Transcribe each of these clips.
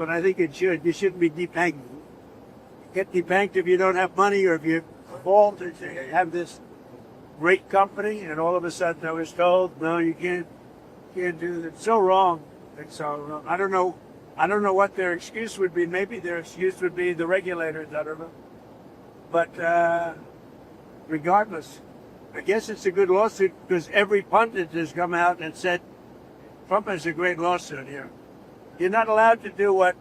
But I think it should. You shouldn't be debanked. Get debanked if you don't have money or if you fall to have this great company, and all of a sudden I was told, no, you can't do that. It's so wrong. It's so wrong. I don't know what their excuse would be. Maybe their excuse would be the regulators. I don't know. But regardless, I guess it's a good lawsuit because every pundit has come out and said Trump has a great lawsuit here. You're not allowed to do what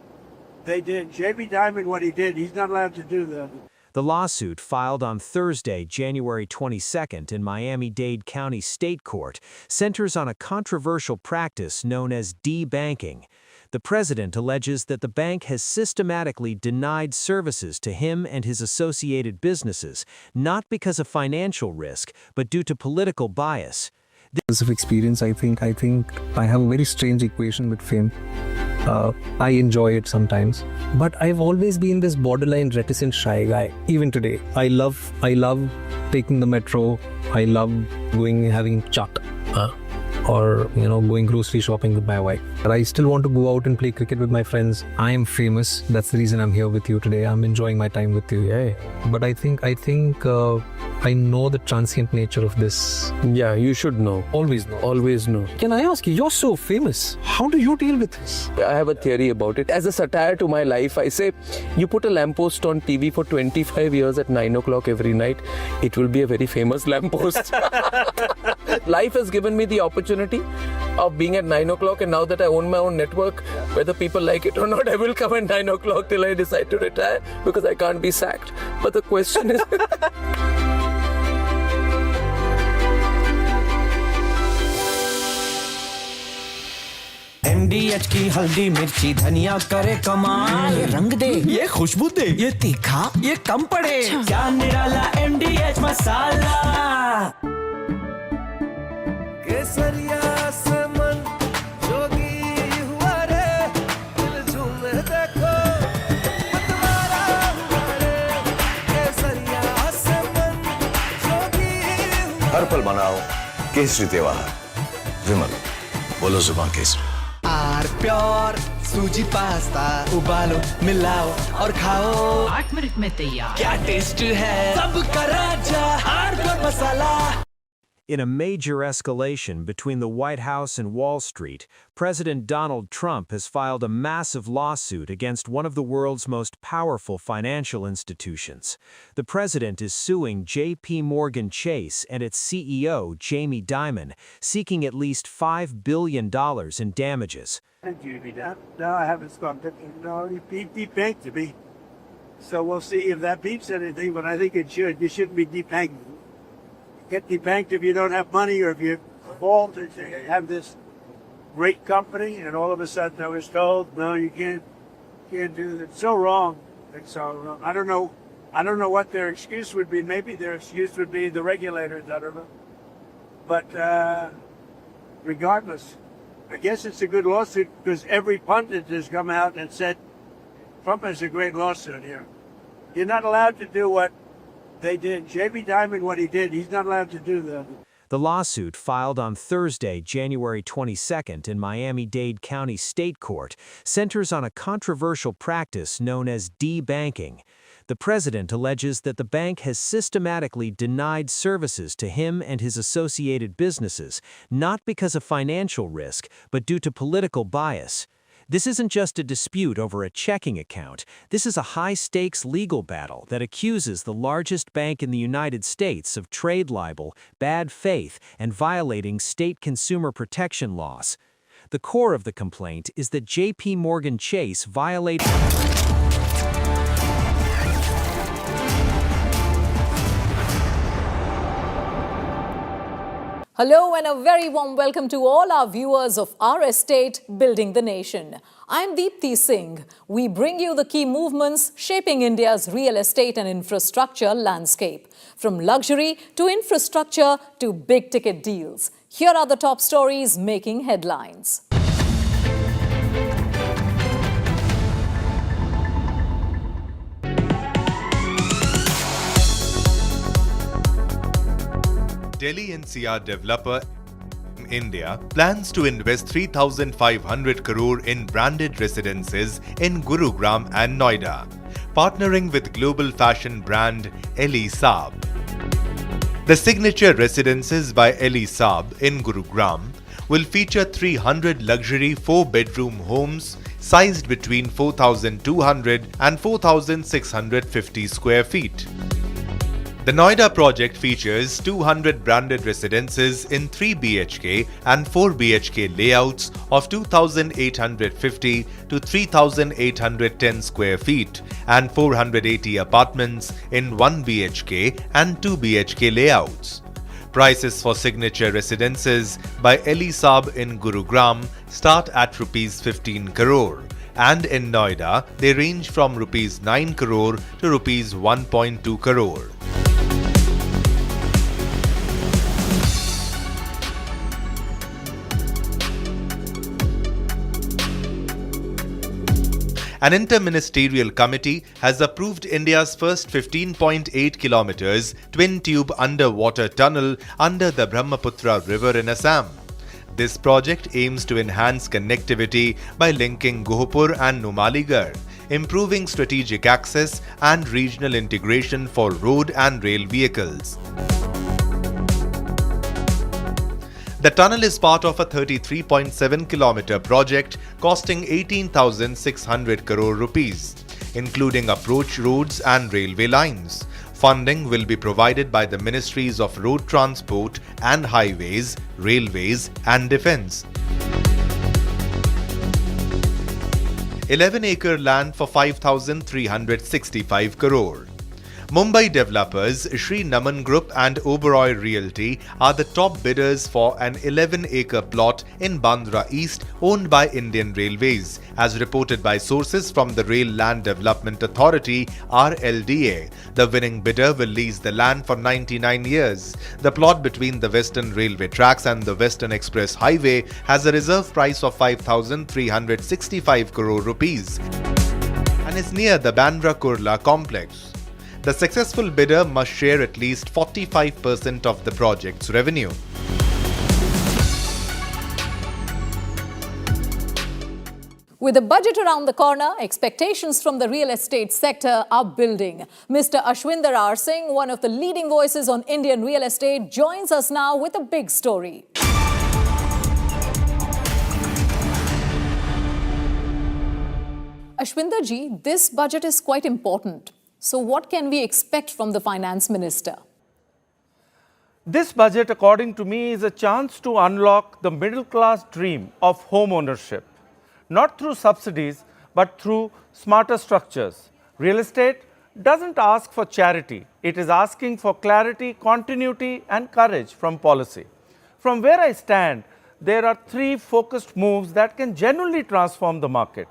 they did. Jamie Dimon, what he did, he's not allowed to do that. The lawsuit, filed on Thursday, January 22nd in Miami-Dade County State Court, centers on a controversial practice known as debanking. The president alleges that the bank has systematically denied services to him and his associated businesses, not because of financial risk, but due to political bias. Because of experience, I think I have a very strange equation with fame. I enjoy it sometimes, but I've always been this borderline reticent shy guy. Even today, I love taking the metro. I love having chat, or going grocery shopping with my wife. But I still want to go out and play cricket with my friends. I am famous. That's the reason I'm here with you today. I'm enjoying my time with you. Yeah. But I think I know the transient nature of this. Yeah, you should know. Always know. Always know. Can I ask you, you're so famous. How do you deal with this? I have a theory about it. As a satire to my life, I say, you put a lamppost on TV for 25 years at 9 o'clock every night, it will be a very famous lamppost. Life has given me the opportunity of being at 9 o'clock, and now that I own my own network, whether people like it or not, I will come at 9 o'clock till I decide to retire because I can't be sacked. But the question is... MDH की हल्दी मिर्ची धनिया करे कमाल, ये रंग दे, ये खुशबू दे, ये तीखा, ये कम पड़े, क्या निराला MDH मसाला। केसरिया से मन जोगी हुआ रे, दिल झूमे देखो, मतवारा हुआ रे, केसरिया से मन जोगी हुआ। हर पल मनाओ केसरी त्योहार। विमल, बोलो जुबान केसरी। आर प्योर सूजी पास्ता उबालो मिलाओ और खाओ 8 मिनट में तैयार। क्या टेस्ट है सबका राजा hardcore masala. In a major escalation between the White House and Wall Street, President Donald Trump has filed a massive lawsuit against one of the world's most powerful financial institutions. The president is suing J.P. Morgan Chase and its CEO, Jamie Dimon, seeking at least $5 billion in damages. Thank you, no, I haven't spoken. No, he debanked to me. So we'll see if that beats anything, but I think it should. You shouldn't be debanked. Get debanked if you don't have money or if you fall to have this great company, and all of a sudden I was told, no, you can't do that. It's so wrong. It's so wrong. I don't know what their excuse would be. Maybe their excuse would be the regulators. I don't know. But regardless, I guess it's a good lawsuit because every pundit has come out and said Trump has a great lawsuit here. You're not allowed to do what they did. Jamie Dimon, what he did, he's not allowed to do that. The lawsuit, filed on Thursday, January 22nd in Miami-Dade County State Court, centers on a controversial practice known as debanking. The president alleges that the bank has systematically denied services to him and his associated businesses, not because of financial risk, but due to political bias. This isn't just a dispute over a checking account. This is a high-stakes legal battle that accuses the largest bank in the United States of trade libel, bad faith, and violating state consumer protection laws. The core of the complaint is that J.P. Morgan Chase violated... Hello and a very warm welcome to all our viewers of Our Estate, Building the Nation. I'm Deepthi Singh. We bring you the key movements shaping India's real estate and infrastructure landscape. From luxury to infrastructure to big-ticket deals. Here are the top stories making headlines. Delhi NCR developer India plans to invest 3,500 crore in branded residences in Gurugram and Noida, partnering with global fashion brand Ali Saab. The signature residences by Ali Saab in Gurugram will feature 300 luxury 4-bedroom homes sized between 4,200 and 4,650 square feet. The Noida project features 200 branded residences in 3 BHK and 4 BHK layouts of 2,850 to 3,810 square feet and 480 apartments in 1 BHK and 2 BHK layouts. Prices for signature residences by Ali Saab in Gurugram start at Rs 15 crore and in Noida they range from Rs 9 crore to Rs 1.2 crore. An interministerial committee has approved India's first 15.8 kilometers twin-tube underwater tunnel under the Brahmaputra River in Assam. This project aims to enhance connectivity by linking Gohpur and Numaligarh, improving strategic access and regional integration for road and rail vehicles. The tunnel is part of a 33.7-kilometer project costing 18,600 crore rupees, including approach roads and railway lines. Funding will be provided by the Ministries of Road Transport and Highways, Railways and Defence. 11-acre land for 5,365 crore. Mumbai developers Sri Naman Group and Oberoi Realty are the top bidders for an 11-acre plot in Bandra East owned by Indian Railways, as reported by sources from the Rail Land Development Authority (RLDA). The winning bidder will lease the land for 99 years. The plot between the Western Railway tracks and the Western Express Highway has a reserve price of 5,365 crore rupees and is near the Bandra Kurla complex. The successful bidder must share at least 45% of the project's revenue. With the budget around the corner, expectations from the real estate sector are building. Mr. Ashwinder Singh, one of the leading voices on Indian real estate, joins us now with a big story. Ashwinder ji, this budget is quite important. So what can we expect from the Finance Minister? This budget, according to me, is a chance to unlock the middle-class dream of home ownership, not through subsidies, but through smarter structures. Real estate doesn't ask for charity. It is asking for clarity, continuity, and courage from policy. From where I stand, there are 3 focused moves that can genuinely transform the market.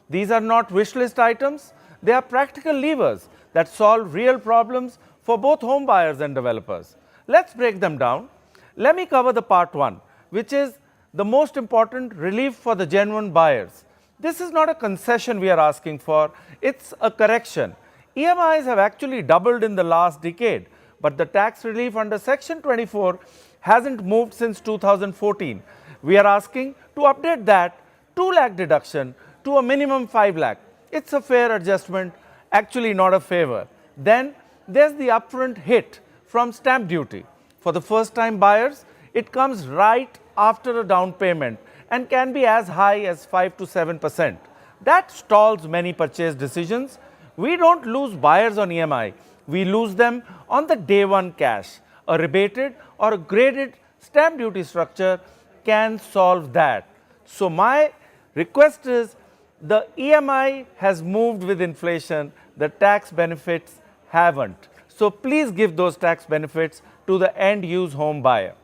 These are not wish list items. They are practical levers that solve real problems for both home buyers and developers. Let's break them down. Let me cover the part 1, which is the most important: relief for the genuine buyers. This is not a concession we are asking for, it's a correction. EMIs have actually doubled in the last decade, but the tax relief under Section 24 hasn't moved since 2014. We are asking to update that 2 lakh deduction to a minimum 5 lakh. It's a fair adjustment, actually not a favor. Then there's the upfront hit from stamp duty. For the first-time buyers, it comes right after a down payment and can be as high as 5 to 7%. That stalls many purchase decisions. We don't lose buyers on EMI, we lose them on the day one cash. A rebated or a graded stamp duty structure can solve that. So my request is, the EMI has moved with inflation, the tax benefits haven't. So please give those tax benefits to the end-use home buyer.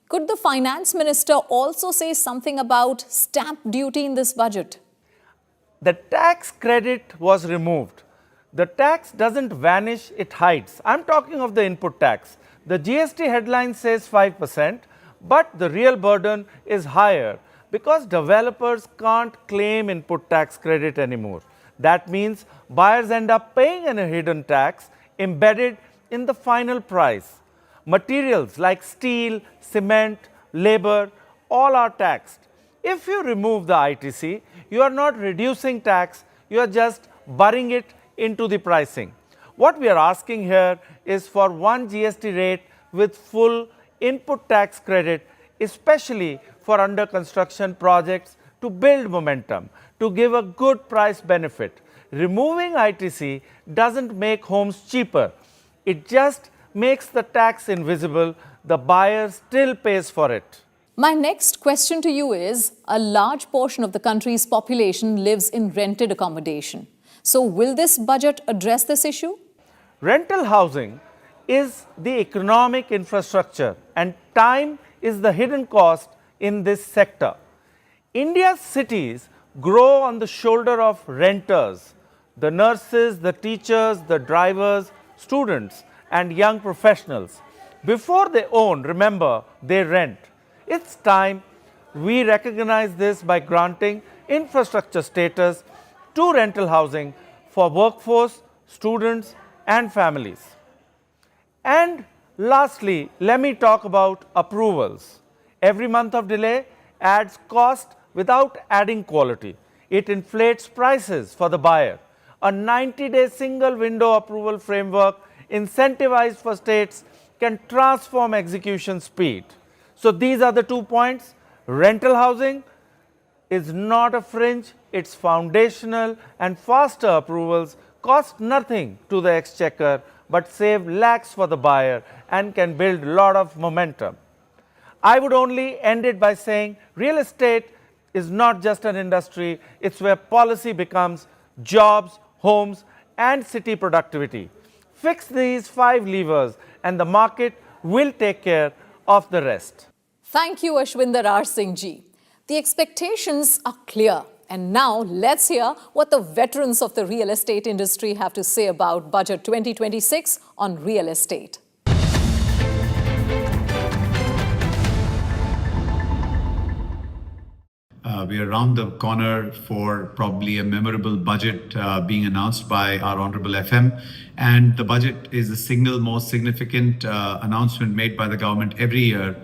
Could the Finance Minister also say something about stamp duty in this budget? The tax credit was removed. The tax doesn't vanish, it hides. I'm talking of the input tax. The GST headline says 5%, but the real burden is higher, because developers can't claim input tax credit anymore. That means buyers end up paying a hidden tax embedded in the final price. Materials like steel, cement, labor, all are taxed. If you remove the ITC, you are not reducing tax, you are just burying it into the pricing. What we are asking here is for one GST rate with full input tax credit, especially for under construction projects, to build momentum, to give a good price benefit. Removing ITC doesn't make homes cheaper. It just makes the tax invisible. The buyer still pays for it. My next question to you is, a large portion of the country's population lives in rented accommodation. So will this budget address this issue? Rental housing is the economic infrastructure, and time is the hidden cost in this sector. India's cities grow on the shoulder of renters, the nurses, the teachers, the drivers, students, and young professionals. Before they own, remember, they rent. It's time we recognize this by granting infrastructure status to rental housing for workforce, students, and families. And lastly, let me talk about approvals. Every month of delay adds cost without adding quality. It inflates prices for the buyer. A 90-day single window approval framework incentivized for states can transform execution speed. So these are the 2 points. Rental housing is not a fringe, it's foundational, and faster approvals cost nothing to the exchequer but save lakhs for the buyer and can build a lot of momentum. I would only end it by saying real estate is not just an industry, it's where policy becomes jobs, homes, and city productivity. Fix these 5 levers and the market will take care of the rest. Thank you, Ashwinder R. Singh ji. The expectations are clear. And now let's hear what the veterans of the real estate industry have to say about Budget 2026 on real estate. We are around the corner for probably a memorable budget being announced by our Honorable FM. And the budget is the single most significant announcement made by the government every year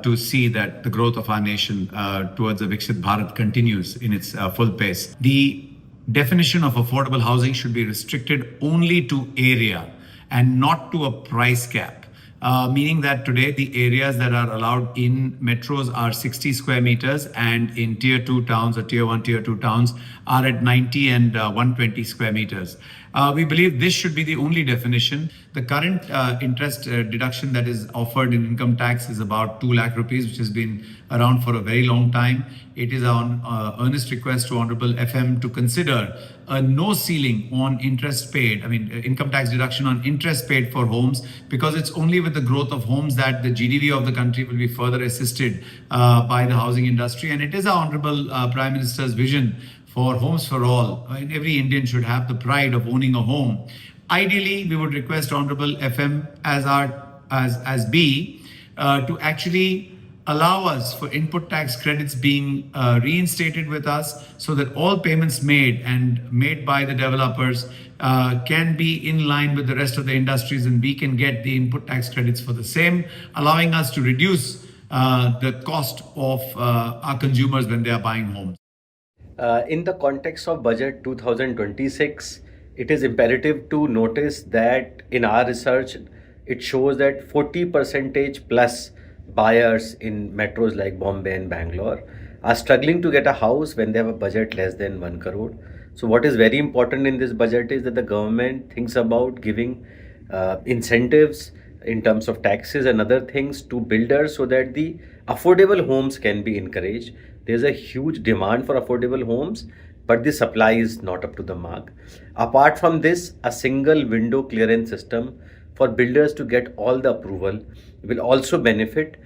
to see that the growth of our nation towards a Viksit Bharat continues in its full pace. The definition of affordable housing should be restricted only to area and not to a price cap. Meaning that today the areas that are allowed in metros are 60 square meters, and in tier 2 towns or tier 1, tier 2 towns are at 90 and 120 square meters. We believe this should be the only definition. The current interest deduction that is offered in income tax is about 2 lakh rupees, which has been around for a very long time. It is on earnest request to Honorable FM to consider a no ceiling on interest paid, income tax deduction on interest paid for homes, because it's only with the growth of homes that the GDP of the country will be further assisted by the housing industry. And it is our Honorable Prime Minister's vision for homes for all. Every Indian should have the pride of owning a home. Ideally, we would request Honorable FM as B to actually allow us for input tax credits being reinstated with us, so that all payments made by the developers can be in line with the rest of the industries, and we can get the input tax credits for the same, allowing us to reduce the cost of our consumers when they are buying homes. In the context of Budget 2026, it is imperative to notice that in our research, it shows that 40% plus buyers in metros like Bombay and Bangalore are struggling to get a house when they have a budget less than 1 crore. So what is very important in this budget is that the government thinks about giving incentives in terms of taxes and other things to builders so that the affordable homes can be encouraged. There's a huge demand for affordable homes, but the supply is not up to the mark. Apart from this, a single window clearance system for builders to get all the approval will also benefit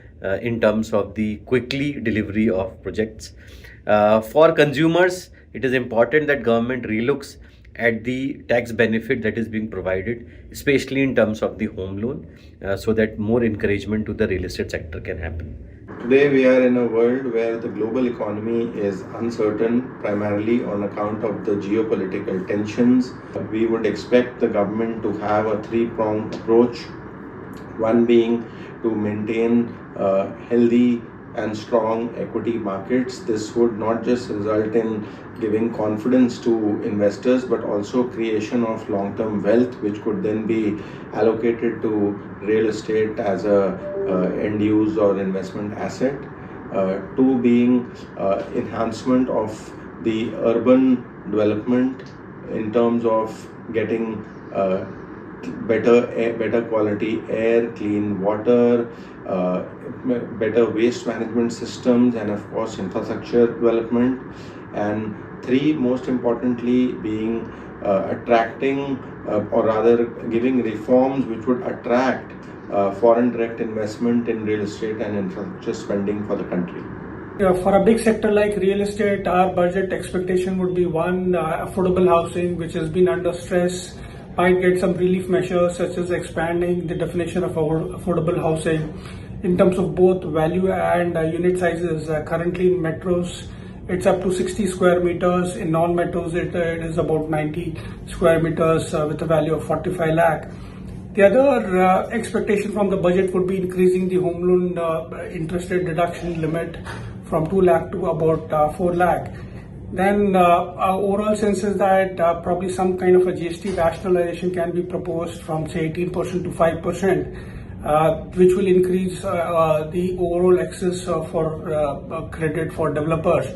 in terms of the quickly delivery of projects. For consumers, it is important that government relooks at the tax benefit that is being provided, especially in terms of the home loan, so that more encouragement to the real estate sector can happen. Today we are in a world where the global economy is uncertain, primarily on account of the geopolitical tensions. We would expect the government to have a three-pronged approach. One being to maintain a healthy and strong equity markets. This would not just result in giving confidence to investors, but also creation of long-term wealth, which could then be allocated to real estate as a end use or investment asset. Two being enhancement of the urban development in terms of getting better quality air, clean water, better waste management systems, and of course infrastructure development. And three, most importantly, being attracting or rather giving reforms which would attract foreign direct investment in real estate and infrastructure spending for the country. For a big sector like real estate, our budget expectation would be one, affordable housing, which has been under stress, might get some relief measures such as expanding the definition of affordable housing in terms of both value and unit sizes. Currently in metros, it's up to 60 square meters. In non-metros, it is about 90 square meters with a value of 45 lakh. The other expectation from the budget would be increasing the home loan interest rate deduction limit from 2 lakh to about 4 lakh. Then our overall sense is that probably some kind of a GST rationalization can be proposed from say 18% to 5%, which will increase the overall access for credit for developers.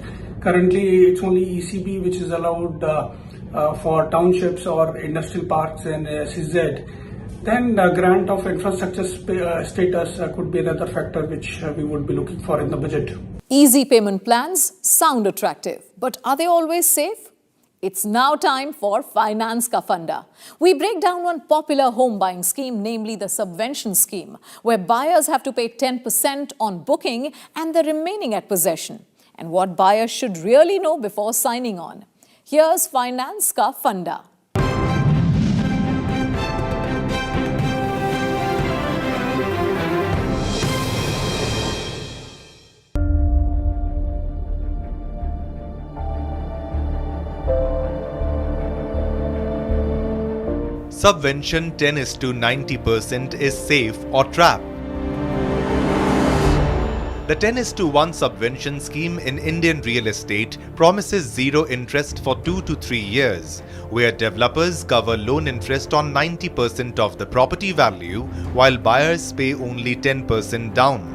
Currently, it's only ECB which is allowed for townships or industrial parks and SEZ. Then grant of infrastructure status could be another factor which we would be looking for in the budget. Easy payment plans sound attractive, but are they always safe? It's now time for Finance Ka Funda. We break down one popular home buying scheme, namely the subvention scheme, where buyers have to pay 10% on booking and the remaining at possession, and what buyers should really know before signing on. Here's Finance Ka Funda. Subvention 10:90% is safe or trap. The 10:1 subvention scheme in Indian real estate promises zero interest for 2 to 3 years, where developers cover loan interest on 90% of the property value while buyers pay only 10% down.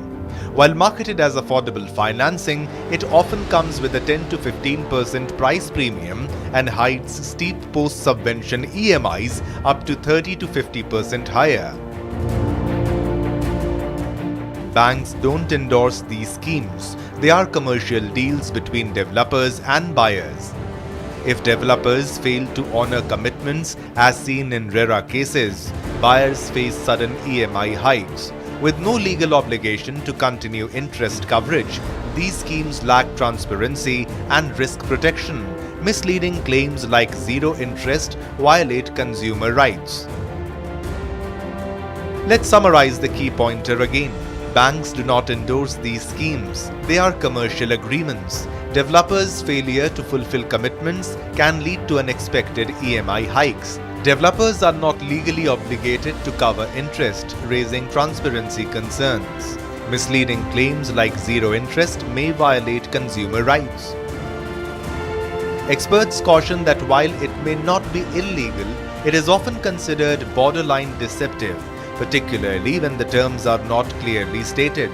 While marketed as affordable financing, it often comes with a 10 to 15% price premium and hides steep post-subvention EMIs up to 30 to 50% higher. Banks don't endorse these schemes. They are commercial deals between developers and buyers. If developers fail to honor commitments, as seen in rare cases, buyers face sudden EMI hikes. With no legal obligation to continue interest coverage, these schemes lack transparency and risk protection. Misleading claims like zero interest violate consumer rights. Let's summarize the key pointer again. Banks do not endorse these schemes. They are commercial agreements. Developers' failure to fulfill commitments can lead to unexpected EMI hikes. Developers are not legally obligated to cover interest, raising transparency concerns. Misleading claims like zero interest may violate consumer rights. Experts caution that while it may not be illegal, it is often considered borderline deceptive, particularly when the terms are not clearly stated.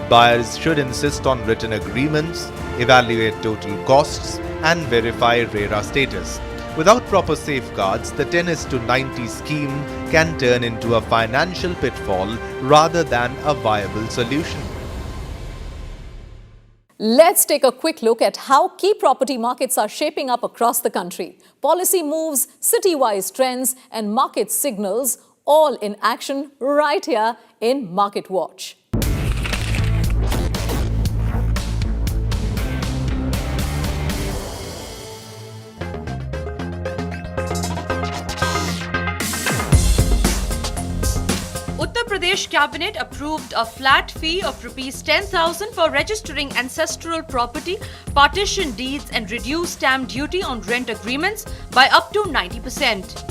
Buyers should insist on written agreements, evaluate total costs, and verify RERA status. Without proper safeguards, the 10:90 scheme can turn into a financial pitfall rather than a viable solution. Let's take a quick look at how key property markets are shaping up across the country. Policy moves, city-wise trends, and market signals all in action right here in Market Watch. Uttar Pradesh Cabinet approved a flat fee of Rs 10,000 for registering ancestral property, partition deeds and reduced stamp duty on rent agreements by up to 90%.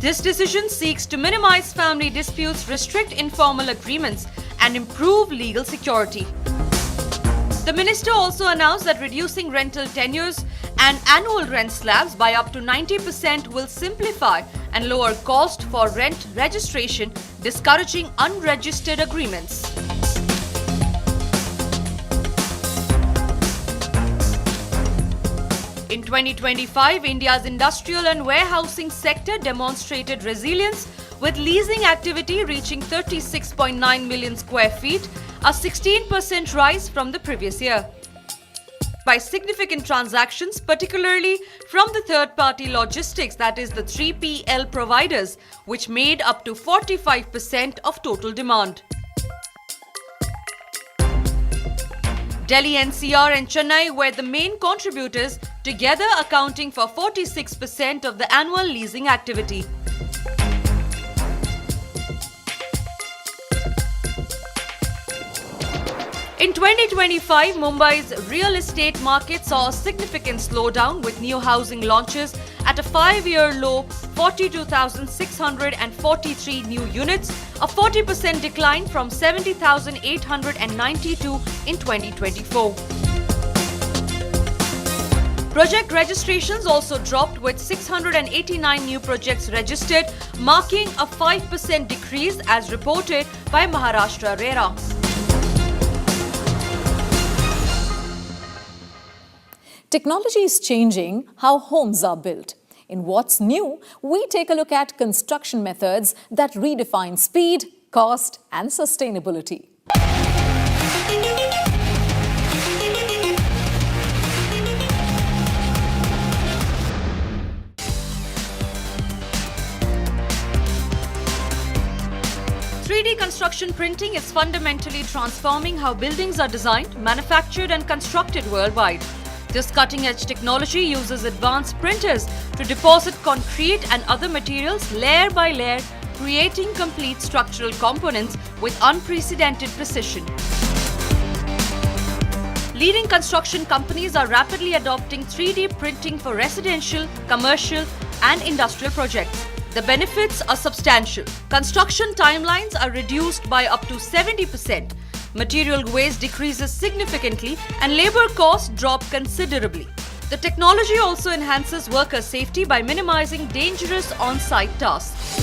This decision seeks to minimize family disputes, restrict informal agreements and improve legal security. The minister also announced that reducing rental tenures and annual rent slabs by up to 90% will simplify and lower cost for rent registration, discouraging unregistered agreements. In 2025, India's industrial and warehousing sector demonstrated resilience, with leasing activity reaching 36.9 million square feet, a 16% rise from the previous year. By significant transactions, particularly from the third-party logistics, that is the 3PL providers, which made up to 45% of total demand. Delhi NCR and Chennai were the main contributors, together accounting for 46% of the annual leasing activity. In 2025, Mumbai's real estate market saw a significant slowdown, with new housing launches at a 5-year low, 42,643 new units, a 40% decline from 70,892 in 2024. Project registrations also dropped, with 689 new projects registered, marking a 5% decrease as reported by Maharashtra RERA. Technology is changing how homes are built. In What's New, we take a look at construction methods that redefine speed, cost, and sustainability. 3D construction printing is fundamentally transforming how buildings are designed, manufactured, and constructed worldwide. This cutting-edge technology uses advanced printers to deposit concrete and other materials layer by layer, creating complete structural components with unprecedented precision. Leading construction companies are rapidly adopting 3D printing for residential, commercial, and industrial projects. The benefits are substantial. Construction timelines are reduced by up to 70%. Material waste decreases significantly, and labor costs drop considerably. The technology also enhances worker safety by minimizing dangerous on-site tasks.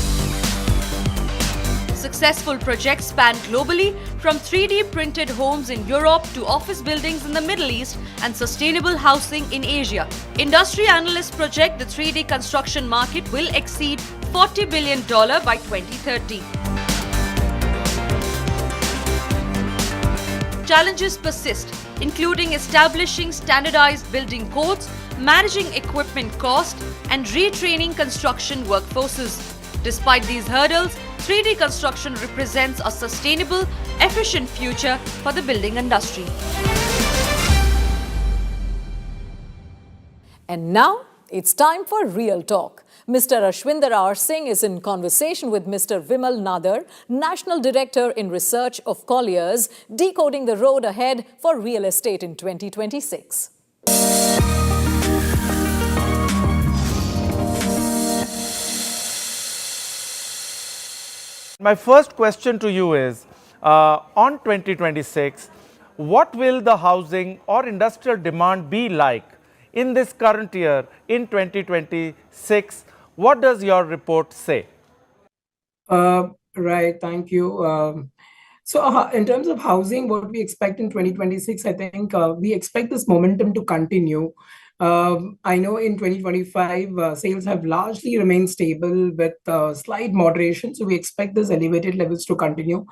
Successful projects span globally, from 3D printed homes in Europe to office buildings in the Middle East and sustainable housing in Asia. Industry analysts project the 3D construction market will exceed $40 billion by 2030. Challenges persist, including establishing standardized building codes, managing equipment cost, and retraining construction workforces. Despite these hurdles, 3D construction represents a sustainable, efficient future for the building industry. And now, it's time for Real Talk. Mr. Ashwinder R. Singh is in conversation with Mr. Vimal Nadar, National Director in Research of Colliers, decoding the road ahead for real estate in 2026. My first question to you is, on 2026, what will the housing or industrial demand be like in this current year, in 2026? What does your report say? Right, thank you. In terms of housing, what we expect in 2026, I think we expect this momentum to continue. I know in 2025, sales have largely remained stable with slight moderation, so we expect these elevated levels to continue.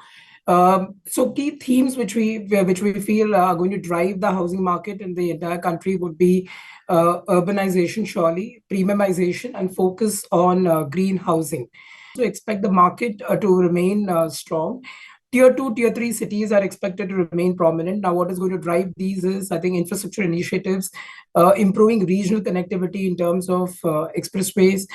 Key themes which we feel are going to drive the housing market in the entire country would be urbanization, surely, premiumization, and focus on green housing. So expect the market to remain strong. Tier 2, Tier 3 cities are expected to remain prominent. Now, what is going to drive these is, I think, infrastructure initiatives, improving regional connectivity in terms of expressways,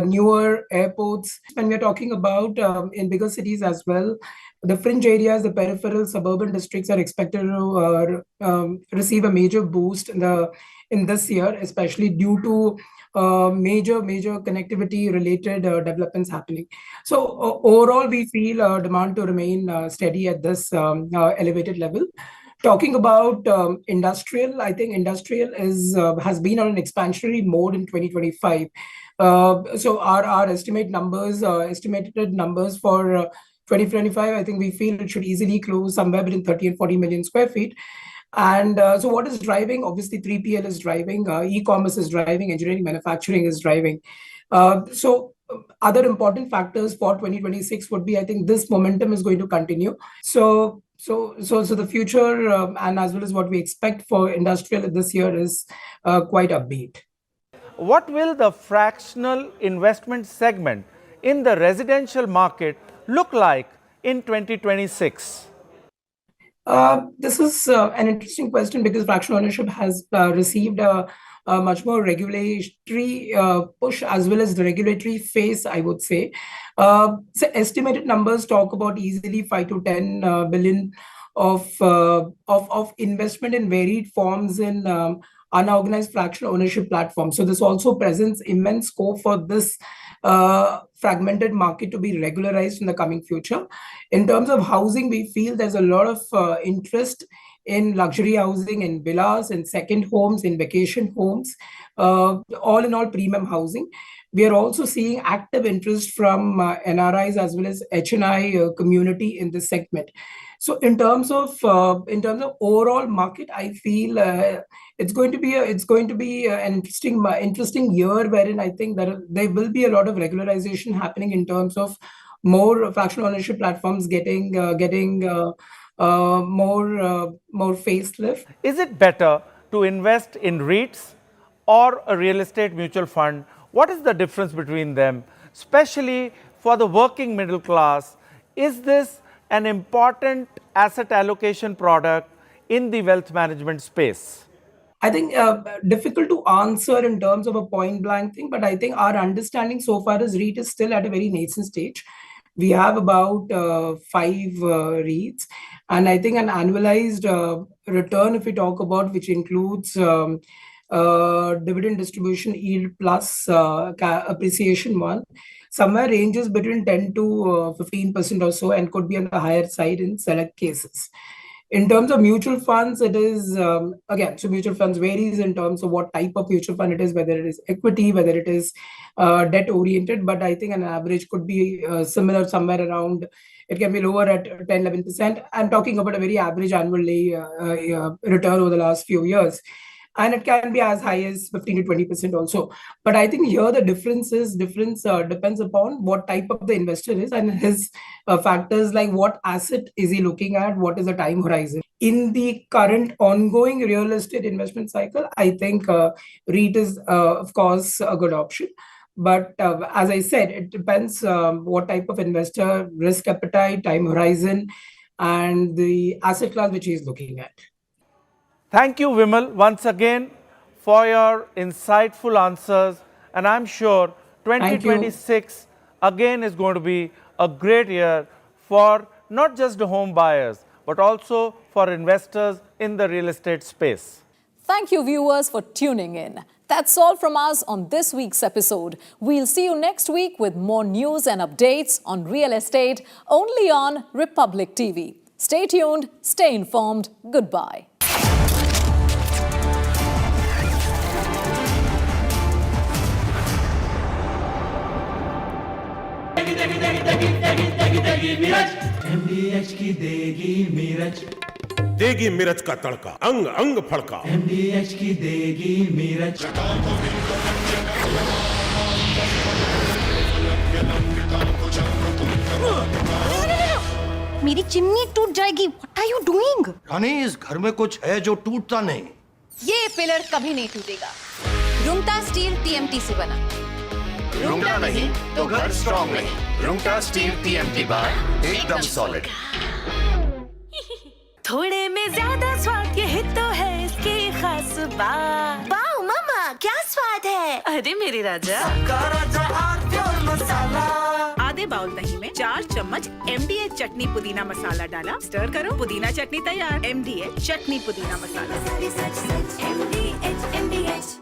newer airports. When we're talking about in bigger cities as well, The fringe areas, the peripheral suburban districts are expected to receive a major boost in this year, especially due to major connectivity related developments happening. So overall, we feel demand to remain steady at this elevated level. Talking about industrial, I think industrial has been on an expansionary mode in 2025. So our estimated numbers for 2025, I think we feel it should easily close somewhere between 30 and 40 million square feet. And so what is driving? Obviously, 3PL is driving, e-commerce is driving, engineering, manufacturing is driving. So other important factors for 2026 would be, I think this momentum is going to continue. So the future and as well as what we expect for industrial this year is quite upbeat. What will the fractional investment segment in the residential market look like in 2026? This is an interesting question because fractional ownership has received a much more regulatory push as well as the regulatory phase, I would say. So estimated numbers talk about easily 5 to 10 billion of investment in varied forms in unorganized fractional ownership platforms. So this also presents immense scope for this fragmented market to be regularized in the coming future. In terms of housing, we feel there's a lot of interest in luxury housing, in villas, in second homes, in vacation homes, all in all premium housing. We are also seeing active interest from NRIs as well as HNI community in this segment. So in terms of overall market, I feel it's going to be an interesting year wherein I think there will be a lot of regularization happening in terms of more fractional ownership platforms getting more facelift. Is it better to invest in REITs or a real estate mutual fund? What is the difference between them, especially for the working middle class? Is this an important asset allocation product in the wealth management space? I think difficult to answer in terms of a point blank thing, but I think our understanding so far is REIT is still at a very nascent stage. We have about 5 REITs, and I think an annualized return, if we talk about, which includes dividend distribution yield plus appreciation one, somewhere ranges between 10 to 15% or so, and could be on the higher side in select cases. In terms of mutual funds, it is again, so mutual funds varies in terms of what type of mutual fund it is, whether it is equity, whether it is debt oriented, but I think an average could be similar, somewhere around, it can be lower at 10-11%. I'm talking about a very average annually return over the last few years. And it can be as high as 15 to 20% also. But I think here the difference depends upon what type of the investor is and his factors like what asset is he looking at, what is the time horizon. In the current ongoing real estate investment cycle, I think REIT is, of course, a good option. But as I said, it depends what type of investor, risk appetite, time horizon, and the asset class which he is looking at. Thank you, Vimal, once again for your insightful answers. And I'm sure 2026 again is going to be a great year for not just the home buyers, but also for investors in the real estate space. Thank you, viewers, for tuning in. That's all from us on this week's episode. We'll see you next week with more news and updates on real estate only on Republic TV. Stay tuned, stay informed. Goodbye. MDH की देगी मिर्च, देगी मिर्च का तड़का, अंग अंग फड़का। MDH की देगी मिर्च। मेरी चिमनी टूट जाएगी। What are you doing? रानी, इस घर में कुछ है जो टूटता नहीं। ये पिलर कभी नहीं टूटेगा। रुंगटा स्टील TMT से बना। रुंगटा नहीं तो घर स्ट्रॉन्ग नहीं। रुंगटा स्टील TMT बार एकदम सॉलिड। थोड़े में ज्यादा स्वाद, यही तो है इसकी खास बात। वाओ मामा, क्या स्वाद है? अरे मेरे राजा, सबका राजा आर प्योर मसाला। आधे बाउल दही में 4 चम्मच MDH चटनी पुदीना मसाला डाला, स्टर करो, पुदीना चटनी तैयार। MDH चटनी पुदीना मसाला। MDH।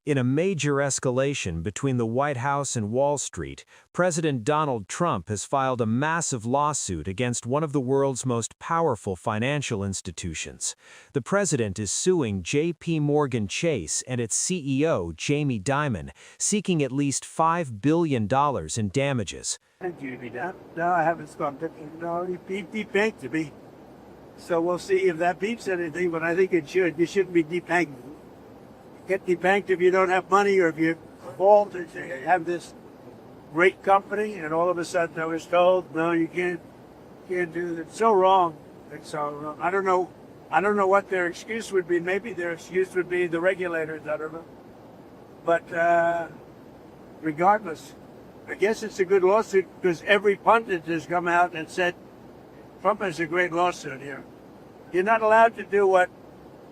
In a major escalation between the White House and Wall Street, President Donald Trump has filed a massive lawsuit against one of the world's most powerful financial institutions. The president is suing J.P. Morgan Chase and its CEO, Jamie Dimon, seeking at least $5 billion in damages. No, I haven't got it. No, he debanked me. So we'll see if that beats anything, but I think it should. You shouldn't be debanked. Get debanked if you don't have money or if you're involved and you have this great company and all of a sudden I was told, no, you can't do that. It's so wrong. It's so wrong. I don't know what their excuse would be. Maybe their excuse would be the regulators, I don't know. But regardless, I guess it's a good lawsuit because every pundit has come out and said Trump has a great lawsuit here. You're not allowed to do what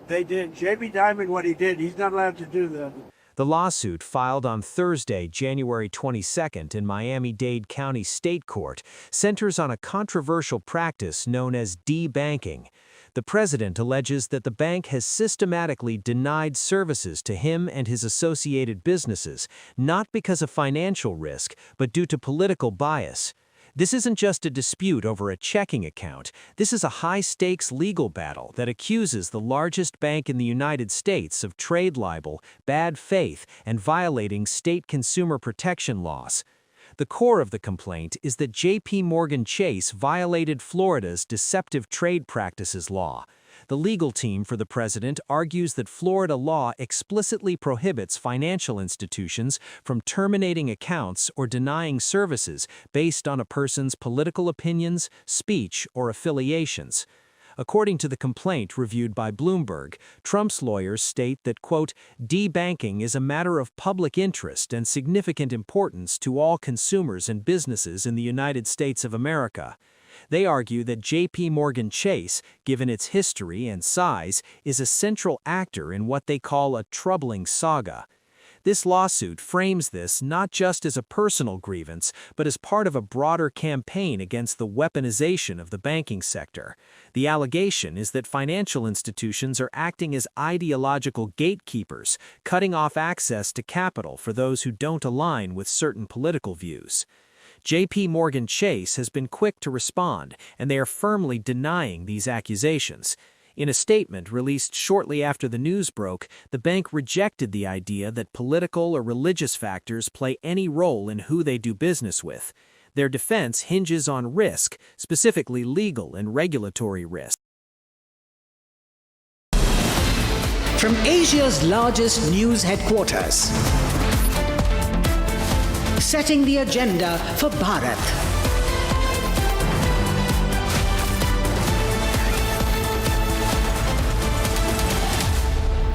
they did. Jamie Dimon, what he did, he's not allowed to do that. The lawsuit, filed on Thursday, January 22nd in Miami-Dade County State Court, centers on a controversial practice known as debanking. The president alleges that the bank has systematically denied services to him and his associated businesses, not because of financial risk, but due to political bias. This isn't just a dispute over a checking account. This is a high-stakes legal battle that accuses the largest bank in the United States of trade libel, bad faith, and violating state consumer protection laws. The core of the complaint is that J.P. Morgan Chase violated Florida's deceptive trade practices law. The legal team for the president argues that Florida law explicitly prohibits financial institutions from terminating accounts or denying services based on a person's political opinions, speech, or affiliations. According to the complaint reviewed by Bloomberg, Trump's lawyers state that, quote, debanking is a matter of public interest and significant importance to all consumers and businesses in the United States of America. They argue that J.P. Morgan Chase, given its history and size, is a central actor in what they call a troubling saga. This lawsuit frames this not just as a personal grievance, but as part of a broader campaign against the weaponization of the banking sector. The allegation is that financial institutions are acting as ideological gatekeepers, cutting off access to capital for those who don't align with certain political views. J.P. Morgan Chase has been quick to respond, and they are firmly denying these accusations. In a statement released shortly after the news broke, the bank rejected the idea that political or religious factors play any role in who they do business with. Their defense hinges on risk, specifically legal and regulatory risk. From Asia's largest news headquarters, setting the agenda for Bharat.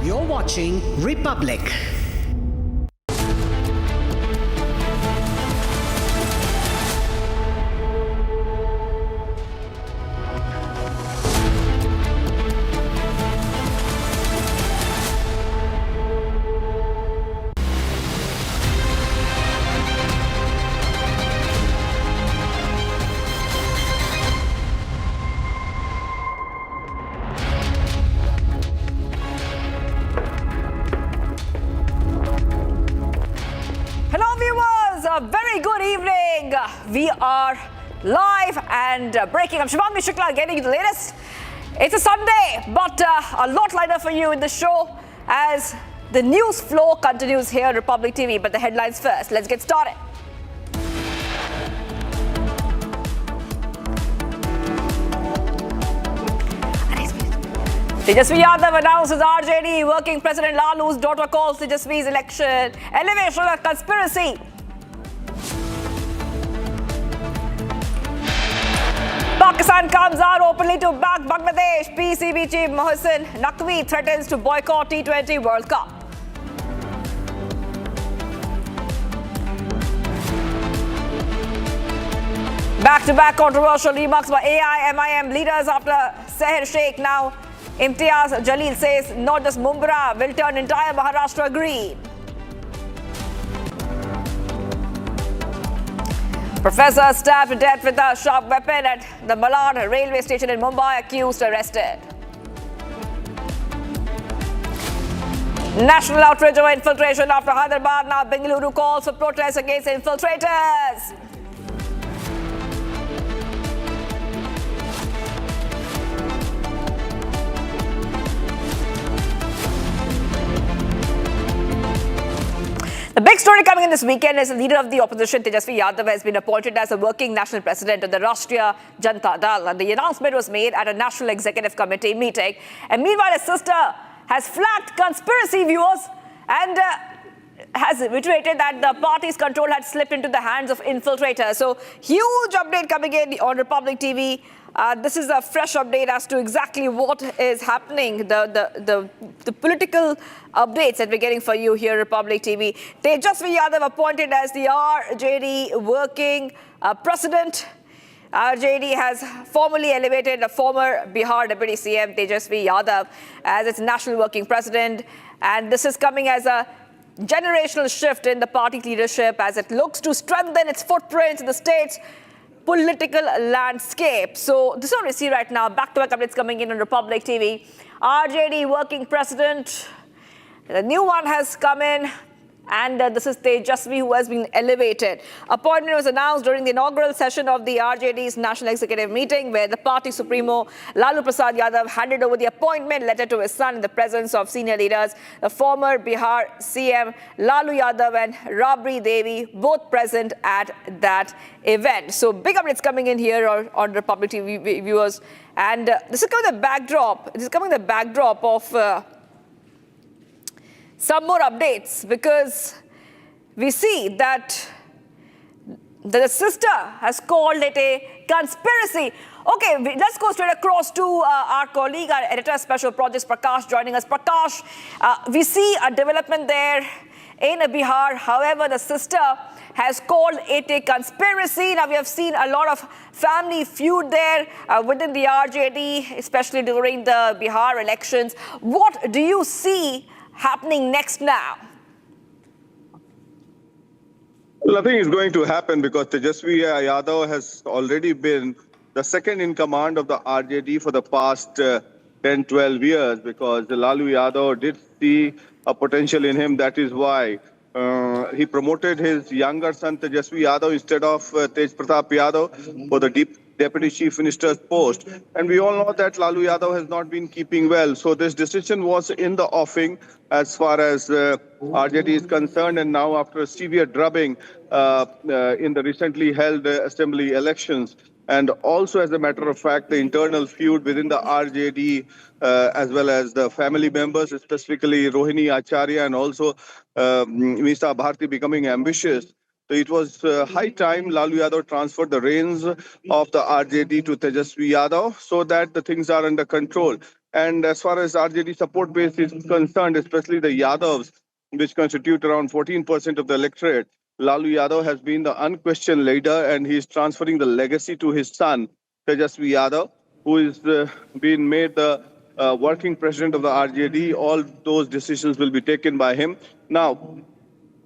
You're watching Republic. A very good evening. We are live and breaking. I'm Shubhangi Shukla getting you the latest. It's a Sunday, but a lot lighter for you in the show as the news flow continues here on Republic TV. But the headlines first. Let's get started. Tejasvi Yadav announces RJD working President Lalu's daughter calls Tejasvi's election elevation a conspiracy. Pakistan comes out openly to back Bangladesh. PCB chief Mohsin Naqvi threatens to boycott T20 World Cup. Back-to-back controversial remarks by AIMIM leaders after Seher Sheikh. Now, Imtiaz Jalil says not just Mumbai will turn entire Maharashtra green. Professor stabbed to death with a sharp weapon at the Malad railway station in Mumbai, accused arrested. National outrage over infiltration after Hyderabad. Now Bengaluru calls for protests against infiltrators. The big story coming in this weekend is the leader of the opposition, Tejasvi Yadav, has been appointed as a working national president of the Rashtriya Janata Dal. And the announcement was made at a National Executive Committee meeting. And meanwhile, his sister has flagged conspiracy viewers and has reiterated that the party's control had slipped into the hands of infiltrators. So, huge update coming in on Republic TV. This is a fresh update as to exactly what is happening, the political updates that we're getting for you here, Republic TV. Tejasvi Yadav appointed as the RJD working president. RJD has formally elevated the former Bihar Deputy CM Tejasvi Yadav as its national working president. And this is coming as a generational shift in the party leadership as it looks to strengthen its footprint in the state's political landscape. So this is what we see right now. Back-to-back updates coming in on Republic TV. RJD working president. The new one has come in. And this is Tejasvi, who has been elevated. Appointment was announced during the inaugural session of the RJD's National Executive Meeting, where the party supremo Lalu Prasad Yadav handed over the appointment letter to his son in the presence of senior leaders, the former Bihar CM Lalu Yadav and Rabri Devi, both present at that event. So big updates coming in here on Republic TV viewers. And this is coming the backdrop. This is coming the backdrop of some more updates, because we see that the sister has called it a conspiracy. Okay, let's go straight across to our colleague, our editor, Special Projects, Prakash, joining us. Prakash, we see a development there in Bihar. However, the sister has called it a conspiracy. Now, we have seen a lot of family feud there within the RJD, especially during the Bihar elections. What do you see happening next now? Well, nothing is going to happen because Tejasvi Yadav has already been the second in command of the RJD for the past 10-12 years, because Lalu Yadav did see a potential in him. That is why he promoted his younger son Tejasvi Yadav instead of Tej Pratap Yadav for the Deputy Chief Minister's post. And we all know that Lalu Yadav has not been keeping well. So this decision was in the offing as far as RJD is concerned. And now, after a severe drubbing in the recently held assembly elections, and also, as a matter of fact, the internal feud within the RJD, as well as the family members, specifically Rohini Acharya and also Misa Bharti becoming ambitious. So it was high time Lalu Yadav transferred the reins of the RJD to Tejasvi Yadav so that the things are under control. And as far as RJD support base is concerned, especially the Yadavs, which constitute around 14% of the electorate, Lalu Yadav has been the unquestioned leader, and he is transferring the legacy to his son, Tejasvi Yadav, who is being made the working president of the RJD. All those decisions will be taken by him. Now,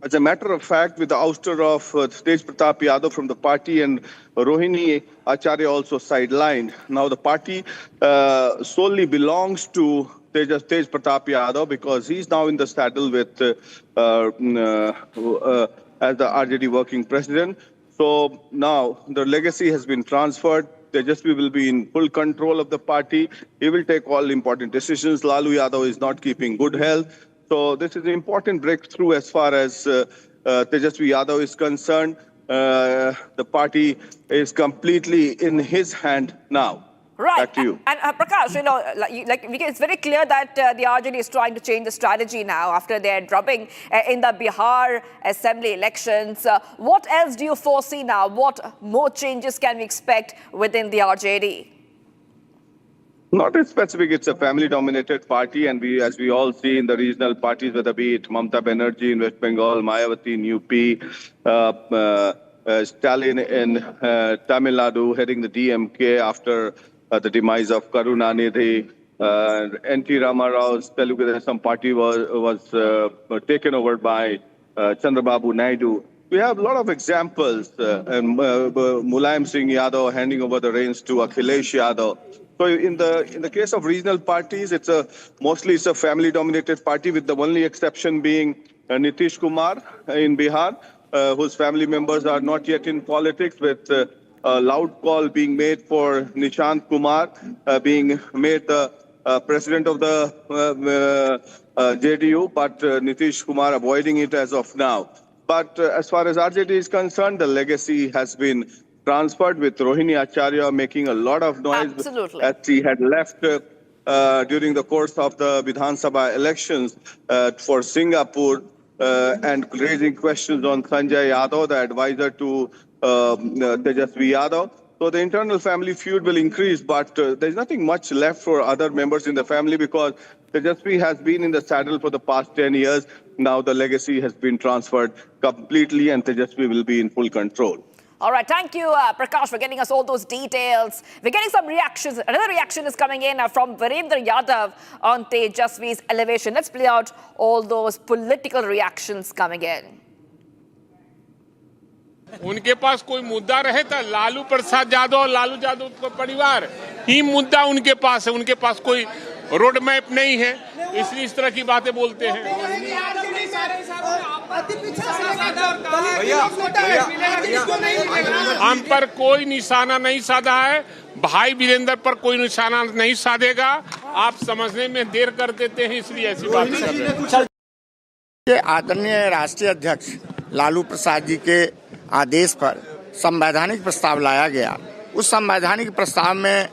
as a matter of fact, with the ouster of Tej Pratap Yadav from the party and Rohini Acharya also sidelined, now the party solely belongs to Tej Pratap Yadav, because he's now in the saddle with as the RJD working president. So now the legacy has been transferred. Tejasvi will be in full control of the party. He will take all important decisions. Lalu Yadav is not keeping good health. So this is an important breakthrough as far as Tejasvi Yadav is concerned. The party is completely in his hand now. Right. Back to you. And Prakash, it's very clear that the RJD is trying to change the strategy now after their drubbing in the Bihar assembly elections. What else do you foresee now? What more changes can we expect within the RJD? Not in specific, it's a family-dominated party, and as we all see in the regional parties, whether be it Mamata Banerjee in West Bengal, Mayawati in UP, Stalin in Tamil Nadu, heading the DMK after the demise of Karunanidhi. N.T. Ramarao's Telugu Desam party was taken over by Chandrababu Naidu. We have a lot of examples, and Mulayam Singh Yadav handing over the reins to Akhilesh Yadav. So in the case of regional parties, it's mostly a family-dominated party, with the only exception being Nitish Kumar in Bihar, whose family members are not yet in politics, with a loud call being made for Nishant Kumar being made the president of the JDU, but Nitish Kumar avoiding it as of now. But as far as RJD is concerned, the legacy has been transferred, with Rohini Acharya making a lot of noise. Absolutely. As she had left during the course of the Vidhan Sabha elections for Singapore and raising questions on Sanjay Yadav, the advisor to Tejasvi Yadav. So the internal family feud will increase, but there's nothing much left for other members in the family, because Tejasvi has been in the saddle for the past 10 years. Now the legacy has been transferred completely, and Tejasvi will be in full control. All right, thank you, Prakash, for getting us all those details. We're getting some reactions. Another reaction is coming in from Virendra Yadav on Tejasvi's elevation. Let's play out all those political reactions coming in. उनके पास कोई मुद्दा रहे तो लालू प्रसाद यादव और लालू यादव का परिवार ही मुद्दा उनके पास है। उनके पास कोई रोड मैप नहीं है, इसलिए इस तरह की बातें बोलते हैं। हम पर कोई निशाना नहीं साधा है, भाई वीरेंद्र पर कोई निशाना नहीं साधेगा। आप समझने में देर कर देते हैं, इसलिए ऐसी बात कर रहे हैं। आदरणीय राष्ट्रीय अध्यक्ष लालू प्रसाद जी के आदेश पर संवैधानिक प्रस्ताव लाया गया। उस संवैधानिक प्रस्ताव में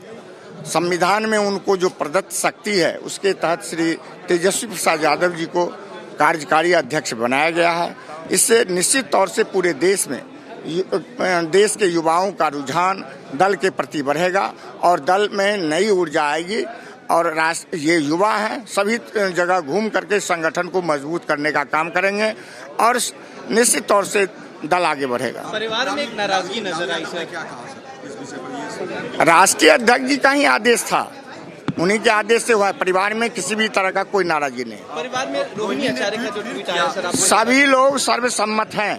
संविधान में उनको जो प्रदत्त शक्ति है, उसके तहत श्री तेजस्वी प्रसाद यादव जी को कार्यकारी अध्यक्ष बनाया गया है। इससे निश्चित तौर से पूरे देश में देश के युवाओं का रुझान दल के प्रति बढ़ेगा और दल में नई ऊर्जा आएगी और ये युवा हैं, सभी जगह घूम करके संगठन को मजबूत करने का काम करेंगे और निश्चित तौर से दल आगे बढ़ेगा। परिवार में एक नाराजगी नजर आई सर, क्या कहा? राष्ट्रीय अध्यक्ष जी का ही आदेश था, उन्हीं के आदेश से हुआ। परिवार में किसी भी तरह का कोई नाराजगी नहीं। परिवार में रोहिणी आचार्य का जो ट्वीट आया सर, सभी लोग सर्वसम्मत हैं।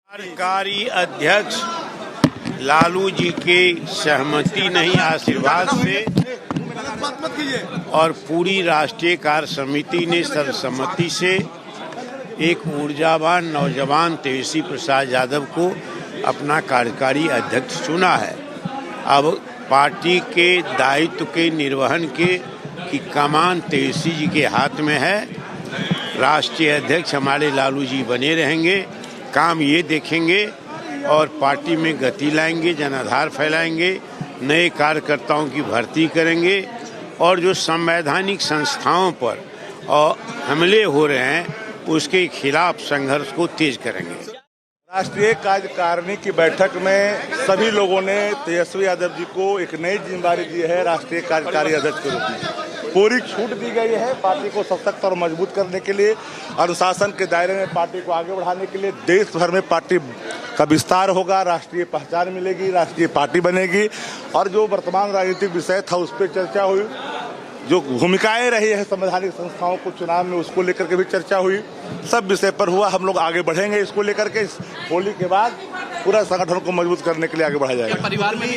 कार्यकारी अध्यक्ष लालू जी के सहमति नहीं, आशीर्वाद से और पूरी राष्ट्रीय कार्य समिति ने सर्वसम्मति से एक ऊर्जावान नौजवान तेजस्वी प्रसाद यादव को अपना कार्यकारी अध्यक्ष चुना है। अब पार्टी के दायित्व के निर्वहन की कमान तेजस्वी जी के हाथ में है। राष्ट्रीय अध्यक्ष हमारे लालू जी बने रहेंगे, काम ये देखेंगे और पार्टी में गति लाएंगे, जनाधार फैलाएंगे, नए कार्यकर्ताओं की भर्ती करेंगे और जो संवैधानिक संस्थाओं पर हमले हो रहे हैं उसके खिलाफ संघर्ष को तेज करेंगे। राष्ट्रीय कार्यकारिणी की बैठक में सभी लोगों ने तेजस्वी यादव जी को एक नई जिम्मेदारी दी है। राष्ट्रीय कार्यकारी अध्यक्ष के रूप में पूरी छूट दी गई है पार्टी को सशक्त और मजबूत करने के लिए, अनुशासन के दायरे में पार्टी को आगे बढ़ाने के लिए। देश भर में पार्टी का विस्तार होगा, राष्ट्रीय पहचान मिलेगी, राष्ट्रीय पार्टी बनेगी और जो वर्तमान राजनीतिक विषय था उस पर चर्चा हुई। जो भूमिकाएं रही है संवैधानिक संस्थाओं को चुनाव में, उसको लेकर के भी चर्चा हुई। सब विषय पर हुआ। हम लोग आगे बढ़ेंगे इसको लेकर के। इस होली के बाद पूरा संगठन को मजबूत करने के लिए आगे बढ़ा जाएगा। परिवार में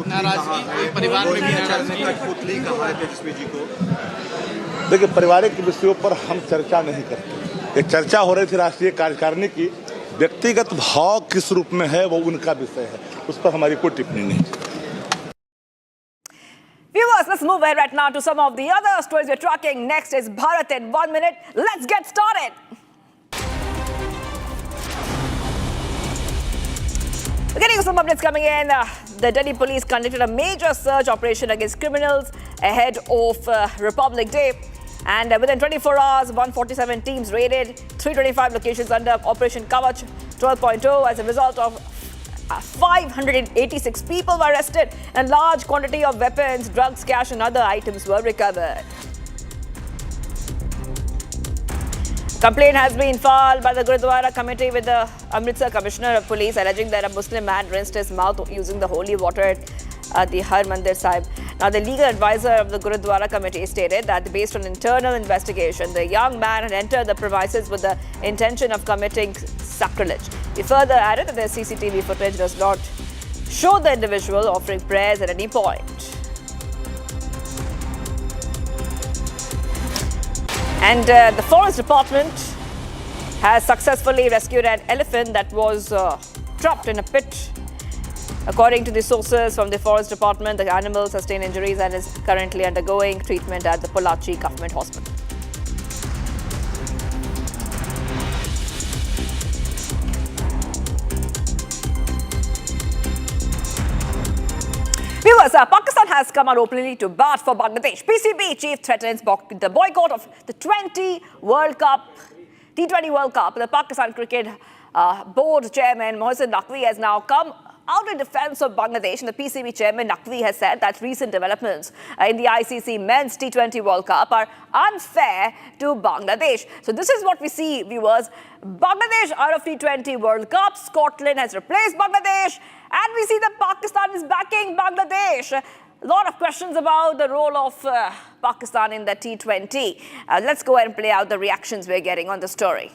नाराजगी, परिवार में कठपुतली कहा है तेजस्वी जी को। देखिए, पारिवारिक विषयों पर हम चर्चा नहीं करते। ये चर्चा हो रही थी राष्ट्रीय कार्यकारिणी की, व्यक्तिगत भाव किस रूप में है वो उनका विषय है, उस पर हमारी कोई टिप्पणी नहीं। Viewers, let's move ahead right now to some of the other stories we're tracking. Next is Bharat in 1 minute. Let's get started. We're getting some updates coming in. The Delhi police conducted a major search operation against criminals ahead of Republic Day. And within 24 hours, 147 teams raided 325 locations under Operation Kavach 12.0 as a result of 586 people were arrested and large quantity of weapons, drugs, cash and other items were recovered. Complaint has been filed by the Gurudwara Committee with the Amritsar Commissioner of Police, alleging that a Muslim man rinsed his mouth using the holy water at the Har Mandir Sahib. Now, the legal advisor of the Gurudwara Committee stated that based on internal investigation, the young man had entered the premises with the intention of committing sacrilege. He further added that the CCTV footage does not show the individual offering prayers at any point. And the Forest Department has successfully rescued an elephant that was trapped in a pit. According to the sources from the Forest Department, the animal sustained injuries and is currently undergoing treatment at the Pollachi Government Hospital. Viewers, Pakistan has come out openly to bat for Bangladesh. PCB chief threatens the boycott of the T20 World Cup. The Pakistan Cricket Board Chairman Mohsin Naqvi has now come out in defense of Bangladesh, and the PCB chairman Naqvi has said that recent developments in the ICC Men's T20 World Cup are unfair to Bangladesh. So this is what we see, viewers. Bangladesh out of T20 World Cup. Scotland has replaced Bangladesh, and we see that Pakistan is backing Bangladesh. A lot of questions about the role of Pakistan in the T20. Let's go ahead and play out the reactions we're getting on the story.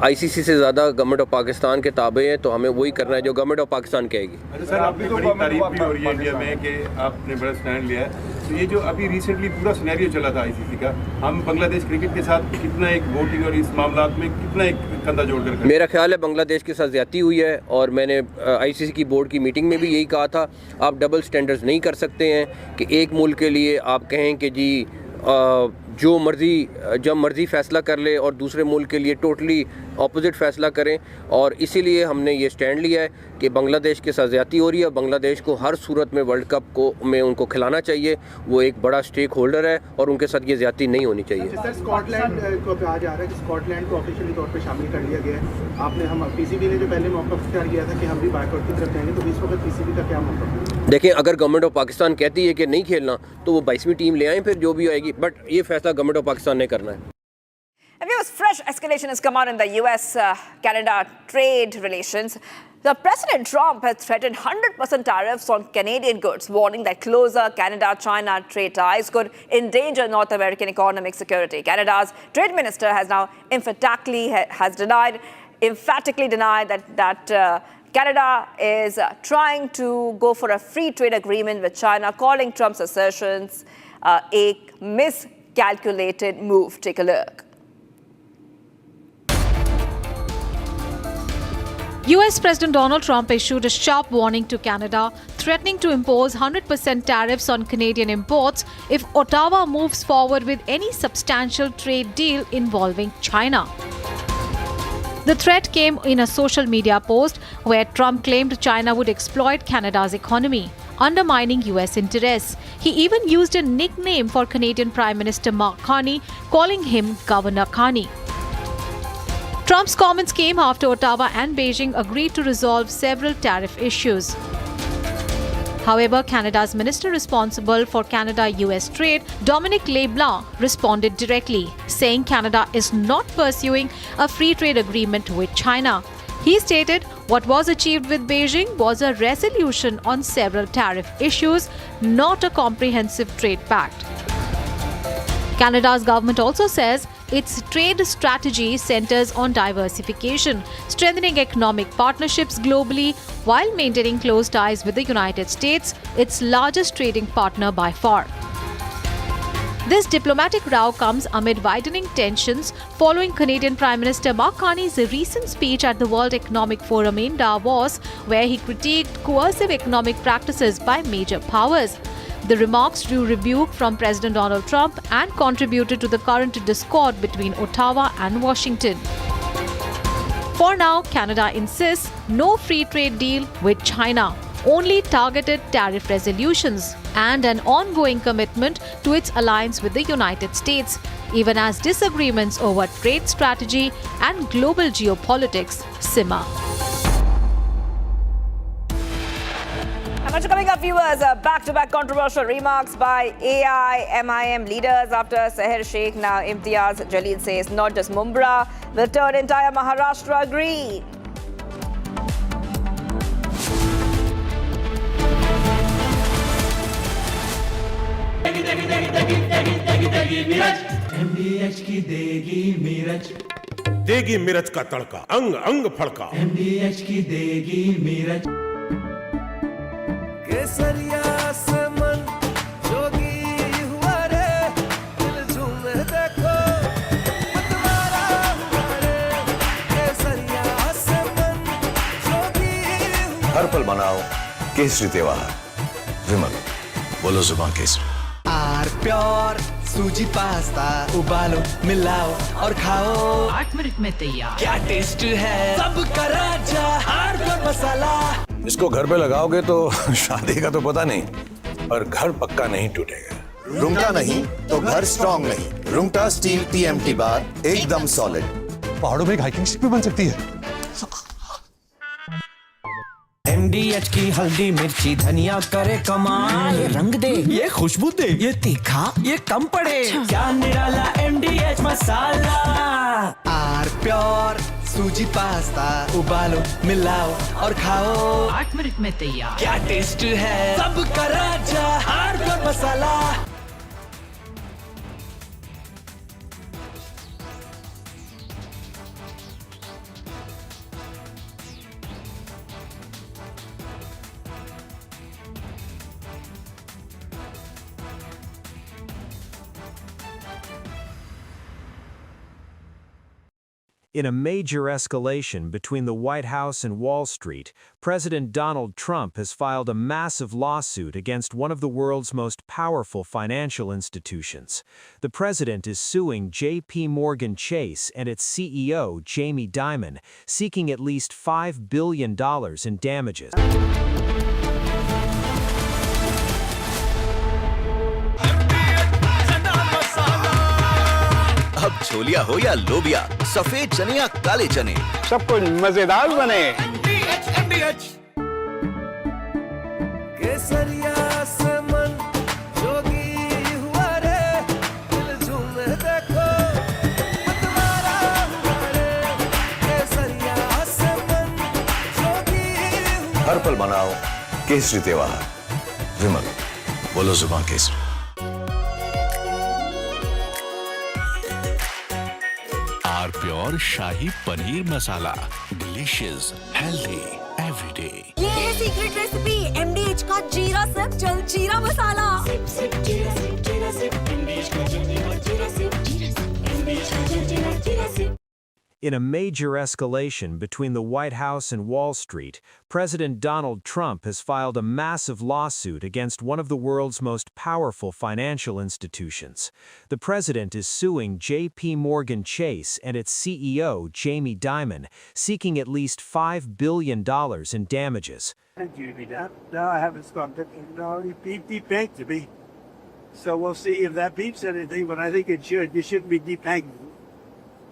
ICC से ज़्यादा government of Pakistan के ताबे हैं, तो हमें वही करना है जो गवर्नमेंट ऑफ पाकिस्तान कहेगी। अच्छा सर, आपकी बड़ी तारीफ भी हो रही है इंडिया में कि आपने बड़ा स्टैंड लिया है, तो ये जो अभी रिसेंटली पूरा सिनेरियो चला था आईसीसी का, हम बांग्लादेश क्रिकेट के साथ कितना एक वोटिंग और इस मामला में कितना एक कंधा जोड़कर, मेरा ख्याल है बांग्लादेश के साथ ज्यादती हुई है, और मैंने आईसीसी की बोर्ड की मीटिंग में भी यही कहा था, आप डबल स्टैंडर्ड्स नहीं कर सकते हैं कि एक मुल्क के लिए आप कहें कि जी जो मर्ज़ी जब मर्ज़ी फ़ैसला कर ले और दूसरे मुल्क के लिए टोटली ऑपोजिट फ़ैसला करें। और इसीलिए हमने ये स्टैंड लिया है कि बांग्लादेश के साथ ज़्यादती हो रही है। बांग्लादेश को हर सूरत में वर्ल्ड कप को में उनको खिलाना चाहिए, वो एक बड़ा स्टेक होल्डर है और उनके साथ ये ज़्यादती नहीं होनी चाहिए। सर, स्कॉटलैंड को कहा जा रहा है कि स्कॉटलैंड को ऑफिशियली तौर पे शामिल कर लिया गया है। आपने हम पीसीबी ने जो पहले मौका इख्तियार किया था कि हम भी बायकॉट की तरफ जाएंगे, तो इस वक्त पीसीबी का क्या मौका? देखें, अगर गवर्नमेंट ऑफ पाकिस्तान कहती है कि नहीं खेलना तो वो 22वीं टीम ले आएँ, फिर जो भी आएगी, बट ये फैसला गवर्नमेंट ऑफ पाकिस्तान ने करना है। Fresh escalation has come out in the US-Canada trade relations. The President Trump has threatened 100% tariffs on Canadian goods, warning that closer Canada-China trade ties could endanger North American economic security. Canada's trade minister has now emphatically denied that Canada is trying to go for a free trade agreement with China, calling Trump's assertions a miscalculated move. Take a look. US President Donald Trump issued a sharp warning to Canada, threatening to impose 100% tariffs on Canadian imports if Ottawa moves forward with any substantial trade deal involving China. The threat came in a social media post where Trump claimed China would exploit Canada's economy, undermining US interests. He even used a nickname for Canadian Prime Minister Mark Carney, calling him Governor Carney. Trump's comments came after Ottawa and Beijing agreed to resolve several tariff issues. However, Canada's minister responsible for Canada-US trade, Dominic LeBlanc, responded directly, saying Canada is not pursuing a free trade agreement with China. He stated what was achieved with Beijing was a resolution on several tariff issues, not a comprehensive trade pact. Canada's government also says its trade strategy centers on diversification, strengthening economic partnerships globally while maintaining close ties with the United States, its largest trading partner by far. This diplomatic row comes amid widening tensions following Canadian Prime Minister Mark Carney's recent speech at the World Economic Forum in Davos, where he critiqued coercive economic practices by major powers. The remarks drew rebuke from President Donald Trump and contributed to the current discord between Ottawa and Washington. For now, Canada insists no free trade deal with China, only targeted tariff resolutions and an ongoing commitment to its alliance with the United States, even as disagreements over trade strategy and global geopolitics simmer. हमारे Much coming up, viewers. Back-to-back controversial remarks by AI-MIM leaders after Seher Sheikh. Now Imtiaz Jalil says not just Mumbai will turn entire Maharashtra green. MDH की देगी मीरज, देगी मिर्च का तड़का, अंग अंग फड़का। MDH की देगी मीरज। केसरिया से मन जोगी हुआ रे, दिल झूमे देखो मतवारा हुआ रे। केसरिया से मन जोगी हुआ। हर पल मनाओ केसरी त्योहार। विमल, बोलो जुबान केसरी। आर प्योर सूजी पास्ता उबालो मिलाओ और खाओ, 8 मिनट में तैयार। क्या टेस्ट है सबका राजा आर प्योर मसाला। इसको घर पे लगाओगे तो शादी का तो पता नहीं, पर घर पक्का नहीं टूटेगा। रुंगटा नहीं तो घर स्ट्रॉन्ग नहीं। रुंगटा स्टील TMT बार एकदम सॉलिड। पहाड़ों में एक हाइकिंग शिप भी बन सकती है। MDH की हल्दी मिर्ची धनिया करे कमाल, ये रंग दे ये खुशबू दे ये तीखा ये कम पड़े, क्या निराला MDH मसाला। आर प्योर सूजी पास्ता उबालो मिलाओ और खाओ, 8 मिनट में तैयार। क्या टेस्ट है सबका राजा R pure masala. In a major escalation between the White House and Wall Street, President Donald Trump has filed a massive lawsuit against one of the world's most powerful financial institutions. The president is suing J.P. Morgan Chase and its CEO, Jamie Dimon, seeking at least $5 billion in damages. अब छोलिया हो या लोबिया, सफेद चने या काले चने, सब कुछ मजेदार बने। केसरिया से मन जोगी हुआ रे, दिल झूमे देखो मतवारा हुआ रे। केसरिया से मन जोगी हुआ। हर पल मनाओ केसरी त्योहार। विमल, बोलो जुबान Kesari. Are pure shahi paneer masala, delicious healthy everyday. ये है सीक्रेट रेसिपी MDH का जीरा सिप जल जीरा मसाला। सिप सिप जीरा सिप जीरा सिप MDH का जल जीरा सिप जीरा सिप MDH का जल जीरा SIP. In a major escalation between the White House and Wall Street, President Donald Trump has filed a massive lawsuit against one of the world's most powerful financial institutions. The president is suing J.P. Morgan Chase and its CEO, Jamie Dimon, seeking at least $5 billion in damages. No, I haven't gone. No, he debanked to me. So we'll see if that beats anything, but I think it should. You shouldn't be debanked.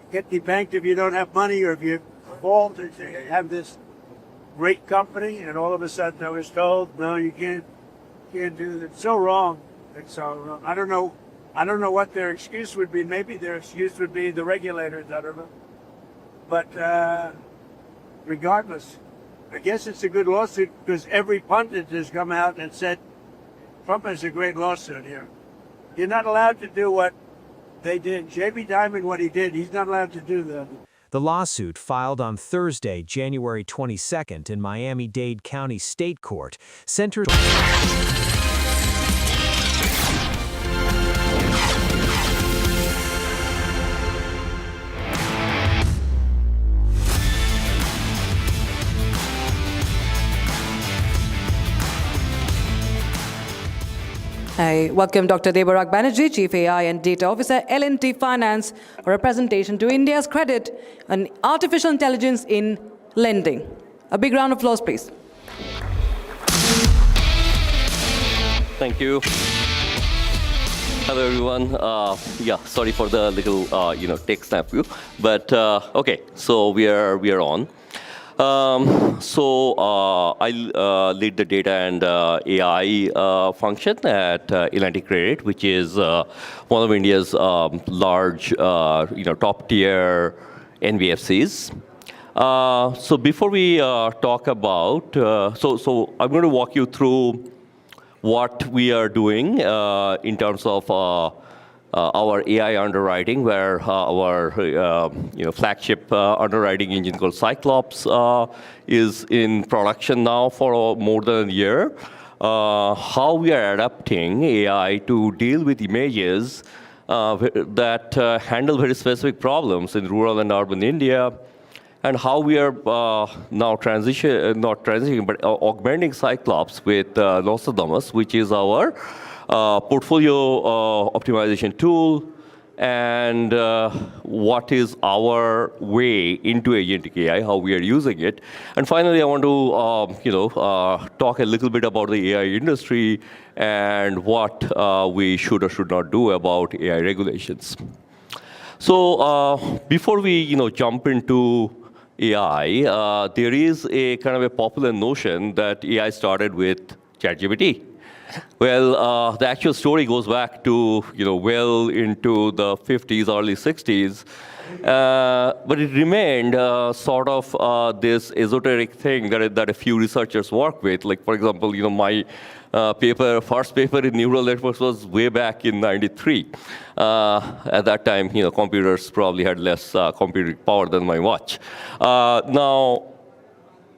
Get debanked if you don't have money or if you're involved and you have this great company and all of a sudden I was told, no, you can't do that. It's so wrong. It's so wrong. I don't know what their excuse would be. Maybe their excuse would be the regulators, I don't know. But regardless, I guess it's a good lawsuit because every pundit has come out and said Trump has a great lawsuit here. You're not allowed to do what they did. Jamie Dimon, what he did, he's not allowed to do that. The lawsuit, filed on Thursday, January 22nd in Miami-Dade County State Court, centers... I welcome Dr. Debarak Banerjee, Chief AI and Data Officer, L&T Finance, for a presentation to India's credit on artificial intelligence in lending. A big round of applause, please. Thank you. Hello, everyone. Yeah, sorry for the little, tech snap view, but okay. So we are on. I lead the data and AI function at L&T Credit, which is one of India's large, top tier NBFCs. So before we talk about, so I'm going to walk you through what we are doing in terms of our AI underwriting, where our flagship underwriting engine called Cyclops is in production now for more than a year. How we are adapting AI to deal with images that handle very specific problems in rural and urban India, and how we are now augmenting Cyclops with Nostradamus, which is our portfolio optimization tool, and what is our way into agentic AI, how we are using it. And finally, I want to talk a little bit about the AI industry and what we should or should not do about AI regulations. So before we jump into AI, there is a kind of a popular notion that AI started with ChatGPT. Well, the actual story goes back to well into the 50s, early 60s, but it remained sort of this esoteric thing that a few researchers work with. Like, for example, my first paper in neural networks was way back in '93. At that time, computers probably had less computing power than my watch. Now,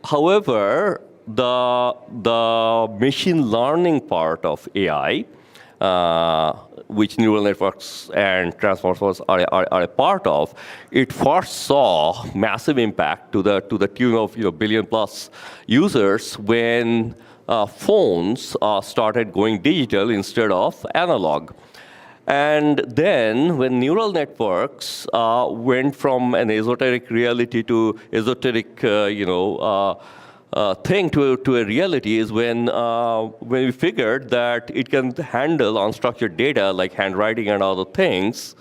however, the machine learning part of AI, which neural networks and transformers are a part of, it first saw massive impact to the tune of billion plus users when phones started going digital instead of analog. And then when neural networks went from an esoteric reality to esoteric thing to a reality is when we figured that it can handle unstructured data like handwriting and other things.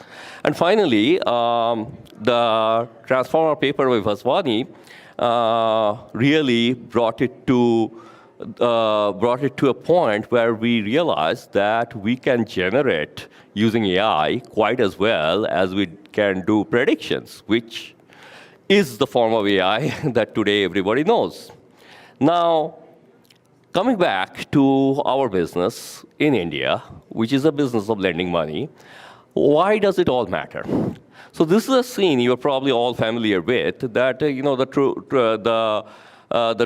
And finally, the transformer paper by Vaswani really brought it to a point where we realized that we can generate using AI quite as well as we can do predictions, which is the form of AI that today everybody knows. Now, coming back to our business in India, which is a business of lending money, why does it all matter? So this is a scene you're probably all familiar with, that the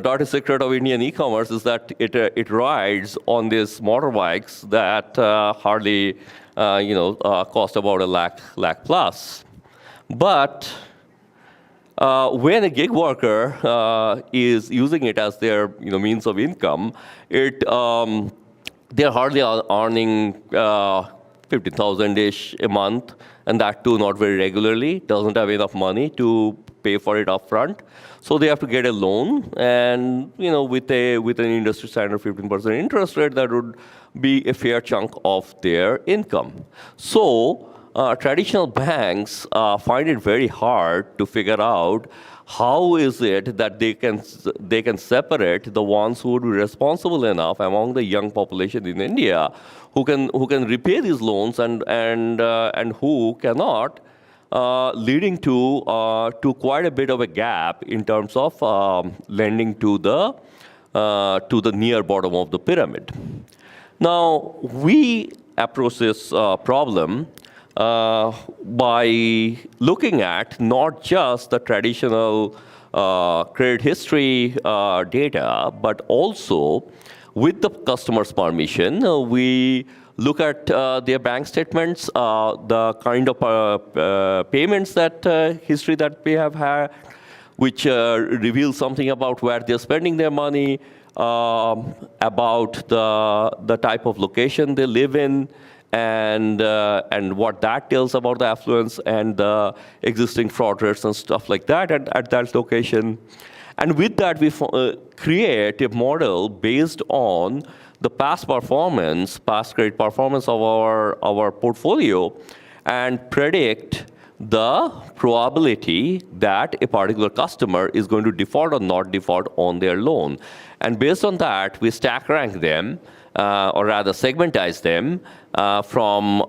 dirty secret of Indian e-commerce is that it rides on these motorbikes that hardly cost about a lakh plus. But when a gig worker is using it as their means of income, they're hardly earning 50,000-ish a month, and that too not very regularly. Doesn't have enough money to pay for it upfront, so they have to get a loan, and with an industry standard 15% interest rate, that would be a fair chunk of their income. So traditional banks find it very hard to figure out how is it that they can separate the ones who would be responsible enough among the young population in India who can repay these loans and who cannot, leading to quite a bit of a gap in terms of lending to the near bottom of the pyramid. Now, we approach this problem by looking at not just the traditional credit history data, but also with the customer's permission, we look at their bank statements, the kind of payments history that they have had, which reveals something about where they're spending their money, about the type of location they live in, and what that tells about the affluence and the existing fraud rates and stuff like that at that location. And with that, we create a model based on the past credit performance of our portfolio, and predict the probability that a particular customer is going to default or not default on their loan. And based on that, we stack rank them, or rather segmentize them from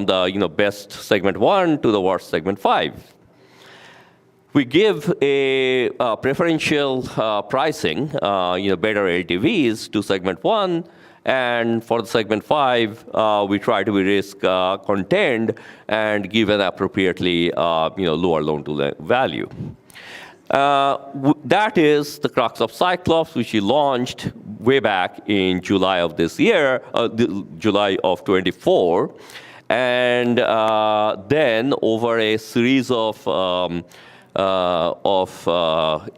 the best segment 1 to the worst segment 5. We give a preferential pricing, better LTVs to segment 1, and for the segment 5, we try to be risk contained and give an appropriately lower loan to value. That is the crux of Cyclops, which we launched way back in July of this year, July of 24. And then over a series of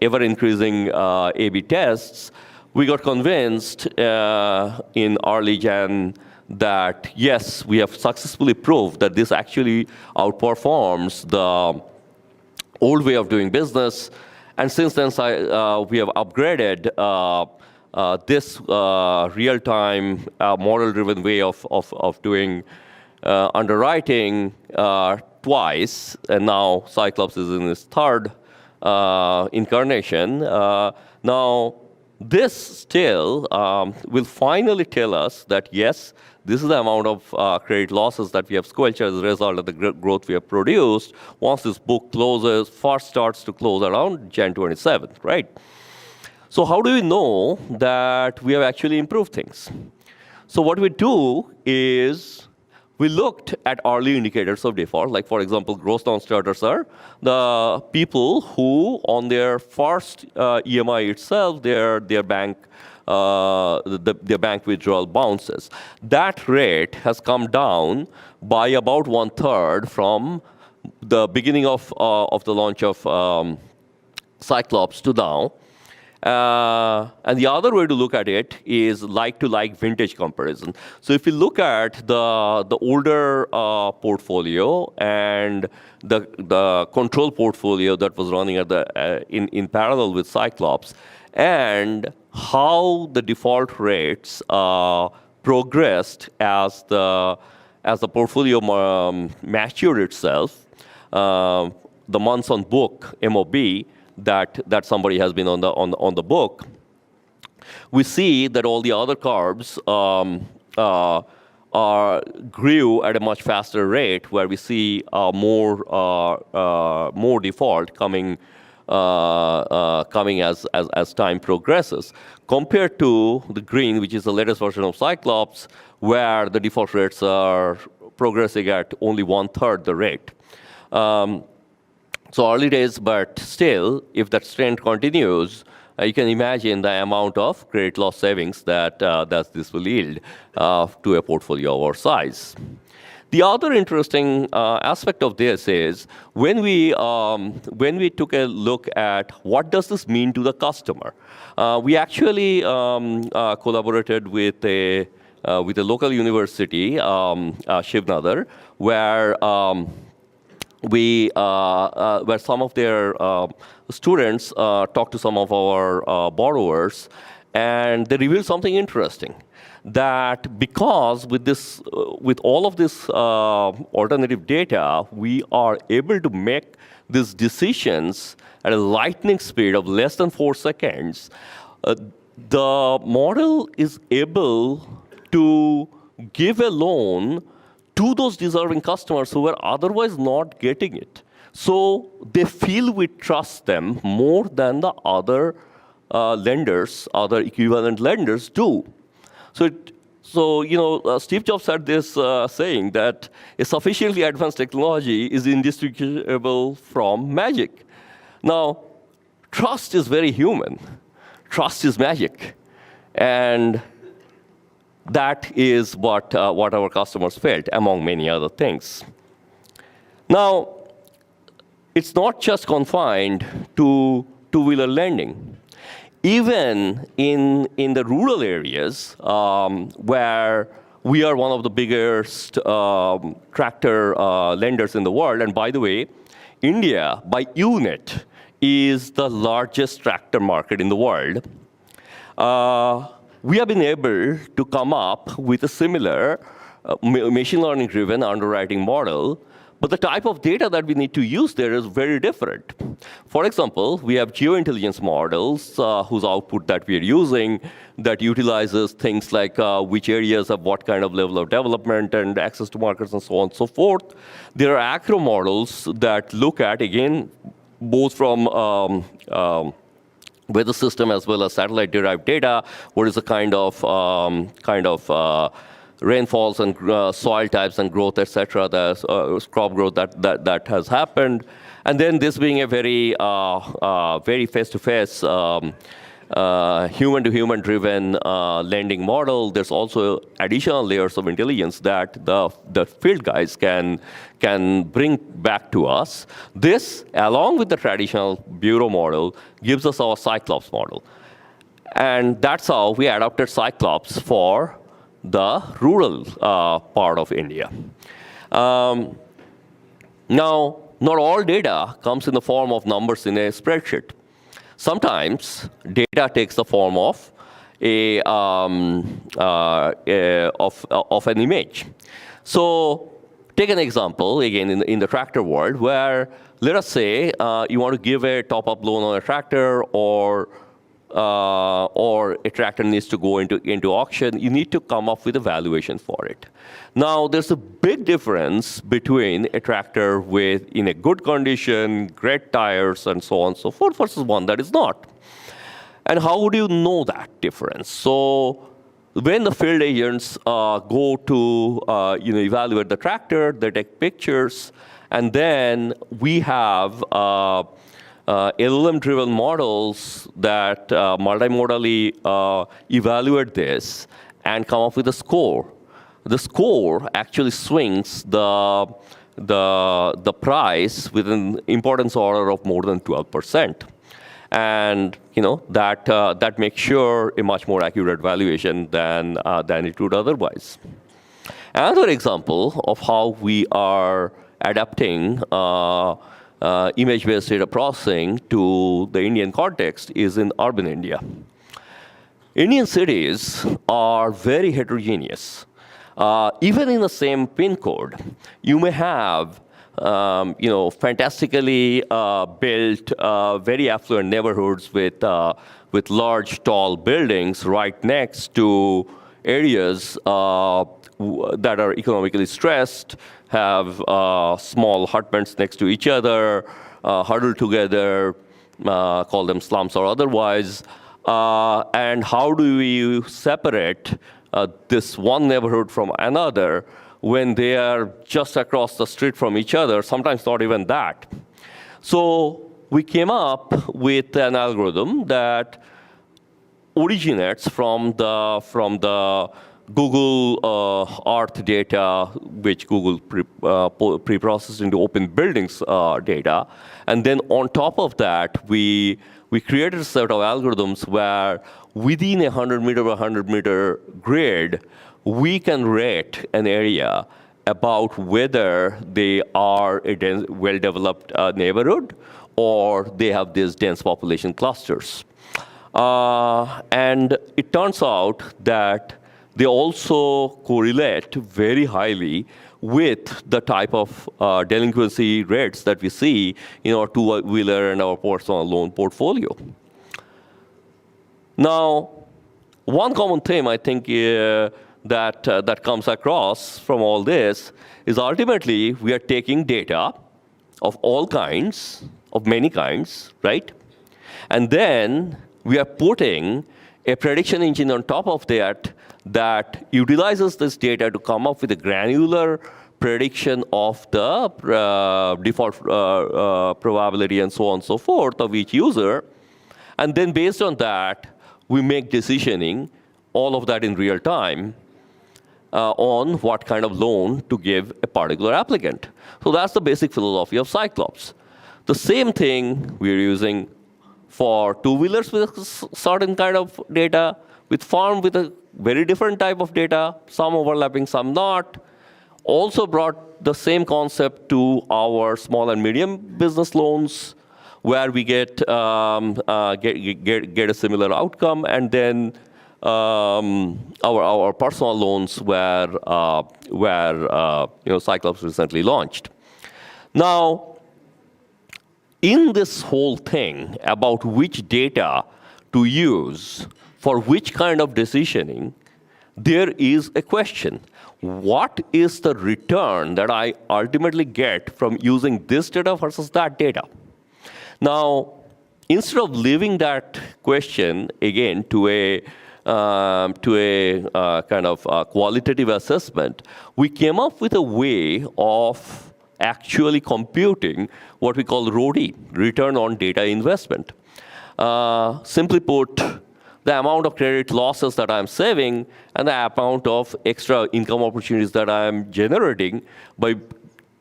ever-increasing A/B tests, we got convinced in early Jan that, yes, we have successfully proved that this actually outperforms the old way of doing business. And since then, we have upgraded this real-time, model-driven way of doing underwriting twice. And now Cyclops is in its third incarnation. Now, this still will finally tell us that, yes, this is the amount of credit losses that we have squelched as a result of the growth we have produced once this book first starts to close around Jan 27th, right? So how do we know that we have actually improved things? So what we do is we looked at early indicators of default, like, for example, gross non-starters are the people who, on their first EMI itself, their bank withdrawal bounces. That rate has come down by about 1/3 from the beginning of the launch of Cyclops to now. And the other way to look at it is like-to-like vintage comparison. So if you look at the older portfolio and the control portfolio that was running at in parallel with Cyclops, and how the default rates progressed as the portfolio matured itself, the months on book (MOB) that somebody has been on the book, we see that all the other curves grew at a much faster rate, where we see more default coming as time progresses, compared to the green, which is the latest version of Cyclops, where the default rates are progressing at only 1/3 the rate. So early days, but still, if that trend continues, you can imagine the amount of credit loss savings that this will yield to a portfolio of our size. The other interesting aspect of this is when we took a look at what does this mean to the customer, we actually collaborated with a local university, Shivnadar, where some of their students talked to some of our borrowers, and they revealed something interesting. That because with all of this alternative data, we are able to make these decisions at a lightning speed of less than 4 seconds. The model is able to give a loan to those deserving customers who were otherwise not getting it. So they feel we trust them more than the other lenders, other equivalent lenders do. So Steve Jobs had this saying that a sufficiently advanced technology is indistinguishable from magic. Now, trust is very human. Trust is magic. And that is what our customers felt, among many other things. Now, it's not just confined to two-wheeler lending. Even in the rural areas, where we are one of the biggest tractor lenders in the world, and by the way, India, by unit, is the largest tractor market in the world. We have been able to come up with a similar machine learning-driven underwriting model But the type of data that we need to use there is very different. For example, we have geointelligence models whose output that we are using that utilizes things like which areas have what kind of level of development and access to markets and so on and so forth. There are acro models that look at, again, both from weather system as well as satellite-derived data, what is the kind of rainfalls and soil types and growth, etc., the crop growth that has happened. And then this being a very face-to-face, human-to-human driven lending model, there's also additional layers of intelligence that the field guys can bring back to us. This, along with the traditional bureau model, gives us our Cyclops model. And that's how we adopted Cyclops for the rural part of India. Now, not all data comes in the form of numbers in a spreadsheet. Sometimes data takes the form of of an image. So take an example, again, in the tractor world, where let us say you want to give a top-up loan on a tractor, or a tractor needs to go into auction. You need to come up with a valuation for it. Now, there's a big difference between a tractor in a good condition, great tires, and so on and so forth, versus one that is not. And how would you know that difference? So when the field agents go to evaluate the tractor, they take pictures, and then we have LLM-driven models that multimodally evaluate this and come up with a score. The score actually swings the price with an importance order of more than 12%, and that makes sure a much more accurate valuation than it would otherwise. Another example of how we are adapting image-based data processing to the Indian context is in urban India. Indian cities are very heterogeneous. Even in the same pin code, you may have fantastically built, very affluent neighborhoods with large, tall buildings right next to areas that are economically stressed, have small hutments next to each other, huddled together, call them slums or otherwise. And how do we separate this one neighborhood from another when they are just across the street from each other, sometimes not even that? So we came up with an algorithm that originates from the Google Earth data, which Google pre-processed into open buildings data. And then on top of that, we created a set of algorithms where within a 100-meter by 100-meter grid, we can rate an area about whether they are a well-developed neighborhood or they have these dense population clusters. And it turns out that they also correlate very highly with the type of delinquency rates that we see in our two-wheeler and our personal loan portfolio. Now, one common theme I think that comes across from all this is ultimately we are taking data of all kinds, of many kinds, right? And then we are putting a prediction engine on top of that utilizes this data to come up with a granular prediction of the default probability and so on and so forth of each user. And then based on that, we make decisioning, all of that in real time, on what kind of loan to give a particular applicant. So that's the basic philosophy of Cyclops. The same thing we're using for two-wheelers with a certain kind of data, with farm with a very different type of data, some overlapping, some not. Also brought the same concept to our small and medium business loans, where we get a similar outcome, and then our personal loans where Cyclops recently launched. Now, in this whole thing about which data to use for which kind of decisioning, there is a question. What is the return that I ultimately get from using this data versus that data? Now, instead of leaving that question again to a kind of qualitative assessment, we came up with a way of actually computing what we call RODI, return on data investment. Simply put, the amount of credit losses that I'm saving and the amount of extra income opportunities that I'm generating by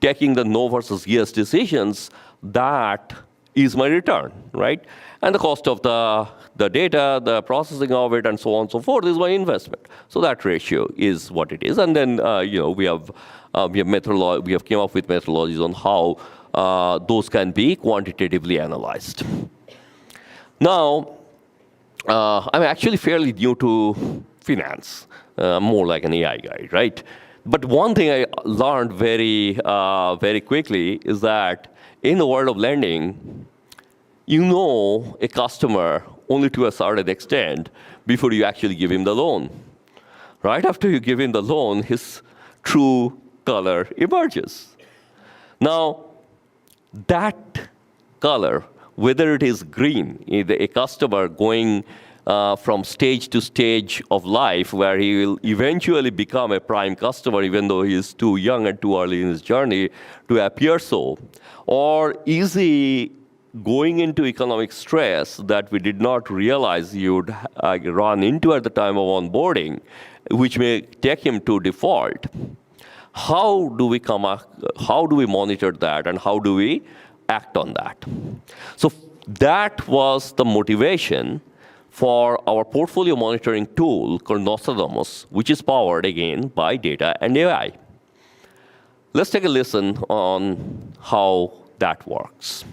taking the no versus yes decisions, that is my return, right? And the cost of the data, the processing of it, and so on and so forth is my investment. So that ratio is what it is. And then we have came up with methodologies on how those can be quantitatively analyzed. Now, I'm actually fairly new to finance, more like an AI guy, right? But one thing I learned very quickly is that in the world of lending, you know a customer only to a certain extent before you actually give him the loan. Right after you give him the loan, his true color emerges. Now, that color, whether it is green, a customer going from stage to stage of life where he will eventually become a prime customer even though he is too young and too early in his journey to appear so, or is he going into economic stress that we did not realize he would run into at the time of onboarding, which may take him to default. How do we monitor that, and how do we act on that? So that was the motivation for our portfolio monitoring tool called Nostradamus, which is powered again by data and AI. Let's take a listen on how that works.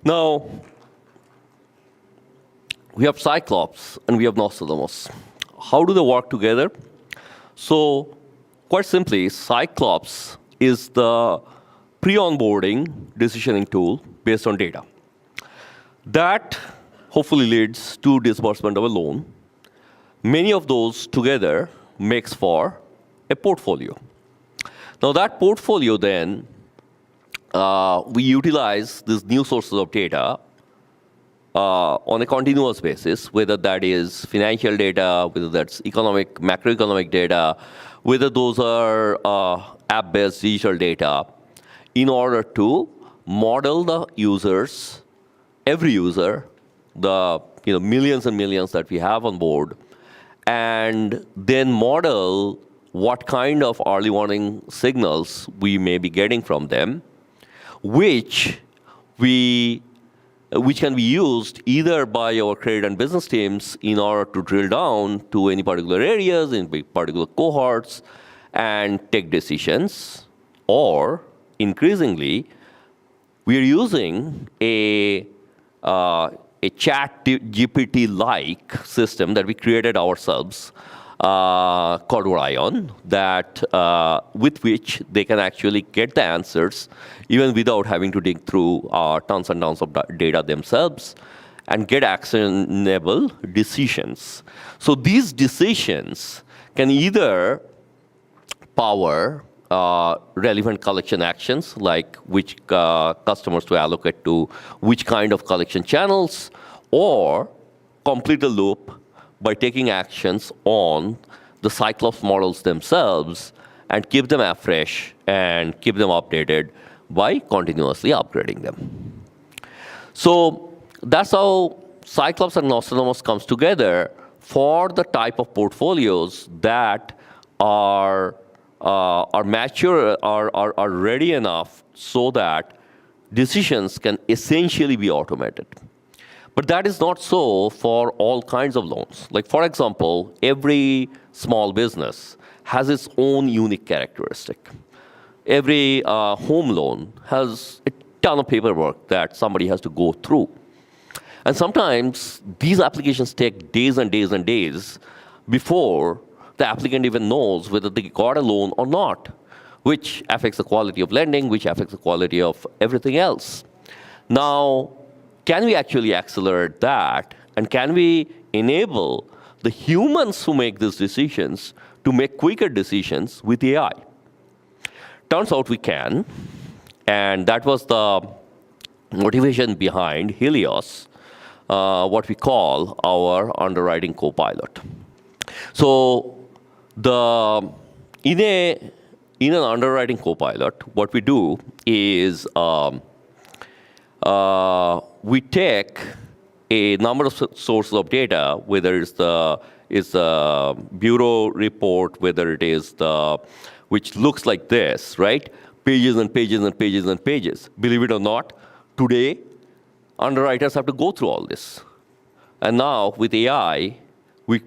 Now, we have Cyclops and we have Nostradamus. How do they work together? So, quite simply, Cyclops is the pre-onboarding decisioning tool based on data. That hopefully leads to disbursement of a loan. Many of those together makes for a portfolio. Now, that portfolio then, we utilize these new sources of data on a continuous basis, whether that is financial data, whether that's macroeconomic data, whether those are app-based digital data, in order to model the users, every user, the millions and millions that we have on board, and then model what kind of early warning signals we may be getting from them, which we which can be used either by our credit and business teams in order to drill down to any particular areas, in particular cohorts, and take decisions, or increasingly, we are using a chat GPT-like system that we created ourselves called Orion, that with which they can actually get the answers even without having to dig through tons and tons of data themselves and get actionable decisions. So these decisions can either power relevant collection actions, like which customers to allocate to which kind of collection channels, or complete the loop by taking actions on the Cyclops models themselves and keep them afresh and keep them updated by continuously upgrading them. So that's how Cyclops and Nostradamus comes together for the type of portfolios that are mature, are ready enough so that decisions can essentially be automated. But that is not so for all kinds of loans. Like, for example, every small business has its own unique characteristic. Every home loan has a ton of paperwork that somebody has to go through. And sometimes these applications take days and days and days before the applicant even knows whether they got a loan or not, which affects the quality of lending, which affects the quality of everything else. Now, can we actually accelerate that? And can we enable the humans who make these decisions to make quicker decisions with AI? Turns out we can. And that was the motivation behind Helios, what we call our underwriting co-pilot. So in an underwriting co-pilot, what we do is we take a number of sources of data, whether it's the bureau report, whether it is which looks like this, right? Pages and pages and pages and pages. Believe it or not, today, underwriters have to go through all this. And now, with AI, we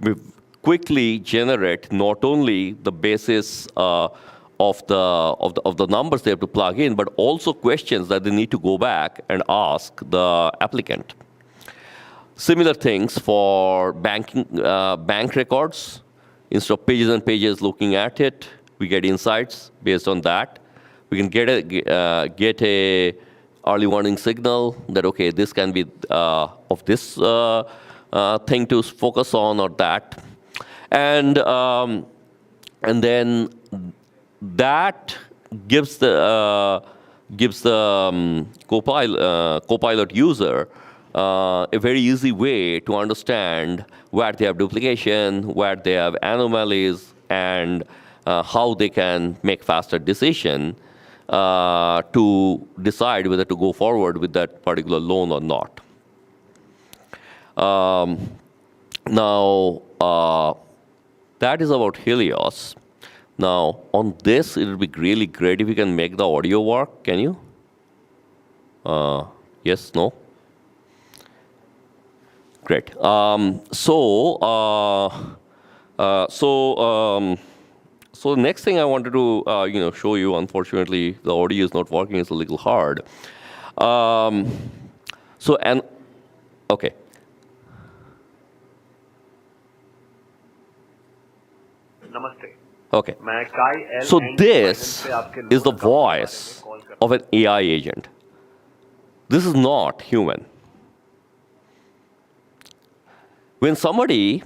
quickly generate not only the basis of the numbers they have to plug in, but also questions that they need to go back and ask the applicant. Similar things for bank records. Instead of pages and pages looking at it, we get insights based on that. We can get a early warning signal that, okay, this can be of this thing to focus on or that. And then that gives the Copilot user a very easy way to understand where they have duplication, where they have anomalies, and how they can make faster decision to decide whether to go forward with that particular loan or not. Now, that is about Helios. Now, on this, it would be really great if you can make the audio work. Can you? Yes, no? Great. So the next thing I wanted to show you, unfortunately, the audio is not working. It's a little hard. Okay. Namaste. Okay. So this is the voice of an AI agent. This is not human. When somebody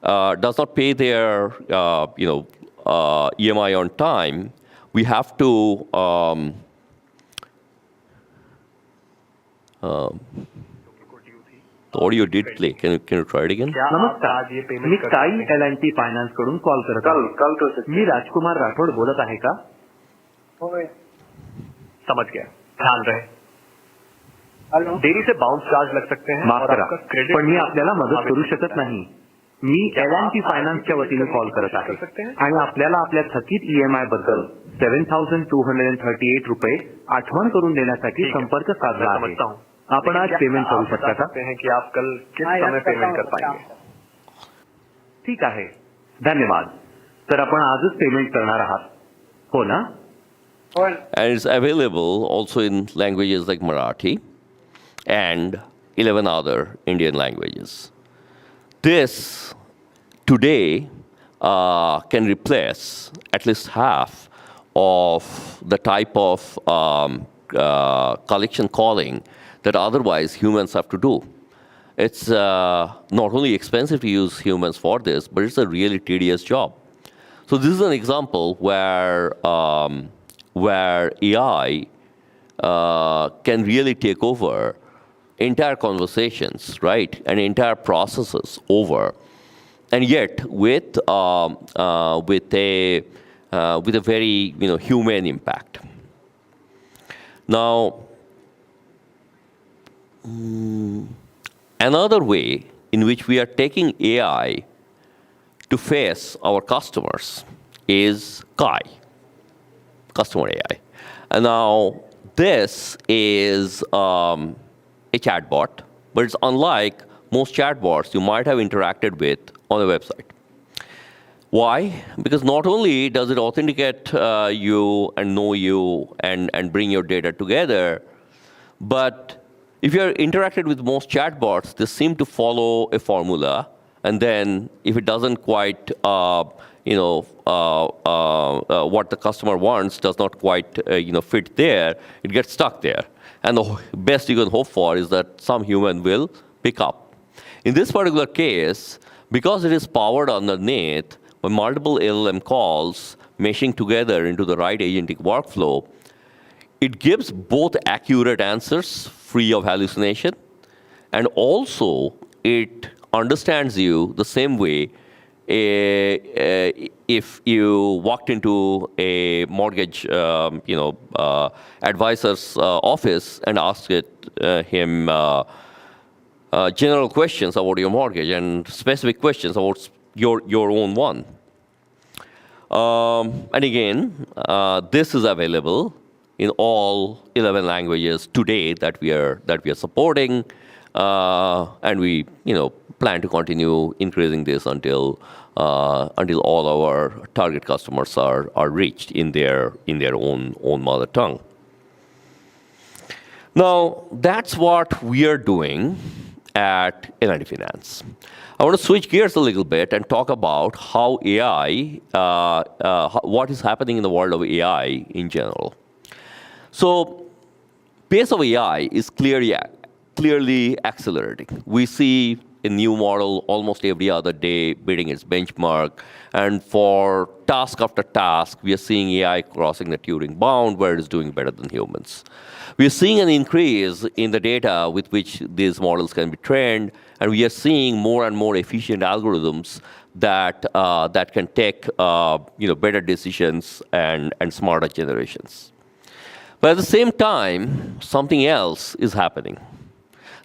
does not pay their EMI on time, we have to the audio did play. Can you try it again? नमस्कार, मी Sai L&T finance कडून call करत आहे. मी राजकुमार राठोड बोलत आहे का? होय. समझ गया. ध्यान रहे. देरी से बाउंस चार्ज लग सकते हैं. माफ करा, पण मी आपल्याला मदत करू शकत नाही. मी L&T फायनान्सच्या वतीने कॉल करत आहे आणि आपल्याला आपल्या थकीत EMI बद्दल 7,238 रुपये आठवण करून देण्यासाठी संपर्क साधला आहे. आपण आज पेमेंट करू शकता का? हैं कि आप कल किस समय पेमेंट कर पाएंगे? ठीक आहे, धन्यवाद. तर आपण आजच पेमेंट करणार आहात, हो ना? And it's available also in languages like Marathi and 11 other Indian languages. This today can replace at least half of the type of collection calling that otherwise humans have to do. It's not only expensive to use humans for this, but it's a really tedious job. So this is an example where AI can really take over entire conversations, right, and entire processes over, and yet with a very humane impact. Now, another way in which we are taking AI to face our customers is Kai, customer AI. And now this is a chatbot, but it's unlike most chatbots you might have interacted with on a website. Why? Because not only does it authenticate you and know you and bring your data together, but if you're interacted with most chatbots, they seem to follow a formula, and then if it doesn't quite, what the customer wants does not quite, fit there, it gets stuck there. And the best you can hope for is that some human will pick up. In this particular case, because it is powered underneath by multiple LLM calls meshing together into the right agentic workflow, it gives both accurate answers free of hallucination, and also it understands you the same way if you walked into a mortgage advisor's office and asked him general questions about your mortgage and specific questions about your own one. And again, this is available in all 11 languages today that we are supporting, and we plan to continue increasing this until all our target customers are reached in their own mother tongue. Now, that's what we are doing at L&T Finance. I want to switch gears a little bit and talk about how AI, what is happening in the world of AI in general. So, pace of AI is clearly accelerating. We see a new model almost every other day beating its benchmark, and for task after task, we are seeing AI crossing the Turing bound where it is doing better than humans. We are seeing an increase in the data with which these models can be trained, and we are seeing more and more efficient algorithms that can take better decisions and smarter generations. But at the same time, something else is happening.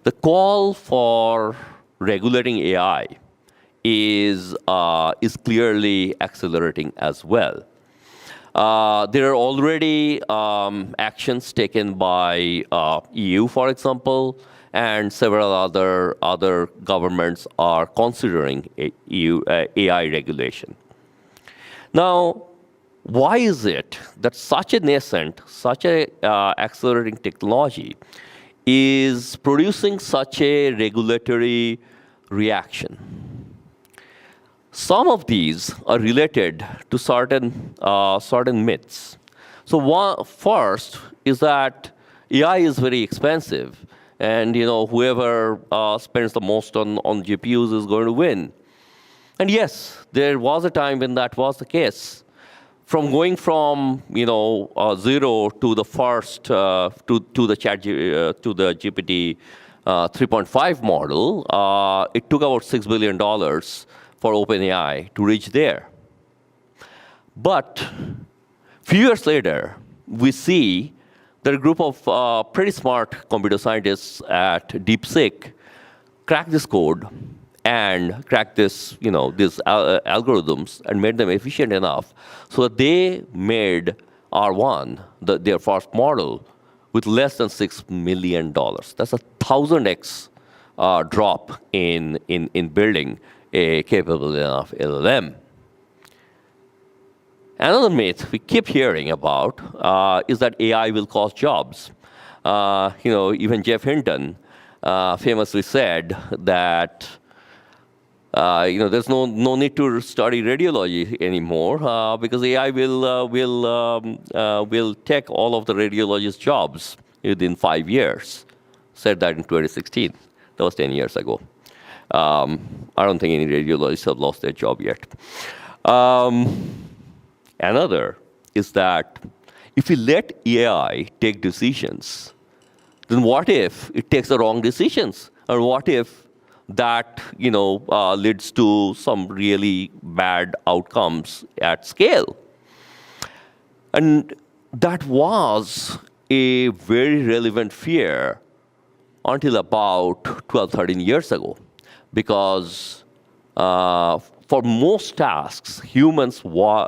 The call for regulating AI is clearly accelerating as well. There are already actions taken by EU, for example, and several other governments are considering EU AI regulation. Now, why is it that such a nascent, such a accelerating technology is producing such a regulatory reaction? Some of these are related to certain myths. So first is that AI is very expensive, and whoever spends the most on GPUs is going to win. And yes, there was a time when that was the case. From going from zero to the first to the GPT 3.5 model, it took about $6 billion for OpenAI to reach there. But few years later, we see that a group of pretty smart computer scientists at DeepSeek cracked this code and cracked these algorithms and made them efficient enough so that they made R1, their first model, with less than $6 million. That's a 1,000x drop in building a capable enough LLM. Another myth we keep hearing about is that AI will cost jobs. Even Jeff Hinton famously said that there's no need to study radiology anymore because AI will take all of the radiologists' jobs within 5 years. Said that in 2016. That was 10 years ago. I don't think any radiologists have lost their job yet. Another is that if we let AI take decisions, then what if it takes the wrong decisions? Or what if that leads to some really bad outcomes at scale? And that was a very relevant fear until about 12, 13 years ago, because for most tasks, humans were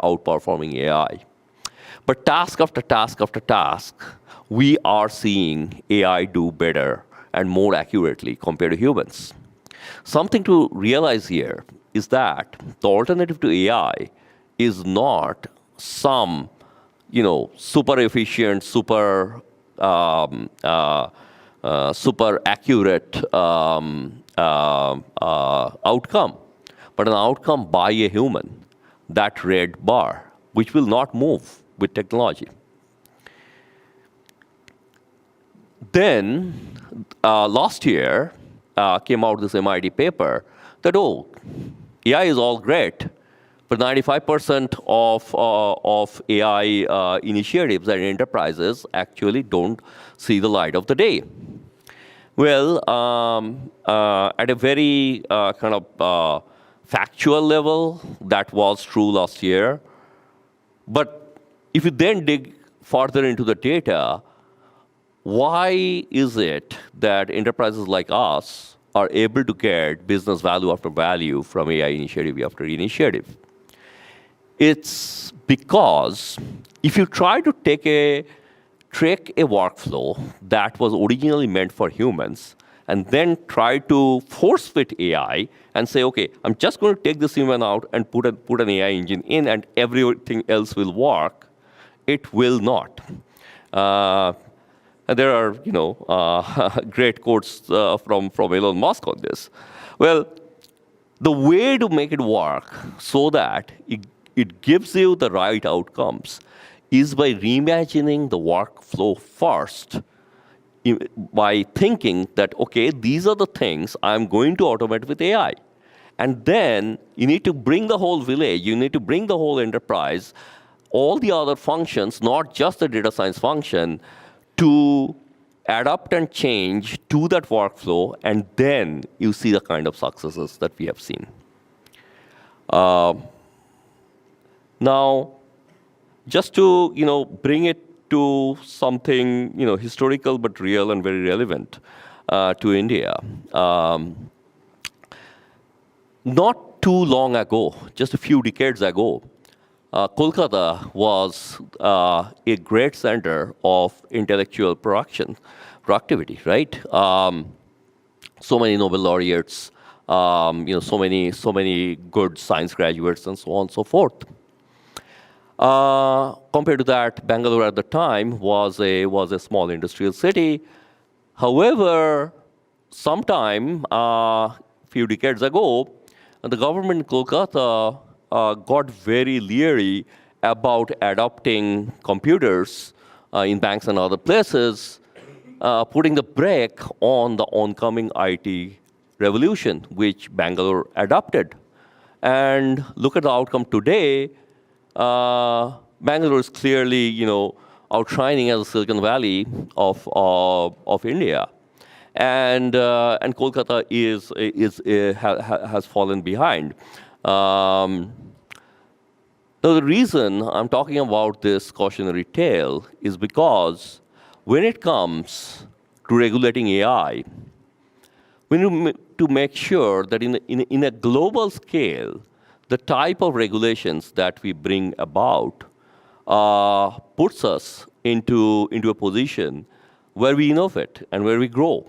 outperforming AI. But task after task after task, we are seeing AI do better and more accurately compared to humans. Something to realize here is that the alternative to AI is not some, super efficient, super accurate outcome, but an outcome by a human, that red bar, which will not move with technology. Then, last year, came out this MIT paper that, AI is all great, but 95% of AI initiatives and enterprises actually don't see the light of the day. Well, at a very factual level, that was true last year. But if you then dig further into the data, why is it that enterprises like us are able to get business value after value from AI initiative after initiative? It's because if you try to take a workflow that was originally meant for humans and then try to force fit AI and say, okay, I'm just going to take this human out and put an AI engine in and everything else will work, it will not. And there are, great quotes from Elon Musk on this. Well, the way to make it work so that it gives you the right outcomes is by reimagining the workflow first, by thinking that, okay, these are the things I'm going to automate with AI. And then you need to bring the whole village, you need to bring the whole enterprise, all the other functions, not just the data science function, to adapt and change to that workflow, and then you see the kind of successes that we have seen. Now, just to bring it to something historical but real and very relevant to India. Not too long ago, just a few decades ago, Kolkata was a great center of intellectual productivity, right? So many Nobel laureates, so many good science graduates, and so on and so forth. Compared to that, Bangalore at the time was a small industrial city. However, sometime a few decades ago, the government in Kolkata got very leery about adopting computers in banks and other places, putting the brake on the oncoming IT revolution, which Bangalore adopted. And look at the outcome today. Bangalore is clearly, outshining as the Silicon Valley of India, and Kolkata has fallen behind. Now, the reason I'm talking about this cautionary tale is because when it comes to regulating AI, we need to make sure that in a global scale, the type of regulations that we bring about puts us into a position where we innovate and where we grow.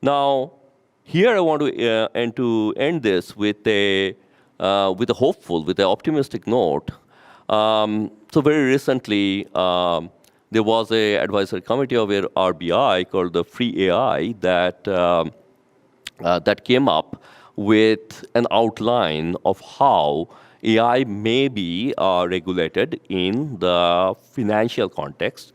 Now, here I want to end this with a hopeful, with an optimistic note. So very recently, there was an advisory committee of RBI called the Free AI that came up with an outline of how AI may be regulated in the financial context.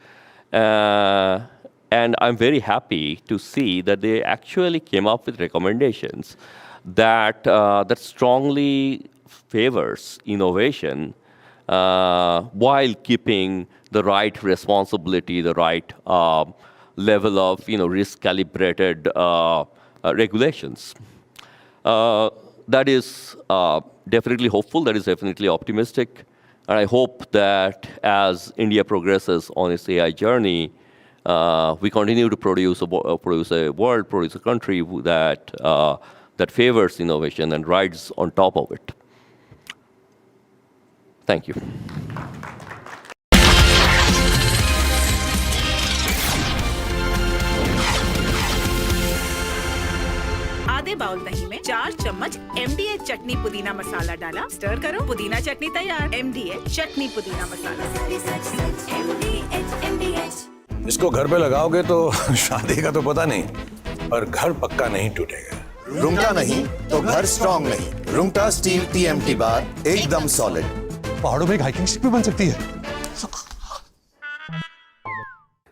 And I'm very happy to see that they actually came up with recommendations that strongly favors innovation while keeping the right responsibility, the right level of risk-calibrated regulations. That is definitely hopeful. That is definitely optimistic. And I hope that as India progresses on its AI journey, we continue to produce a country that favors innovation and rides on top of it. Thank you. आधे bowl दही में 4 चम्मच MDH चटनी पुदीना मसाला डाला, stir करो, पुदीना चटनी तैयार। MDH चटनी पुदीना मसाला। इसको घर पे लगाओगे तो शादी का तो पता नहीं, पर घर पक्का नहीं टूटेगा। रुंगटा नहीं तो घर स्ट्रॉन्ग नहीं। रुंगटा स्टील TMT बार एकदम सॉलिड। पहाड़ों में एक हाइकिंग स्टिक भी बन सकती है।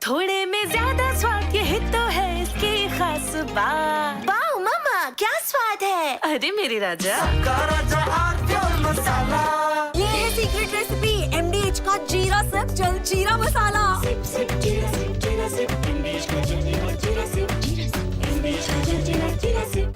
थोड़े में ज्यादा स्वाद, यही तो है इसकी खास बात। वाओ मामा, क्या स्वाद है? अरे मेरे राजा, मसाला। ये है सीक्रेट रेसिपी MDH का जीरा सिप जल जीरा मसाला। सिप सिप जीरा सिप जीरा सिप MDH का जल जीरा सिप जीरा सिप MDH का जल जीरा SIP.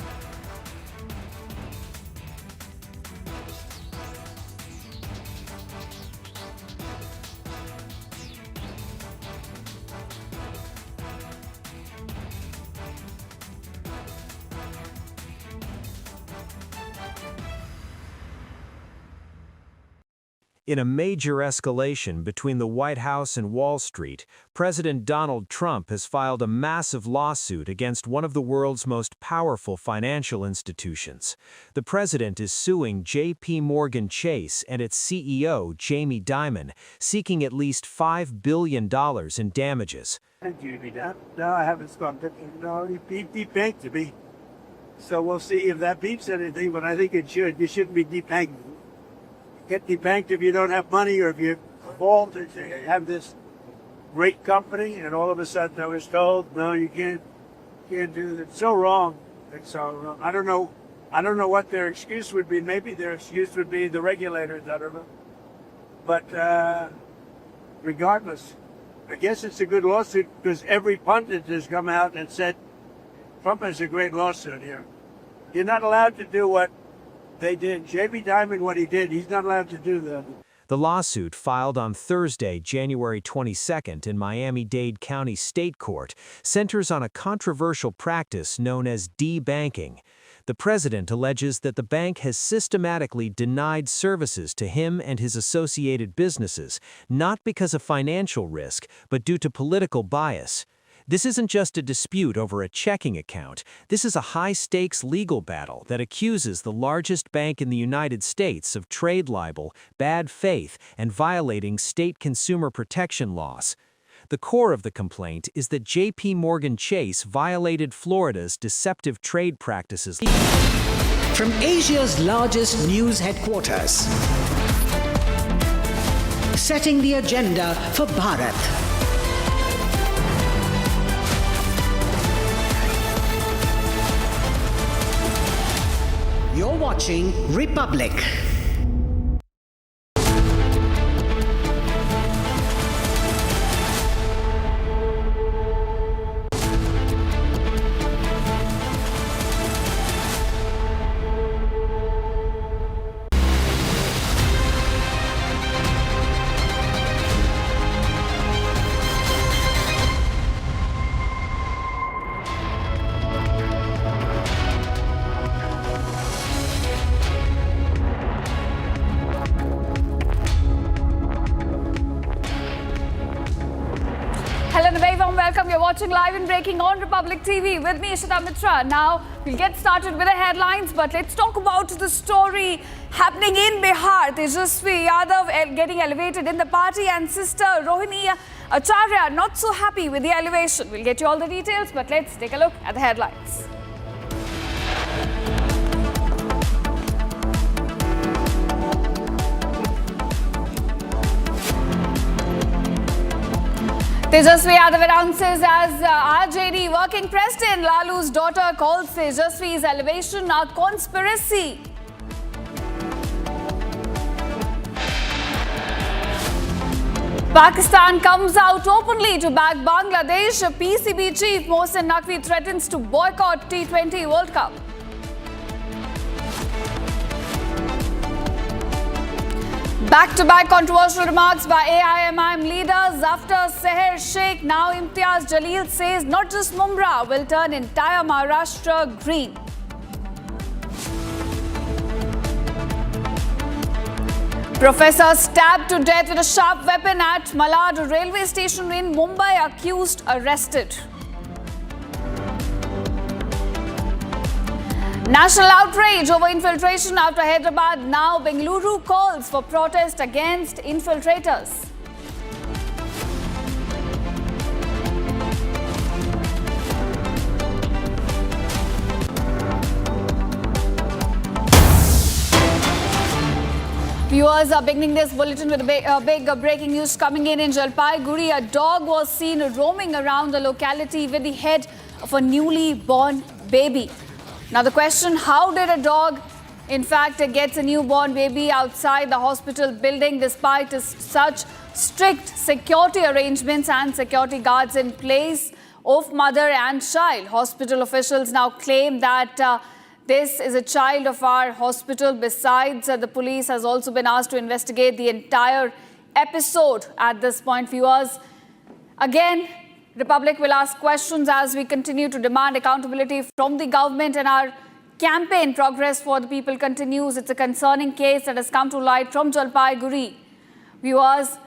In a major escalation between the White House and Wall Street, President Donald Trump has filed a massive lawsuit against one of the world's most powerful financial institutions. The president is suing J.P. Morgan Chase and its CEO, Jamie Dimon, seeking at least $5 billion in damages. No, I haven't gone. No, he debanked to me. So we'll see if that beats anything, but I think it should. You shouldn't be debanking. Get debanked if you don't have money or if you fall to have this great company, and all of a sudden I was told, no, you can't do that. It's so wrong. It's so wrong. I don't know what their excuse would be. Maybe their excuse would be the regulators. I don't know. But regardless, I guess it's a good lawsuit because every pundit has come out and said Trump has a great lawsuit here. You're not allowed to do what they did. Jamie Dimon, what he did, he's not allowed to do that. The lawsuit, filed on Thursday, January 22nd in Miami-Dade County State Court, centers on a controversial practice known as debanking. The president alleges that the bank has systematically denied services to him and his associated businesses, not because of financial risk, but due to political bias. This isn't just a dispute over a checking account. This is a high-stakes legal battle that accuses the largest bank in the United States of trade libel, bad faith, and violating state consumer protection laws. The core of the complaint is that J.P. Morgan Chase violated Florida's deceptive trade practices. From Asia's largest news headquarters, setting the agenda for Bharat. You're watching Republic. watching Live and Breaking on Republic TV with me, Ishita Mitra. Now, we'll get started with the headlines, but let's talk about the story happening in Bihar. Tejasvi Yadav getting elevated in the party and sister Rohini Acharya not so happy with the elevation. We'll get you all the details, but let's take a look at the headlines. Tejasvi Yadav announces as RJD working president. Lalu's daughter calls Tejasvi's elevation a conspiracy. Pakistan comes out openly to back Bangladesh. PCB chief Mohsen Naqvi threatens to boycott T20 World Cup. Back-to-back controversial remarks by AIMIM leaders after Seher Sheikh. Now Imtiaz Jalil says not just Mumra will turn entire Maharashtra green. Professor stabbed to death with a sharp weapon at Malad railway station in Mumbai. Accused arrested. National outrage over infiltration after Hyderabad. Now Bengaluru calls for protest against infiltrators. Viewers are beginning this bulletin with a big breaking news coming in Jalpaiguri. A dog was seen roaming around the locality with the head of a newly born baby. Now the question, how did a dog in fact get a newborn baby outside the hospital building despite such strict security arrangements and security guards in place of mother and child? Hospital officials now claim that this is a child of our hospital. Besides, the police has also been asked to investigate the entire episode at this point. Viewers, again, Republic will ask questions as we continue to demand accountability from the government, and our campaign Progress for the People continues. It's a concerning case that has come to light from Jalpaiguri. Viewers,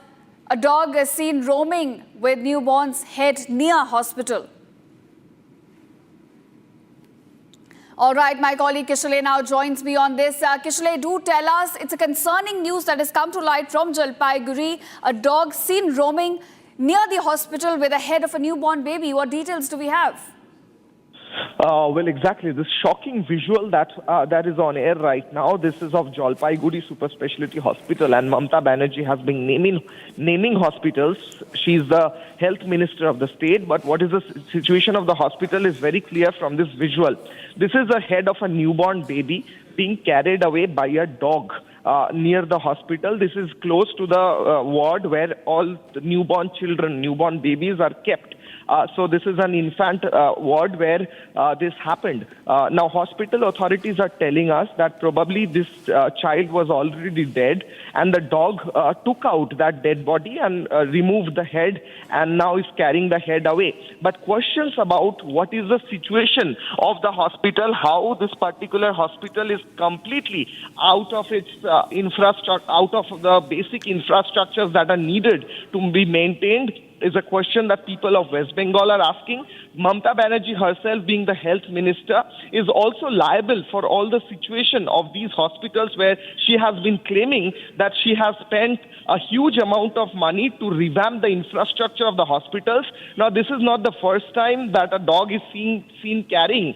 a dog is seen roaming with newborn's head near hospital. All right, my colleague Kishale now joins me on this. Kishale, do tell us, it's a concerning news that has come to light from Jalpaiguri. A dog seen roaming near the hospital with the head of a newborn baby. What details do we have? Well, exactly. This shocking visual that is on air right now, this is of Jalpaiguri Super Speciality Hospital, and Mamata Banerjee has been naming hospitals. She's the health minister of the state, but what is the situation of the hospital is very clear from this visual. This is the head of a newborn baby being carried away by a dog near the hospital. This is close to the ward where all the newborn children, newborn babies are kept. So this is an infant ward where this happened. Now, hospital authorities are telling us that probably this child was already dead, and the dog took out that dead body and removed the head, and now is carrying the head away. But questions about what is the situation of the hospital, how this particular hospital is completely out of its infrastructure, out of the basic infrastructures that are needed to be maintained, is a question that people of West Bengal are asking. Mamata Banerjee herself, being the health minister, is also liable for all the situation of these hospitals where she has been claiming that she has spent a huge amount of money to revamp the infrastructure of the hospitals. Now, this is not the first time that a dog is seen carrying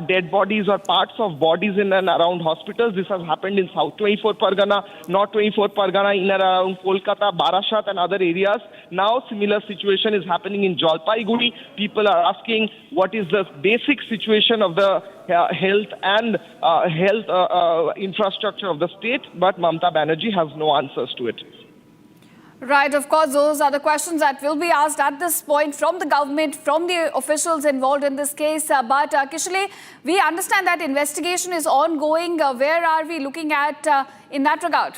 dead bodies or parts of bodies in and around hospitals. This has happened in South 24 Pargana, North 24 Pargana, in and around Kolkata, Barashat and other areas. Now, similar situation is happening in Jalpaiguri. People are asking what is the basic situation of the health and infrastructure of the state, but Mamata Banerjee has no answers to it. Right, of course, those are the questions that will be asked at this point from the government, from the officials involved in this case. But Kishale, we understand that investigation is ongoing. Where are we looking at in that regard?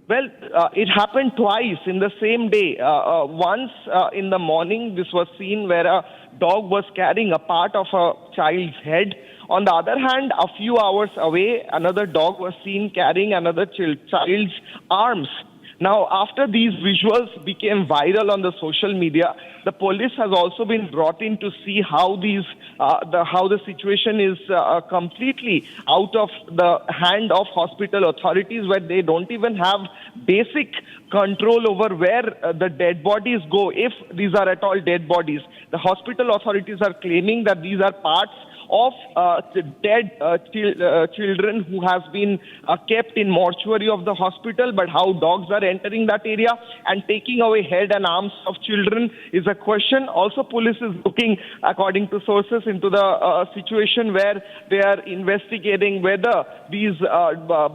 Well, it happened twice in the same day. Once in the morning, this was seen where a dog was carrying a part of a child's head. On the other hand, a few hours away, another dog was seen carrying another child's arms. Now, after these visuals became viral on the social media, the police has also been brought in to see how how the situation is completely out of the hand of hospital authorities, where they don't even have basic control over where the dead bodies go, if these are at all dead bodies. The hospital authorities are claiming that these are parts of dead children who has been kept in mortuary of the hospital, but how dogs are entering that area and taking away head and arms of children is a question. Also, police is looking, according to sources, into the situation where they are investigating whether these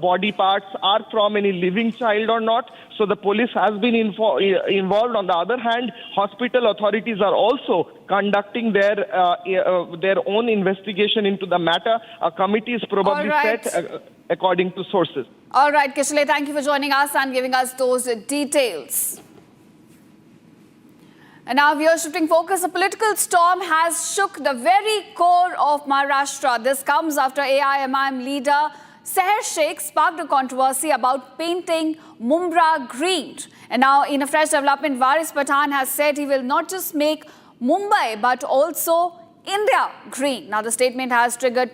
body parts are from any living child or not. So the police has been involved. On the other hand, hospital authorities are also conducting their own investigation into the matter. A committee is probably set, according to sources. All right, Kishle, thank you for joining us and giving us those details. And now we are shifting focus. A political storm has shook the very core of Maharashtra. This comes after AIMIM leader Seher Sheikh sparked a controversy about painting Mumbai green. And now, in a fresh development, Varis Pathan has said he will not just make Mumbai but also India green. Now, the statement has triggered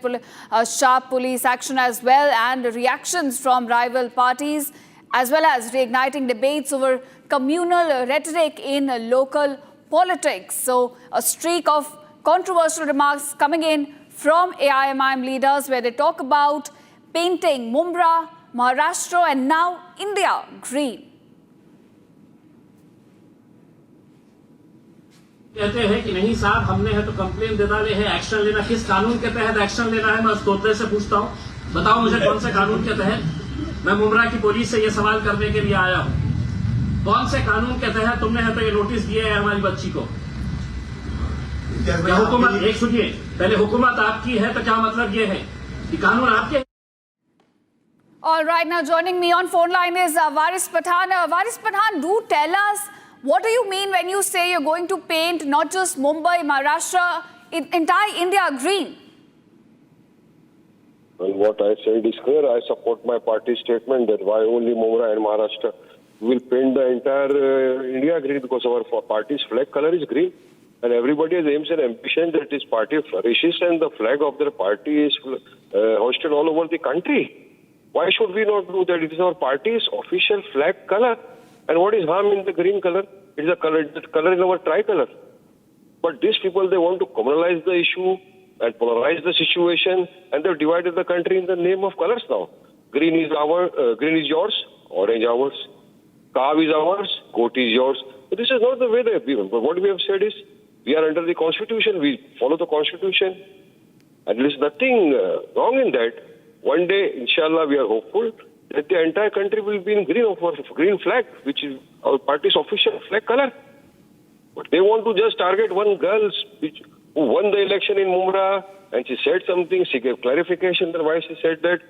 sharp police action as well, and reactions from rival parties, as well as reigniting debates over communal rhetoric in local politics. So, a streak of controversial remarks coming in from AIMIM leaders, where they talk about painting Mumbai, Maharashtra and now India green. कहते हैं कि नहीं साहब, हमने है तो complain दे डाले हैं, एक्शन लेना। किस कानून के तहत एक्शन लेना है, मैं उस तोते से पूछता हूँ। बताओ मुझे कौन से कानून के तहत। मैं मुंब्रा की पुलिस से ये सवाल करने के लिए आया हूँ, कौन से कानून के तहत तुमने है तो ये नोटिस दिया है हमारी बच्ची को। हुकूमत, एक सुनिए, पहले हुकूमत आपकी है तो क्या मतलब ये है कि कानून आपके। All right, now joining me on phone line is Varis Pathan. Varis Pathan, do tell us, what do you mean when you say you're going to paint not just Mumbai, Maharashtra, entire India green? Well, what I said is clear. I support my party statement that why only Mumbai and Maharashtra. We will paint the entire India green because our party's flag color is green. And everybody has aims and ambition that his party flourishes and the flag of their party is hoisted all over the country. Why should we not do that? It is our party's official flag color. And what is harm in the green color? It is a color, the color is our tricolor. But these people, they want to communalize the issue and polarize the situation, and they've divided the country in the name of colors now. Green is yours, orange ours. Kav is ours, goat is yours. But this is not the way they have been. But what we have said is, we are under the Constitution, we follow the Constitution, and there is nothing wrong in that. One day, inshallah, we are hopeful that the entire country will be in green of our green flag, which is our party's official flag color. But they want to just target one girl who won the election in Mumbai, and she said something, she gave clarification that why she said that.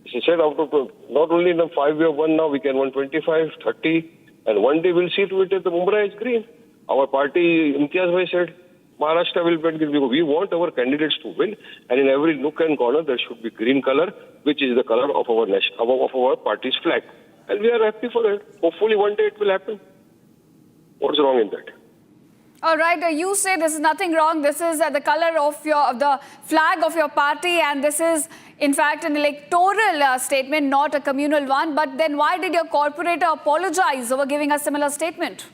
She said after not only in the 5 year one now, we can win 25, 30, and one day we'll see to it that the Mumbai is green. Our party, Imtiaz Bhai said, Maharashtra will be green. We want our candidates to win, and in every nook and corner there should be green color, which is the color of our party's flag. And we are happy for that. Hopefully one day it will happen. What's wrong in that? All right, you say this is nothing wrong. This is the color of the flag of your party, and this is in fact an electoral statement, not a communal one. But then why did your corporator apologize over giving a similar statement?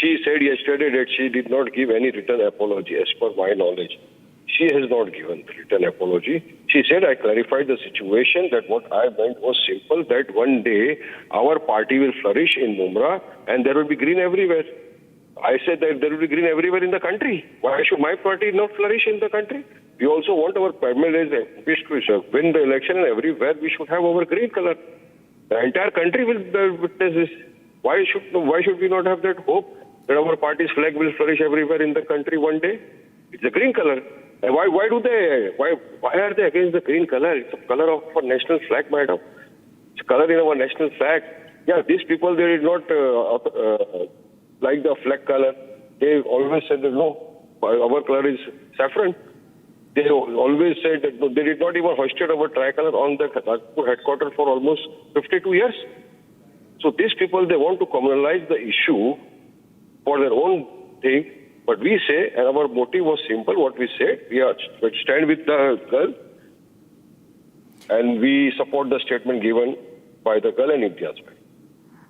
She said yesterday that she did not give any written apology, as per my knowledge. She has not given written apology. She said, I clarified the situation, that what I meant was simple, that one day our party will flourish in Mumbai and there will be green everywhere. I said that there will be green everywhere in the country. Why should my party not flourish in the country? We also want our permanent MPs to win the election, and everywhere we should have our green color. The entire country will witness this. Why should we not have that hope that our party's flag will flourish everywhere in the country one day? It's a green color. And why are they against the green color? It's the color of our national flag, madam. It's color in our national flag. Yeah, these people, they did not like the flag color. They always said that no, our color is saffron. They always said that no, they did not even hoisted our tricolor on the headquarters for almost 52 years. So these people, they want to communalize the issue for their own thing. But we say, and our motive was simple, what we said, we stand with the girl and we support the statement given by the girl and India's side.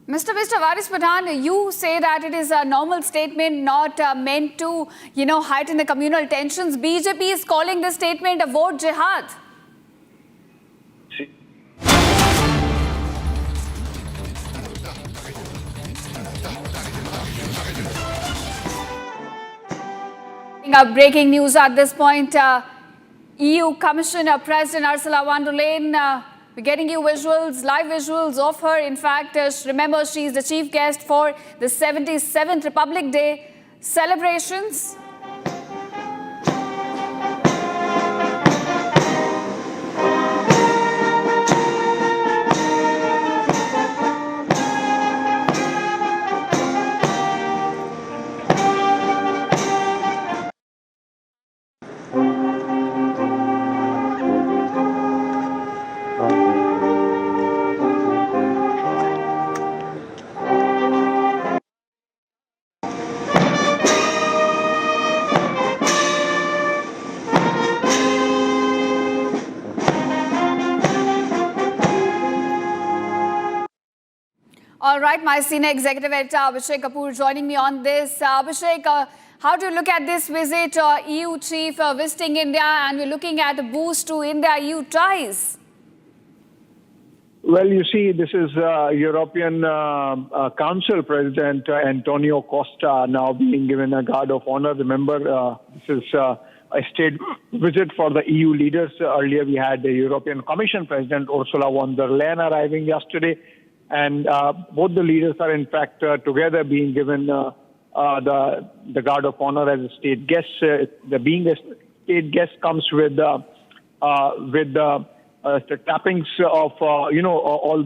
Mr. Varis Pathan, you say that it is a normal statement, not meant to, heighten the communal tensions. BJP is calling this statement a vote jihad. Breaking news at this point. EU Commissioner President Ursula von der Leyen, we're getting you visuals, live visuals of her. In fact, remember, she is the chief guest for the 77th Republic Day celebrations. All right, my senior executive editor Abhishek Kapoor joining me on this. Abhishek, how do you look at this visit? EU chief visiting India, and we're looking at a boost to India-EU ties. Well, you see, this is European Council President Antonio Costa now being given a guard of honor. Remember, this is a state visit for the EU leaders. Earlier, we had the European Commission President Ursula von der Leyen arriving yesterday. And both the leaders are, in fact, together being given the guard of honor as a state guest. Being a state guest comes with the tappings of all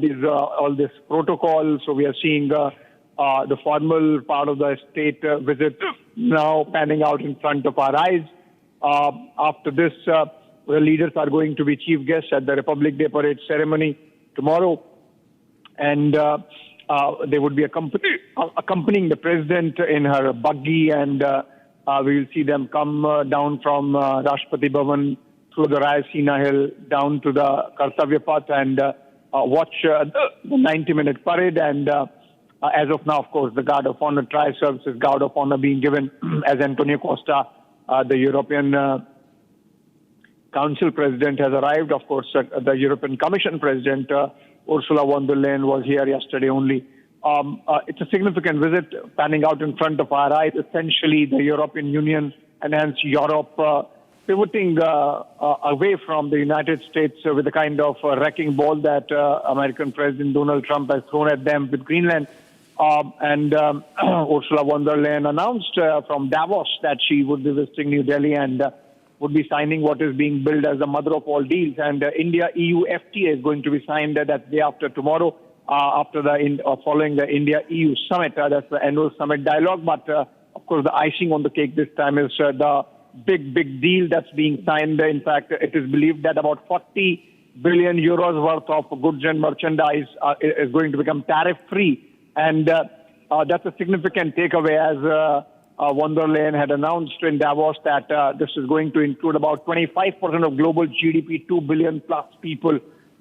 this protocol. So we are seeing the formal part of the state visit now panning out in front of our eyes. After this, the leaders are going to be chief guests at the Republic Day parade ceremony tomorrow. And they would be accompanying the president in her buggy, and we will see them come down from Rashtrapati Bhavan through the Rayasena Hill down to the Kartavya Path and watch the 90-minute parade. And as of now, of course, the Guard of Honor, Tri-Services Guard of Honor being given as Antonio Costa, the European Council President, has arrived. Of course, the European Commission President, Ursula von der Leyen, was here yesterday only. It's a significant visit panning out in front of our eyes. Essentially, the European Union and hence Europe pivoting away from the United States with the kind of wrecking ball that American President Donald Trump has thrown at them with Greenland. Ursula von der Leyen announced from Davos that she would be visiting New Delhi and would be signing what is being billed as the mother of all deals. And India-EU FTA is going to be signed that day after tomorrow, following the India-EU summit. That's the annual summit dialogue. But, of course, the icing on the cake this time is the big deal that's being signed. In fact, it is believed that about 40 billion euros worth of goods and merchandise is going to become tariff-free. And that's a significant takeaway, as von der Leyen had announced in Davos that this is going to include about 25% of global GDP, 2 billion plus people.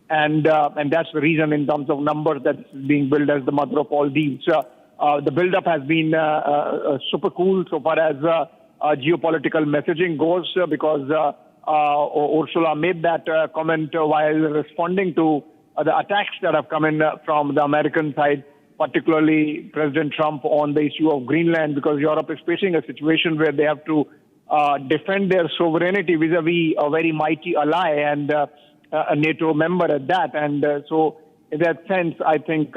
And that's the reason in terms of numbers that is being billed as the mother of all deals. The build-up has been super cool so far as geopolitical messaging goes, because Ursula made that comment while responding to the attacks that have come in from the American side, particularly President Trump on the issue of Greenland, because Europe is facing a situation where they have to defend their sovereignty vis-a-vis a very mighty ally and a NATO member at that. And so in that sense, I think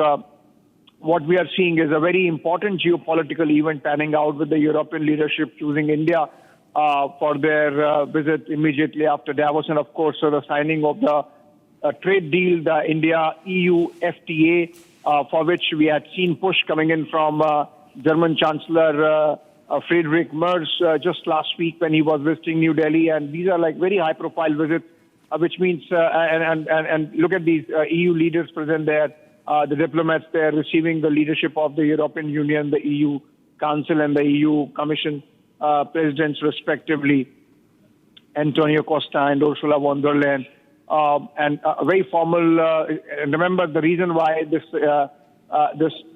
what we are seeing is a very important geopolitical event panning out with the European leadership choosing India for their visit immediately after Davos. And of course, the signing of the trade deal, the India-EU FTA, for which we had seen push coming in from German Chancellor Friedrich Merz just last week when he was visiting New Delhi. And these are like very high-profile visits, which means, and look at these EU leaders present there. the diplomats there receiving the leadership of the European Union, the EU Council and the EU Commission presidents respectively, Antonio Costa and Ursula von der Leyen, and a very formal. Remember the reason why this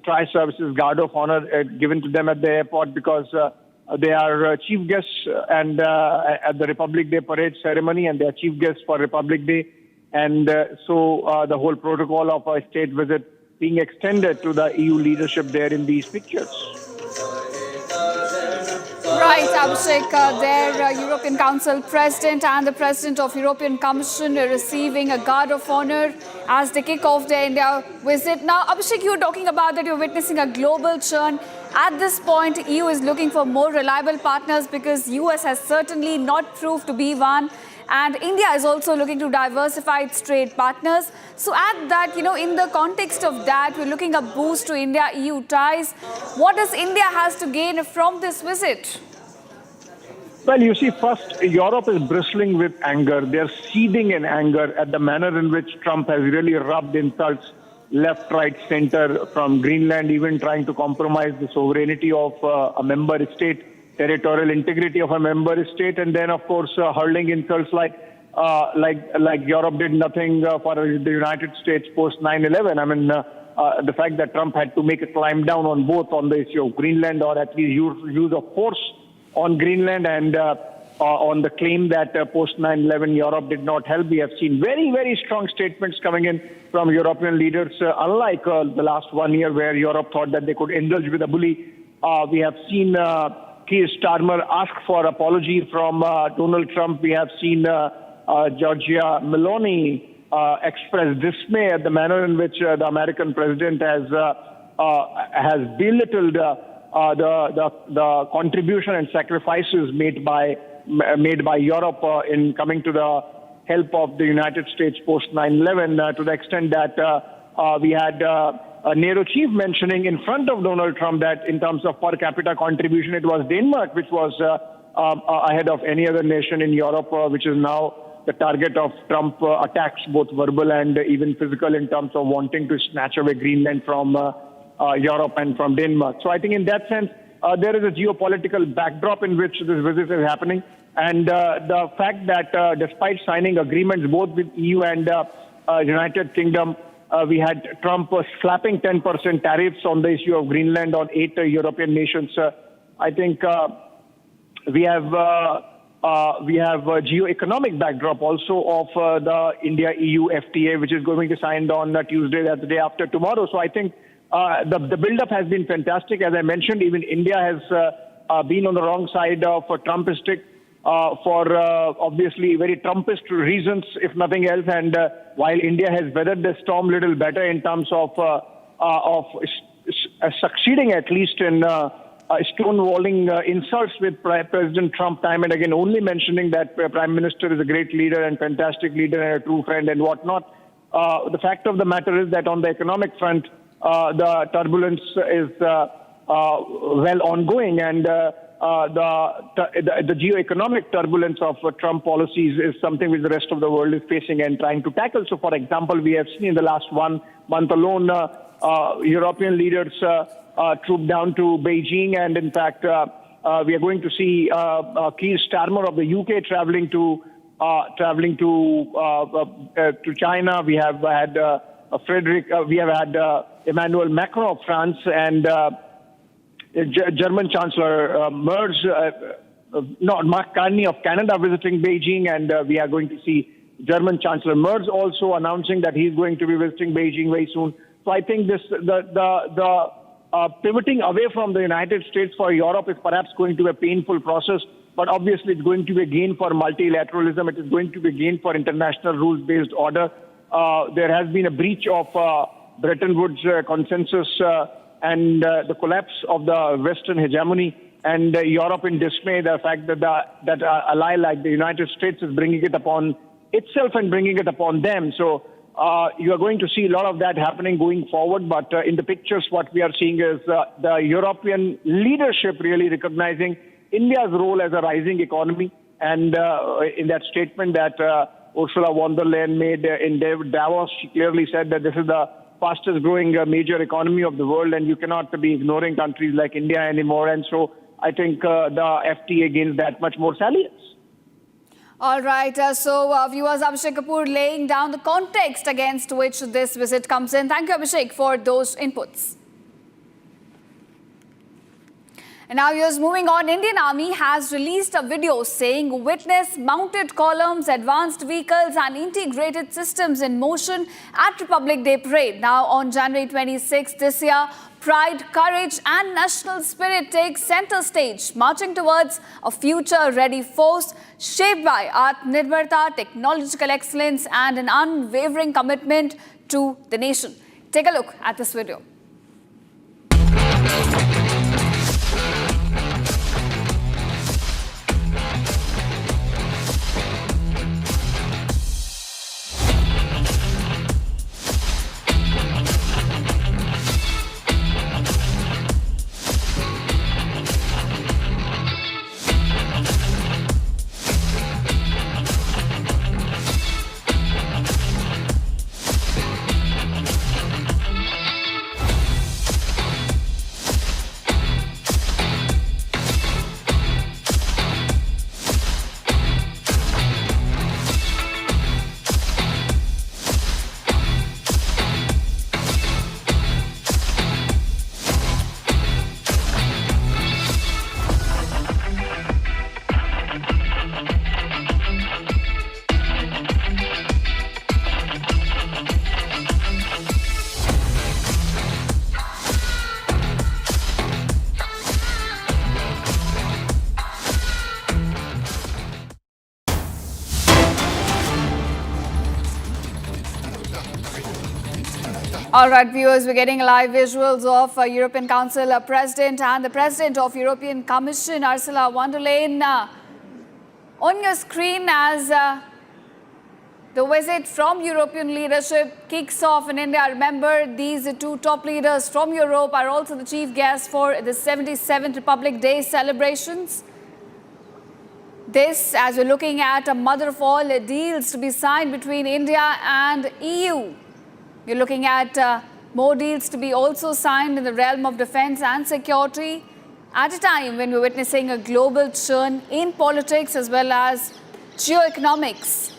tri-services guard of honor given to them at the airport, because they are chief guests and at the Republic Day parade ceremony, and they are chief guests for Republic Day, and so the whole protocol of a state visit being extended to the EU leadership there in these pictures. Right, Abhishek, their European Council President and the President of European Commission are receiving a guard of honor as they kick off their India visit. Now, Abhishek, you were talking about that you're witnessing a global churn. At this point, EU is looking for more reliable partners because US has certainly not proved to be one. And India is also looking to diversify its trade partners. So at that, in the context of that, we're looking at a boost to India-EU ties. What does India has to gain from this visit? Well, you see, first, Europe is bristling with anger. They're seething in anger at the manner in which Trump has really rubbed insults left, right, center, from Greenland, even trying to compromise the sovereignty of a member state, territorial integrity of a member state, and then, of course, hurling insults like Europe did nothing for the United States post 9/11. I mean, the fact that Trump had to make a climb down on both on the issue of Greenland, or at least use of force on Greenland, and on the claim that post 9/11 Europe did not help. We have seen very, very strong statements coming in from European leaders, unlike the last 1 year where Europe thought that they could indulge with a bully. We have seen Keir Starmer ask for apology from Donald Trump. We have seen Giorgia Meloni express dismay at the manner in which the American president has belittled the contribution and sacrifices made by Europe in coming to the help of the United States post 9/11, to the extent that we had NATO chief mentioning in front of Donald Trump that in terms of per capita contribution, it was Denmark which was ahead of any other nation in Europe, which is now the target of Trump attacks, both verbal and even physical, in terms of wanting to snatch away Greenland from Europe and from Denmark. So I think in that sense, there is a geopolitical backdrop in which this visit is happening. And the fact that despite signing agreements both with EU and United Kingdom, we had Trump slapping 10% tariffs on the issue of Greenland on 8 European nations. I think we have a geo-economic backdrop also of the India-EU FTA, which is going to be signed on Tuesday, that's the day after tomorrow. So I think the build-up has been fantastic. As I mentioned, even India has been on the wrong side of Trumpistic for obviously very Trumpist reasons, if nothing else. And while India has weathered the storm a little better in terms of succeeding at least in stonewalling insults with President Trump time and again, only mentioning that Prime Minister is a great leader and fantastic leader and a true friend and whatnot. The fact of the matter is that on the economic front, the turbulence is well ongoing, and the geo-economic turbulence of Trump policies is something which the rest of the world is facing and trying to tackle. So, for example, we have seen in the last 1 month alone, European leaders trooped down to Beijing, and in fact, we are going to see Keir Starmer of the UK traveling to China. We have had Emmanuel Macron of France and German Chancellor Mark Carney of Canada visiting Beijing, and we are going to see German Chancellor Merz also announcing that he's going to be visiting Beijing very soon. So I think the pivoting away from the United States for Europe is perhaps going to be a painful process, but obviously it's going to be a gain for multilateralism. It is going to be a gain for international rules-based order. There has been a breach of Bretton Woods consensus and the collapse of the Western hegemony, and Europe in dismay, the fact that that ally like the United States is bringing it upon itself and bringing it upon them. So you are going to see a lot of that happening going forward. But in the pictures, what we are seeing is the European leadership really recognizing India's role as a rising economy. And in that statement that Ursula von der Leyen made in Davos, she clearly said that this is the fastest growing major economy of the world, and you cannot be ignoring countries like India anymore. And so I think the FTA gains that much more salience. All right, viewers, Abhishek Kapoor laying down the context against which this visit comes in. Thank you, Abhishek, for those inputs. And now, viewers, moving on, Indian Army has released a video saying witness mounted columns, advanced vehicles and integrated systems in motion at Republic Day Parade. Now, on January 26 this year, pride, courage and national spirit take center stage, marching towards a future-ready force shaped by Atmanirbharta, technological excellence and an unwavering commitment to the nation. Take a look at this video. All right, viewers, we're getting live visuals of European Council President and the President of European Commission, Ursula von der Leyen, on your screen as the visit from European leadership kicks off in India. Remember, these two top leaders from Europe are also the chief guests for the 77th Republic Day celebrations. This, as we're looking at a mother of all deals to be signed between India and EU. You're looking at more deals to be also signed in the realm of defense and security at a time when we're witnessing a global churn in politics as well as geoeconomics.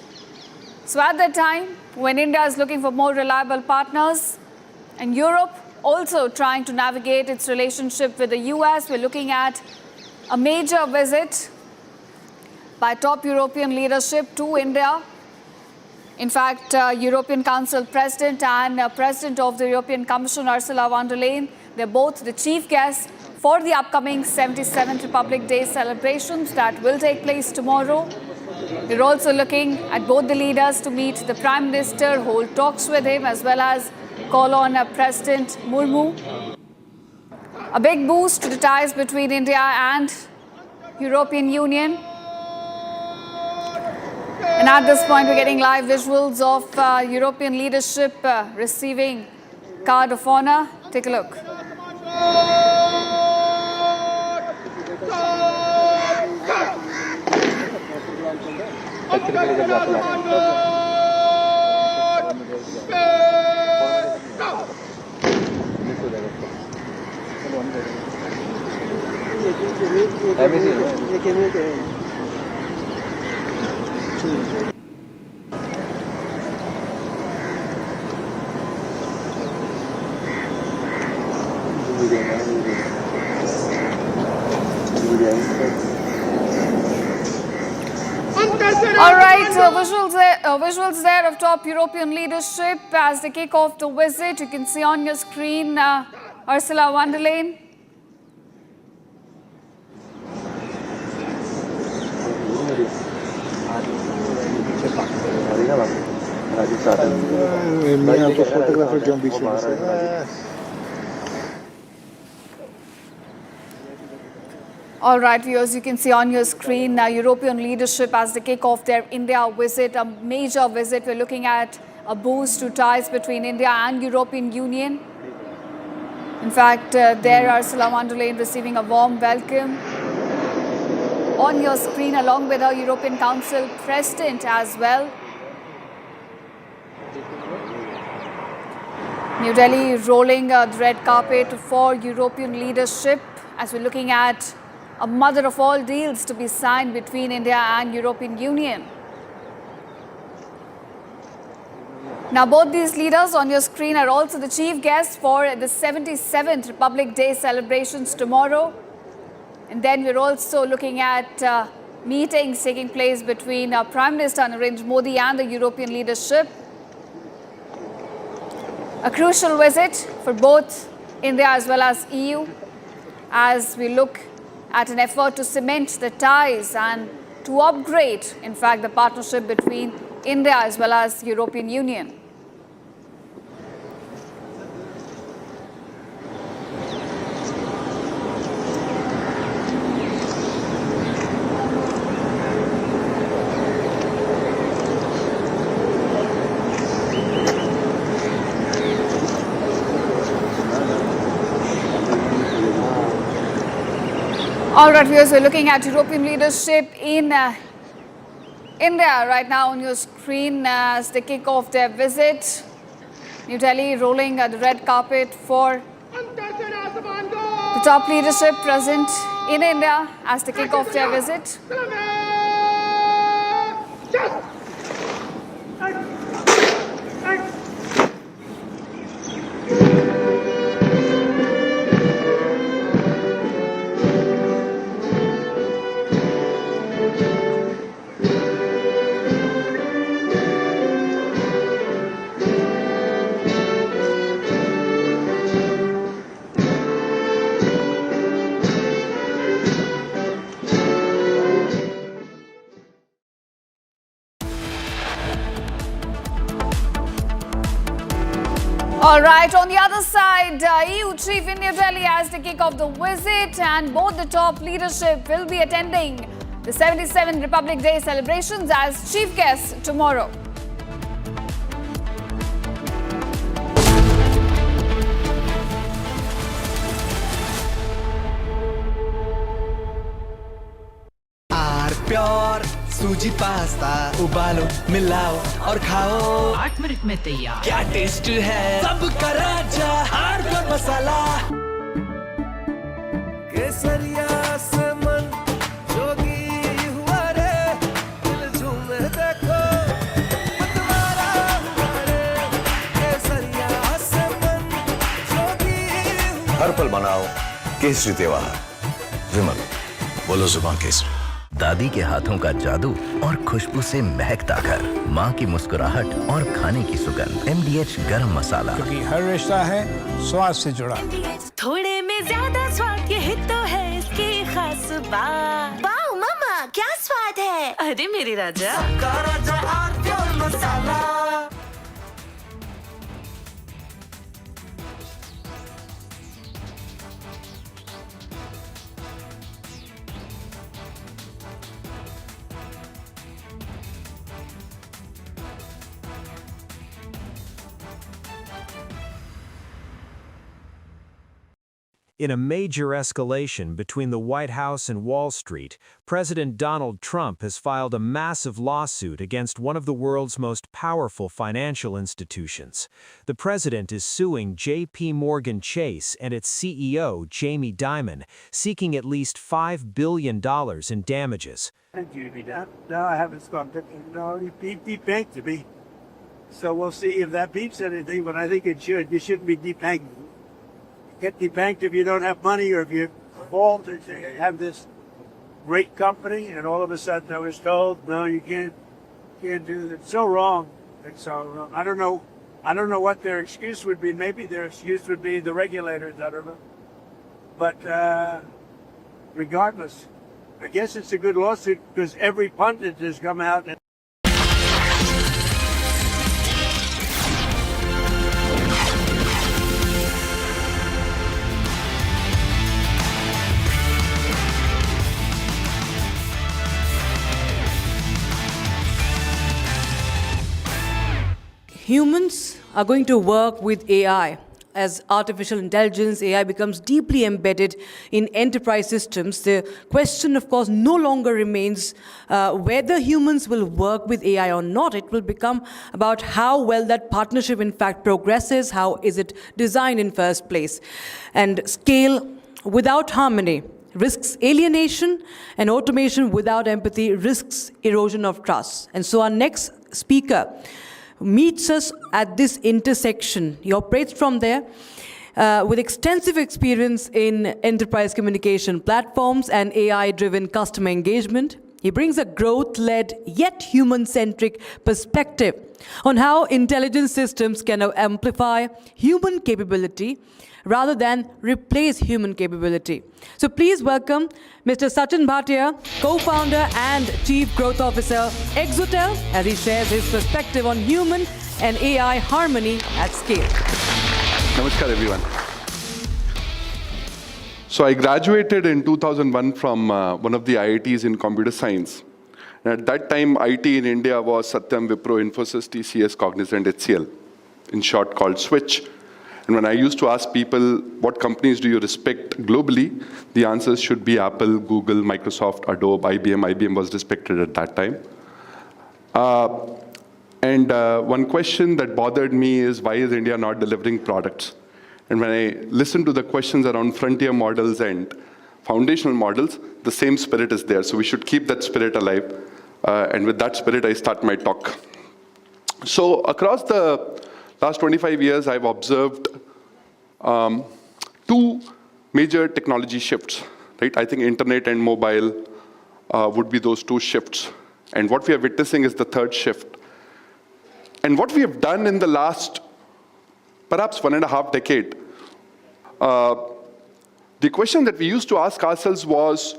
So at that time, when India is looking for more reliable partners and Europe also trying to navigate its relationship with the US, we're looking at a major visit by top European leadership to India. In fact, European Council President and President of the European Commission, Ursula von der Leyen, they're both the chief guests for the upcoming 77th Republic Day celebrations that will take place tomorrow. We're also looking at both the leaders to meet the Prime Minister, hold talks with him, as well as call on President Murmu. A big boost to the ties between India and European Union. And at this point, we're getting live visuals of European leadership receiving card of honor. Take a look. All right, visuals there of top European leadership as they kick off the visit. You can see on your screen Ursula von der Leyen. All right, viewers, you can see on your screen European leadership as they kick off their India visit, a major visit. We're looking at a boost to ties between India and European Union. In fact, there Ursula von der Leyen receiving a warm welcome. On your screen, along with our European Council President as well. New Delhi rolling the red carpet for European leadership as we're looking at a mother of all deals to be signed between India and European Union. Now both these leaders on your screen are also the chief guests for the 77th Republic Day celebrations tomorrow. And then we're also looking at meetings taking place between Prime Minister Narendra Modi and the European leadership. A crucial visit for both India as well as EU as we look at an effort to cement the ties and to upgrade, in fact, the partnership between India as well as European Union. All right, viewers, we're looking at European leadership in India right now on your screen as they kick off their visit. New Delhi rolling the red carpet for the top leadership present in India as they kick off their visit. All right, on the other side, EU chief in New Delhi as they kick off the visit, and both the top leadership will be attending the 77th Republic Day celebrations as chief guests tomorrow. Pure सूजी pasta उबालो मिलाओ और खाओ 8 minute में तैयार। क्या taste है सबका राजा हार्डकोर मसाला केसरिया से मन जोगी हुआ रे दिल झूमे देखो मतवारा हुआ रे केसरिया से मन जोगी हर पल मनाओ केसरी त्योहार। विमल बोलो जुबान केसरी। दादी के हाथों का जादू और खुशबू से महकता घर, माँ की मुस्कुराहट और खाने की सुगंध। MDH गरम मसाला, क्योंकि हर रिश्ता है स्वाद से जुड़ा। थोड़े में ज्यादा स्वाद यही तो है इसकी खास बात। वाओ मामा क्या स्वाद है। अरे मेरे राजा मसाला। In a major escalation between the White House and Wall Street, President Donald Trump has filed a massive lawsuit against one of the world's most powerful financial institutions. The president is suing J.P. Morgan Chase and its CEO, Jamie Dimon, seeking at least $5 billion in damages. No, I haven't gone. No, he debanked to me. So we'll see if that beats anything, but I think it should. You shouldn't be debanking. Get debanked if you don't have money or if you're involved and you have this great company and all of a sudden I was told, no, you can't do that. It's so wrong. It's so wrong. I don't know what their excuse would be. Maybe their excuse would be the regulators, I don't know. But regardless, I guess it's a good lawsuit because every pundit has come out and Humans are going to work with AI. as artificial intelligence, AI becomes deeply embedded in enterprise systems, the question, of course, no longer remains whether humans will work with AI or not. It will become about how well that partnership, in fact, progresses, how is it designed in first place. And scale without harmony risks alienation, and automation without empathy risks erosion of trust. And so our next speaker meets us at this intersection. He operates from there with extensive experience in enterprise communication platforms and AI-driven customer engagement. He brings a growth-led yet human-centric perspective on how intelligence systems can amplify human capability rather than replace human capability. So please welcome Mr. Sachin Bhatia, co-founder and chief growth officer, Exotel, as he shares his perspective on human and AI harmony at scale. Namaskar, everyone. So I graduated in 2001 from one of the IITs in computer science. And at that time, IT in India was Satyam, Wipro, Infosys, TCS, Cognizant, HCL, in short called Switch. And when I used to ask people, what companies do you respect globally? The answers should be Apple, Google, Microsoft, Adobe, IBM. IBM was respected at that time. One question that bothered me is, why is India not delivering products? And when I listened to the questions around frontier models and foundational models, the same spirit is there. So we should keep that spirit alive. And with that spirit, I start my talk. So across the last 25 years, I've observed two major technology shifts, right? I think internet and mobile would be those two shifts. And what we are witnessing is the third shift. And what we have done in the last, perhaps 1.5 decades, the question that we used to ask ourselves was,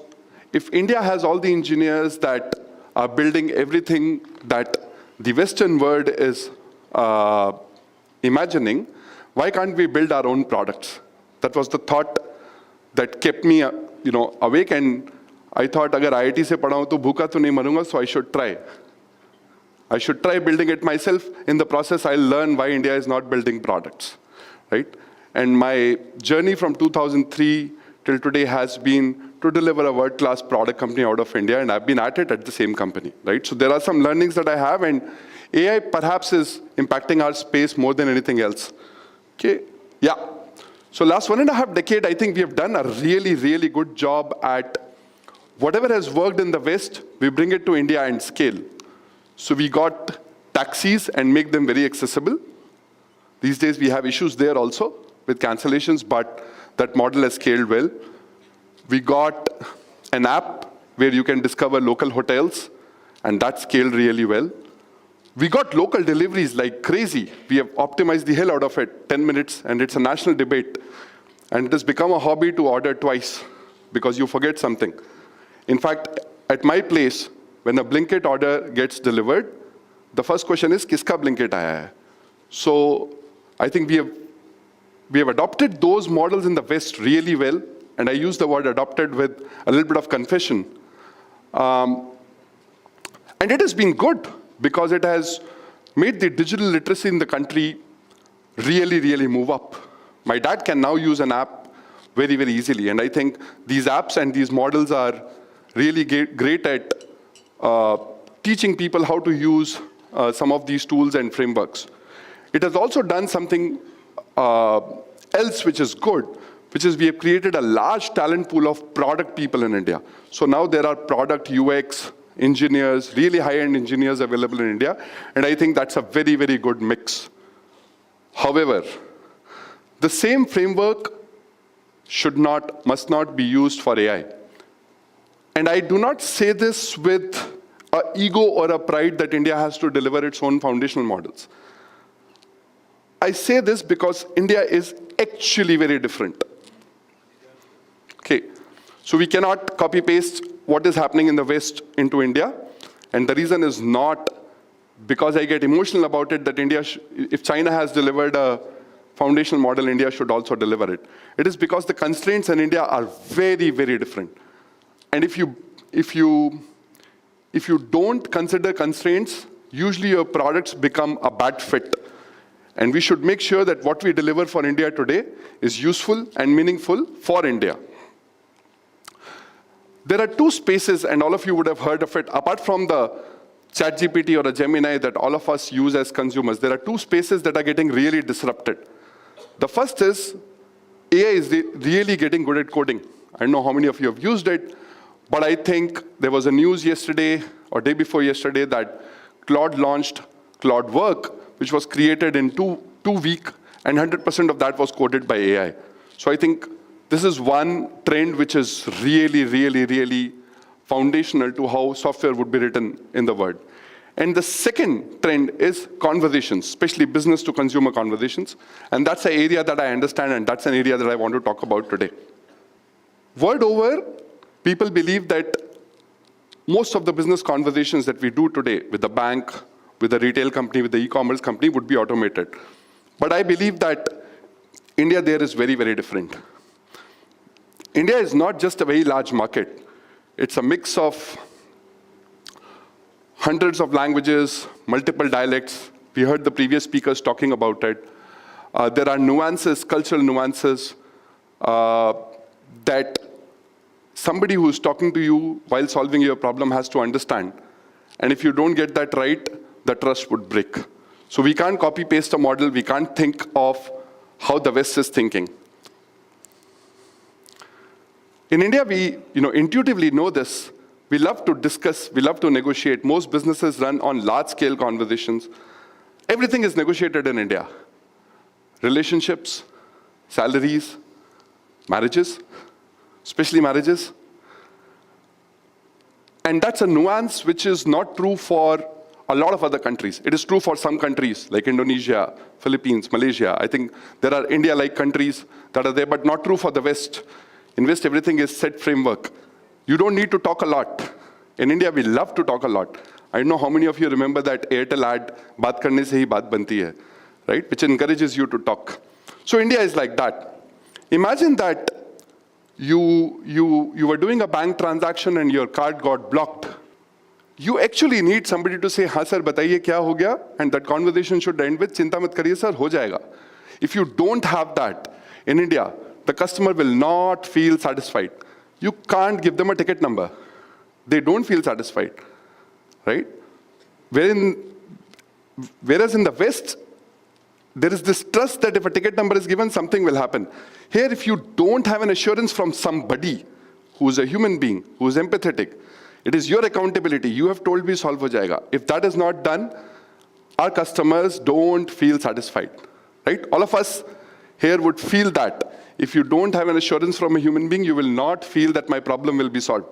if India has all the engineers that are building everything that the Western world is imagining, why can't we build our own products? That was the thought that kept me, awake. And I thought, agar IIT se padha hu to bhuka to nahi marunga, so I should try. I should try building it myself. In the process, I'll learn why India is not building products, right? And my journey from 2003 till today has been to deliver a world-class product company out of India, and I've been at it at the same company, right? So there are some learnings that I have, and AI perhaps is impacting our space more than anything else. Okay, yeah. So last 1.5 decades, I think we have done a really, really good job at whatever has worked in the West, we bring it to India and scale. So we got taxis and make them very accessible. These days we have issues there also with cancellations, but that model has scaled well. We got an app where you can discover local hotels, and that scaled really well. We got local deliveries like crazy. We have optimized the hell out of it, 10 minutes, and it's a national debate. And it has become a hobby to order twice because you forget something. In fact, at my place, when a Blinkit order gets delivered, the first question is, kiska Blinkit aaya hai? So I think we have adopted those models in the West really well. And I use the word adopted with a little bit of confession. And it has been good because it has made the digital literacy in the country really, really move up. My dad can now use an app very, very easily. And I think these apps and these models are really great at teaching people how to use some of these tools and frameworks. It has also done something else which is good, which is we have created a large talent pool of product people in India. So now there are product UX engineers, really high-end engineers available in India, and I think that's a very, very good mix. However, the same framework must not be used for AI. And I do not say this with an ego or a pride that India has to deliver its own foundational models. I say this because India is actually very different. Okay, so we cannot copy-paste what is happening in the West into India. And the reason is not because I get emotional about it, that India, if China has delivered a foundational model, India should also deliver it. It is because the constraints in India are very, very different. And if you don't consider constraints, usually your products become a bad fit. And we should make sure that what we deliver for India today is useful and meaningful for India. There are two spaces, and all of you would have heard of it, apart from the ChatGPT or a Gemini that all of us use as consumers. There are two spaces that are getting really disrupted. The first is AI is really getting good at coding. I don't know how many of you have used it, but I think there was a news yesterday or day before yesterday that Claude launched Claude Work, which was created in two weeks, and 100% of that was coded by AI. So I think this is one trend which is really, really, really foundational to how software would be written in the world. And the second trend is conversations, especially business to consumer conversations. And that's an area that I understand, and that's an area that I want to talk about today. World over, people believe that most of the business conversations that we do today with the bank, with the retail company, with the e-commerce company would be automated. But I believe that India there is very, very different. India is not just a very large market. It's a mix of hundreds of languages, multiple dialects. We heard the previous speakers talking about it. There are nuances, cultural nuances, that somebody who's talking to you while solving your problem has to understand. And if you don't get that right, the trust would break. So we can't copy-paste a model. We can't think of how the West is thinking. In India, we intuitively know this. We love to discuss, we love to negotiate. Most businesses run on large-scale conversations. Everything is negotiated in India. Relationships, salaries, marriages, especially marriages. And that's a nuance which is not true for a lot of other countries. It is true for some countries like Indonesia, Philippines, Malaysia. I think there are India-like countries that are there, but not true for the West. In West, everything is set framework. You don't need to talk a lot. In India, we love to talk a lot. I don't know how many of you remember that Airtel ad, "Baat karne se hi baat banti hai," right? Which encourages you to talk. So India is like that. Imagine that you were doing a bank transaction and your card got blocked. You actually need somebody to say, "हाँ sir, बताइए क्या हो गया?" And that conversation should end with, "चिंता मत करिए sir, हो जाएगा." If you don't have that in India, the customer will not feel satisfied. You can't give them a ticket number. They don't feel satisfied, right? Whereas in the West, there is this trust that if a ticket number is given, something will happen. Here, if you don't have an assurance from somebody who's a human being, who's empathetic, it is your accountability. You have told me solve ho jayega. If that is not done, our customers don't feel satisfied, right? All of us here would feel that. If you don't have an assurance from a human being, you will not feel that my problem will be solved.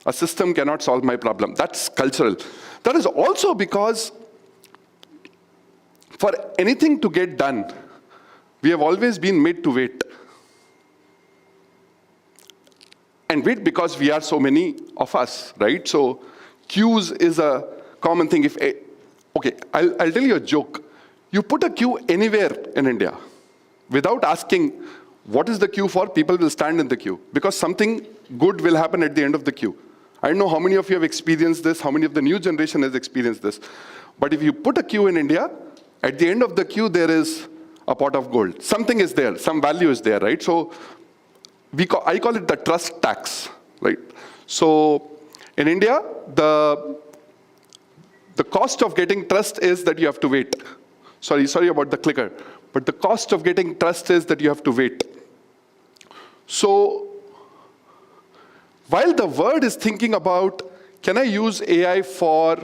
A system cannot solve my problem. That's cultural. That is also because for anything to get done, we have always been made to wait. And wait because we are so many of us, right? So queues is a common thing. Okay, I'll tell you a joke. You put a queue anywhere in India without asking, what is the queue for? People will stand in the queue because something good will happen at the end of the queue. I don't know how many of you have experienced this, how many of the new generation has experienced this. But if you put a queue in India, at the end of the queue, there is a pot of gold. Something is there, some value is there, right? So I call it the trust tax, right? So in India, the cost of getting trust is that you have to wait. Sorry about the clicker. But the cost of getting trust is that you have to wait. So while the world is thinking about, can I use AI for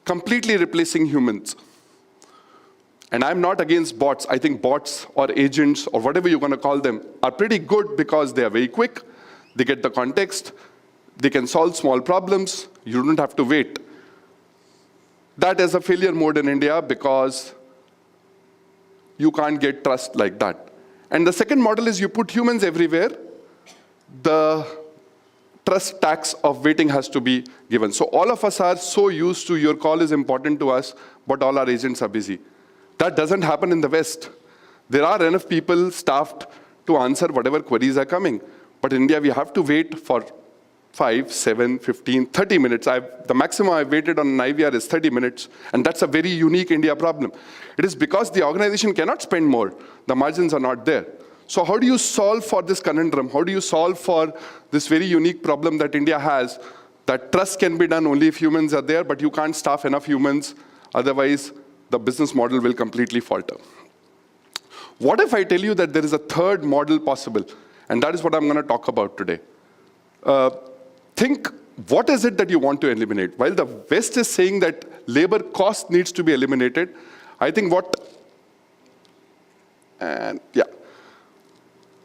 completely replacing humans? And I'm not against bots. I think bots or agents or whatever you're going to call them are pretty good because they are very quick. They get the context. They can solve small problems. You don't have to wait. That is a failure mode in India because you can't get trust like that. And the second model is you put humans everywhere. The trust tax of waiting has to be given. So all of us are so used to your call is important to us, but all our agents are busy. That doesn't happen in the West. There are enough people staffed to answer whatever queries are coming. But in India, we have to wait for 5, 7, 15, 30 minutes. The maximum I've waited on an IVR is 30 minutes, and that's a very unique India problem. It is because the organization cannot spend more. The margins are not there. So how do you solve for this conundrum? How do you solve for this very unique problem that India has, that trust can be done only if humans are there, but you can't staff enough humans, otherwise the business model will completely falter. What if I tell you that there is a third model possible? And that is what I'm going to talk about today. Think, what is it that you want to eliminate? While the West is saying that labor cost needs to be eliminated, I think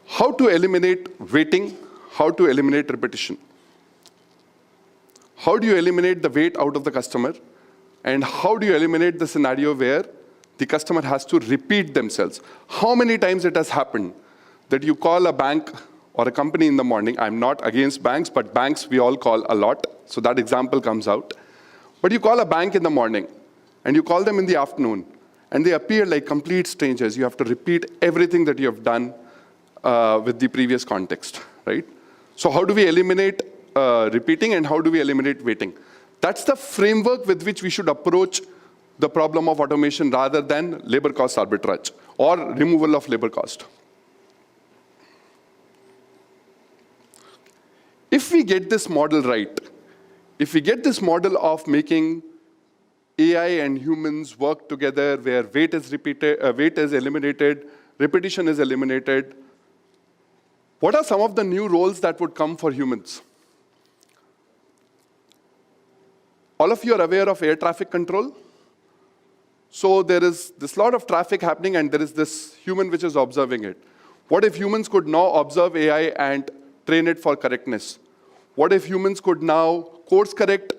how to eliminate waiting, how to eliminate repetition. How do you eliminate the wait out of the customer? And how do you eliminate the scenario where the customer has to repeat themselves? How many times it has happened that you call a bank or a company in the morning? I'm not against banks, but banks we all call a lot, so that example comes out. But you call a bank in the morning, and you call them in the afternoon, and they appear like complete strangers. You have to repeat everything that you have done with the previous context, right? So how do we eliminate repeating, and how do we eliminate waiting? That's the framework with which we should approach the problem of automation rather than labor cost arbitrage or removal of labor cost. If we get this model right, if we get this model of making AI and humans work together where wait is eliminated, repetition is eliminated, what are some of the new roles that would come for humans? All of you are aware of air traffic control. So there is this lot of traffic happening, and there is this human which is observing it. What if humans could now observe AI and train it for correctness? What if humans could now course correct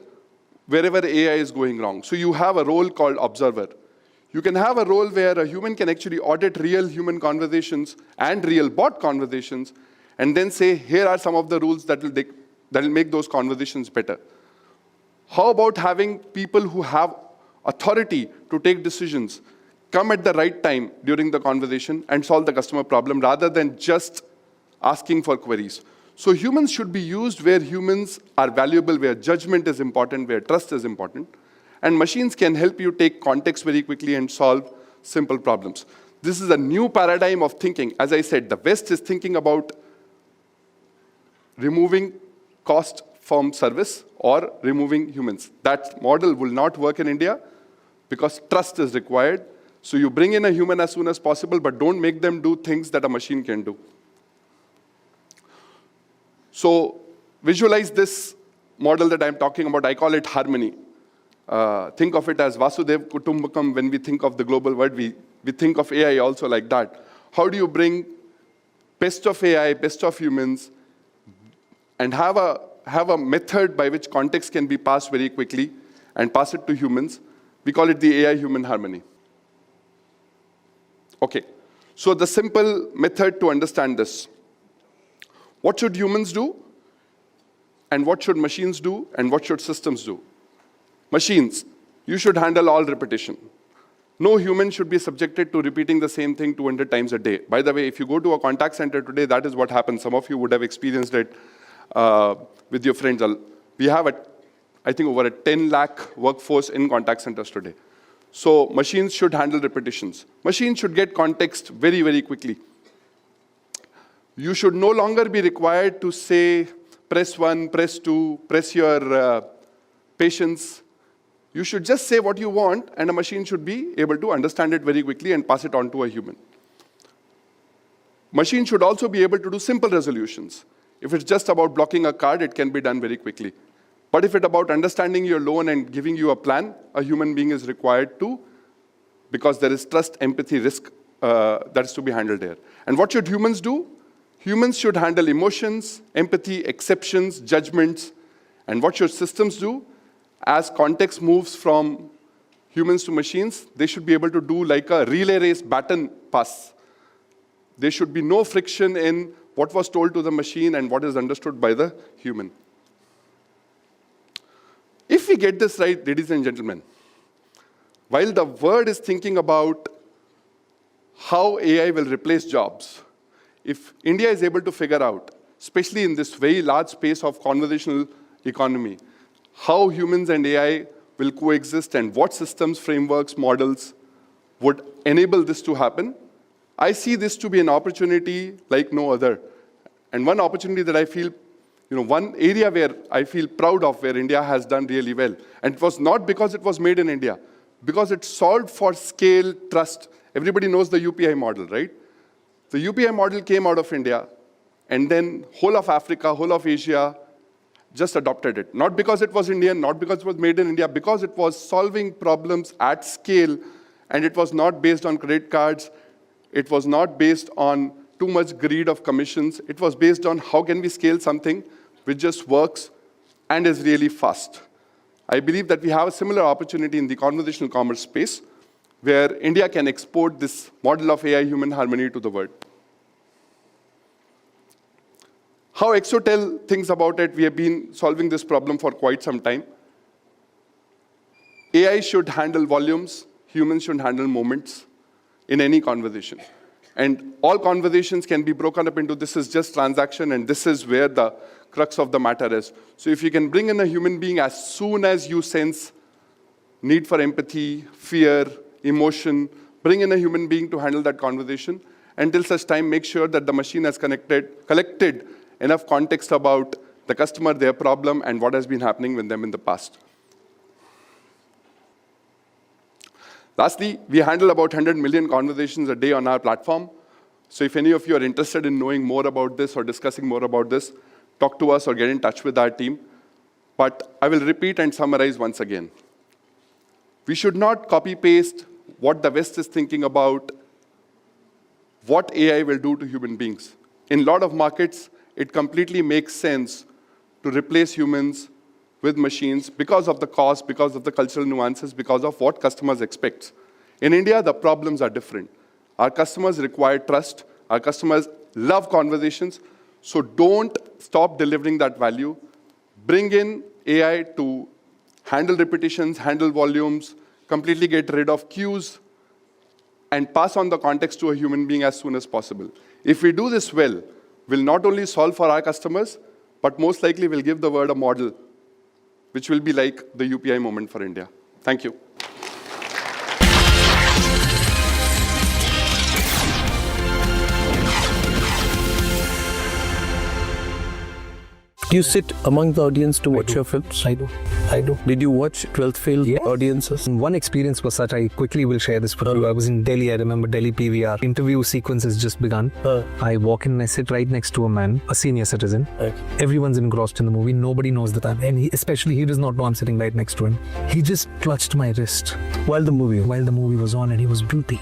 wherever AI is going wrong? So you have a role called observer. You can have a role where a human can actually audit real human conversations and real bot conversations, and then say, here are some of the rules that will make those conversations better. How about having people who have authority to take decisions come at the right time during the conversation and solve the customer problem rather than just asking for queries? So humans should be used where humans are valuable, where judgment is important, where trust is important. And machines can help you take context very quickly and solve simple problems. This is a new paradigm of thinking. As I said, the West is thinking about removing cost from service or removing humans. That model will not work in India because trust is required. So you bring in a human as soon as possible, but don't make them do things that a machine can do. So visualize this model that I'm talking about. I call it harmony. Think of it as Vasudev Kutumbakam. When we think of the global world, we think of AI also like that. How do you bring best of AI, best of humans, and have a method by which context can be passed very quickly and pass it to humans? We call it the AI-human harmony. Okay, so the simple method to understand this. What should humans do? And what should machines do? And what should systems do? Machines, you should handle all repetition. No human should be subjected to repeating the same thing 200 times a day. By the way, if you go to a contact center today, that is what happens. Some of you would have experienced it with your friends. We have, I think, over a 10 lakh workforce in contact centers today. So machines should handle repetitions. Machines should get context very, very quickly. You should no longer be required to say, press 1, press 2, press your patience. You should just say what you want, and a machine should be able to understand it very quickly and pass it on to a human. Machine should also be able to do simple resolutions. If it's just about blocking a card, it can be done very quickly. But if it's about understanding your loan and giving you a plan, a human being is required to, because there is trust, empathy, risk that is to be handled there. And what should humans do? Humans should handle emotions, empathy, exceptions, judgments. And what should systems do? As context moves from humans to machines, they should be able to do like a relay race baton pass. There should be no friction in what was told to the machine and what is understood by the human. If we get this right, ladies and gentlemen, while the world is thinking about how AI will replace jobs, if India is able to figure out especially in this very large space of conversational economy, how humans and AI will coexist and what systems, frameworks, models would enable this to happen. I see this to be an opportunity like no other. And one opportunity that I feel, one area where I feel proud of, where India has done really well. And it was not because it was made in India, because it solved for scale, trust. Everybody knows the UPI model, right? The UPI model came out of India, and then whole of Africa, whole of Asia just adopted it. Not because it was Indian, not because it was made in India, because it was solving problems at scale, and it was not based on credit cards. It was not based on too much greed of commissions. It was based on how can we scale something which just works and is really fast. I believe that we have a similar opportunity in the conversational commerce space, where India can export this model of AI-human harmony to the world. How Exotel thinks about it, we have been solving this problem for quite some time. AI should handle volumes, humans should handle moments in any conversation. And all conversations can be broken up into this is just transaction, and this is where the crux of the matter is. So if you can bring in a human being as soon as you sense need for empathy, fear, emotion, bring in a human being to handle that conversation. Until such time, make sure that the machine has collected enough context about the customer, their problem, and what has been happening with them in the past. Lastly, we handle about 100 million conversations a day on our platform. So if any of you are interested in knowing more about this or discussing more about this, talk to us or get in touch with our team. But I will repeat and summarize once again. We should not copy-paste what the West is thinking about what AI will do to human beings. In a lot of markets, it completely makes sense to replace humans with machines because of the cost, because of the cultural nuances, because of what customers expect. In India, the problems are different. Our customers require trust. Our customers love conversations. So don't stop delivering that value. Bring in AI to handle repetitions, handle volumes, completely get rid of queues, and pass on the context to a human being as soon as possible. If we do this well, we'll not only solve for our customers, but most likely we'll give the world a model which will be like the UPI moment for India. Thank you. Do you sit among the audience to watch your films? I do. Did you watch 12th Fail audiences? One experience was such, I quickly will share this with you. I was in Delhi, I remember Delhi PVR. Interview sequence has just begun. I walk in and I sit right next to a man, a senior citizen. Everyone's engrossed in the movie. Nobody knows the time. And especially he does not know I'm sitting right next to him. He just clutched my wrist. While the movie was on, and he was weeping.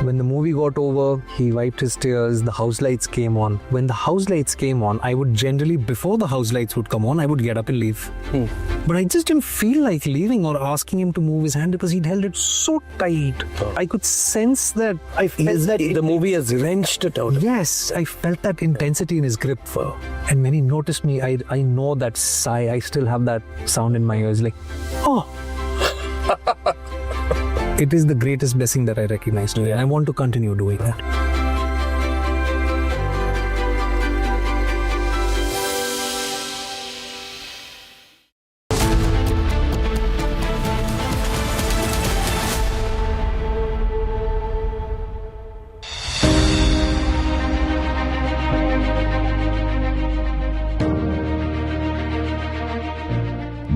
When the movie got over, he wiped his tears. The house lights came on. When the house lights came on, I would generally, before the house lights would come on, I would get up and leave. But I just didn't feel like leaving or asking him to move his hand because he'd held it so tight. I could sense that. I felt that the movie has wrenched it out. Yes, I felt that intensity in his grip. And when he noticed me, I know that sigh. I still have that sound in my ears, like, oh. It is the greatest blessing that I recognize today. I want to continue doing that.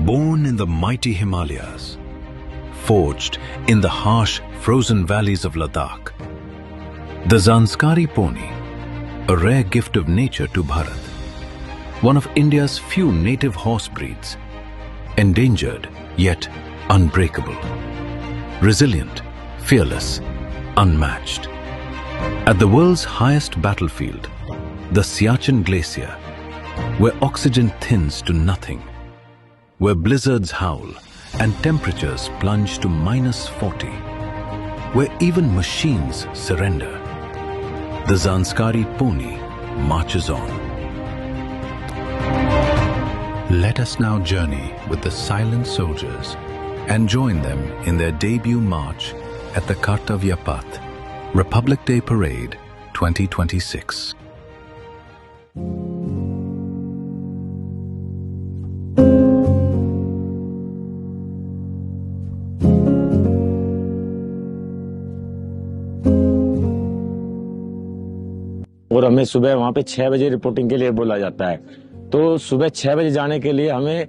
Born in the mighty Himalayas, forged in the harsh, frozen valleys of Ladakh, the Zanskari pony, a rare gift of nature to Bharat, one of India's few native horse breeds, endangered yet unbreakable, resilient, fearless, unmatched. At the world's highest battlefield, the Siachen Glacier, where oxygen thins to nothing, where blizzards howl and temperatures plunge to -40, where even machines surrender, the Zanskari pony marches on. Let us now journey with the silent soldiers and join them in their debut march at the Kartavya Path, Republic Day Parade 2026. और हमें सुबह वहाँ पे 6 बजे reporting के लिए बोला जाता है। तो सुबह 6 बजे जाने के लिए हमें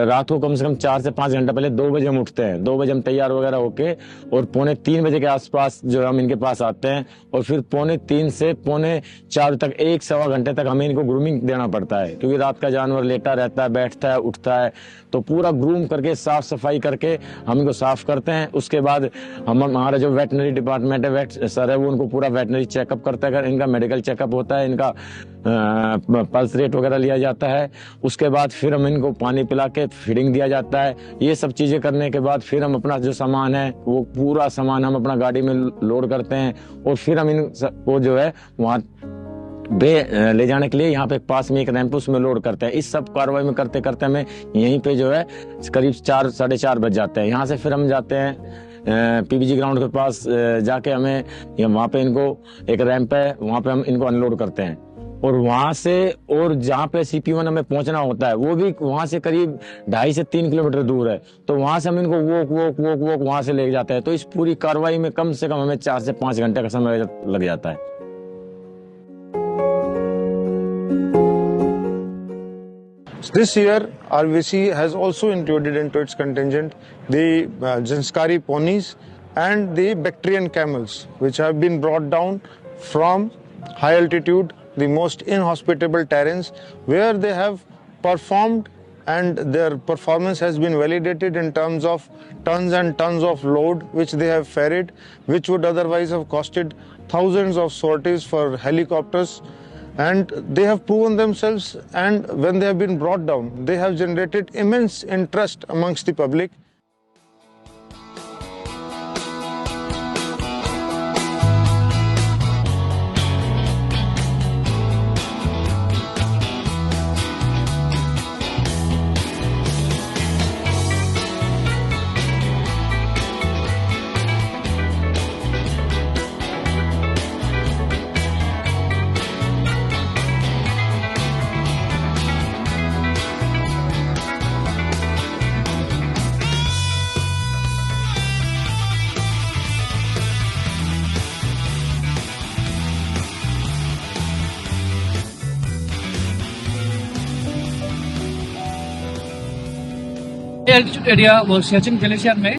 रात को कम से कम 4 से 5 घंटा पहले 2 बजे हम उठते हैं। 2 बजे हम तैयार वगैरह होके और 3:45 बजे के आसपास जो हम इनके पास आते हैं और फिर 3:45 से 3:45 तक 1-1.25 घंटे तक हमें इनको ग्रूमिंग देना पड़ता है, क्योंकि रात का जानवर लेटा रहता है, बैठता है, उठता है। तो पूरा ग्रूम करके साफ सफाई करके हम इनको साफ करते हैं। उसके बाद हमारा जो वेटनरी डिपार्टमेंट है, वेट सर है, वो उनको पूरा वेटनरी चेकअप करता है, इनका मेडिकल चेकअप होता है, इनका पल्स रेट वगैरह लिया जाता है। उसके बाद फिर हम इनको पानी पिला के फीडिंग दिया जाता है। ये सब चीजें करने के बाद फिर हम अपना जो सामान है वो पूरा सामान हम अपना गाड़ी में लोड करते हैं और फिर हम इनको जो है वहाँ ले जाने के लिए यहाँ पे पास में एक रैंप उसमें लोड करते हैं। इस सब कार्रवाई में करते करते हमें यहीं पे जो है करीब 4 साढ़े 4 बज जाते हैं। यहाँ से फिर हम जाते हैं पीबीजी ग्राउंड के पास, जाके हमें वहाँ पे इनको एक रैंप है, वहाँ पे हम इनको अनलोड करते हैं और वहाँ से और जहाँ पे CP1 हमें पहुँचना होता है वो भी वहाँ से करीब 2.5 से 3 किलोमीटर दूर है। तो वहाँ से हम इनको वॉक वहाँ से ले जाते हैं। तो इस पूरी कार्रवाई में कम से कम हमें 4 से 5 घंटे का समय लग जाता है। This year, RVC has also included into its contingent the Zanskari ponies and the Bactrian camels, which have been brought down from high altitude, the most inhospitable terrains, where they have performed and their performance has been validated in terms of tons and tons of load which they have ferried, which would otherwise have costed thousands of sorties for helicopters. And they have proven themselves, and when they have been brought down, they have generated immense interest amongst the public. Altitude area वो Siachen glacier में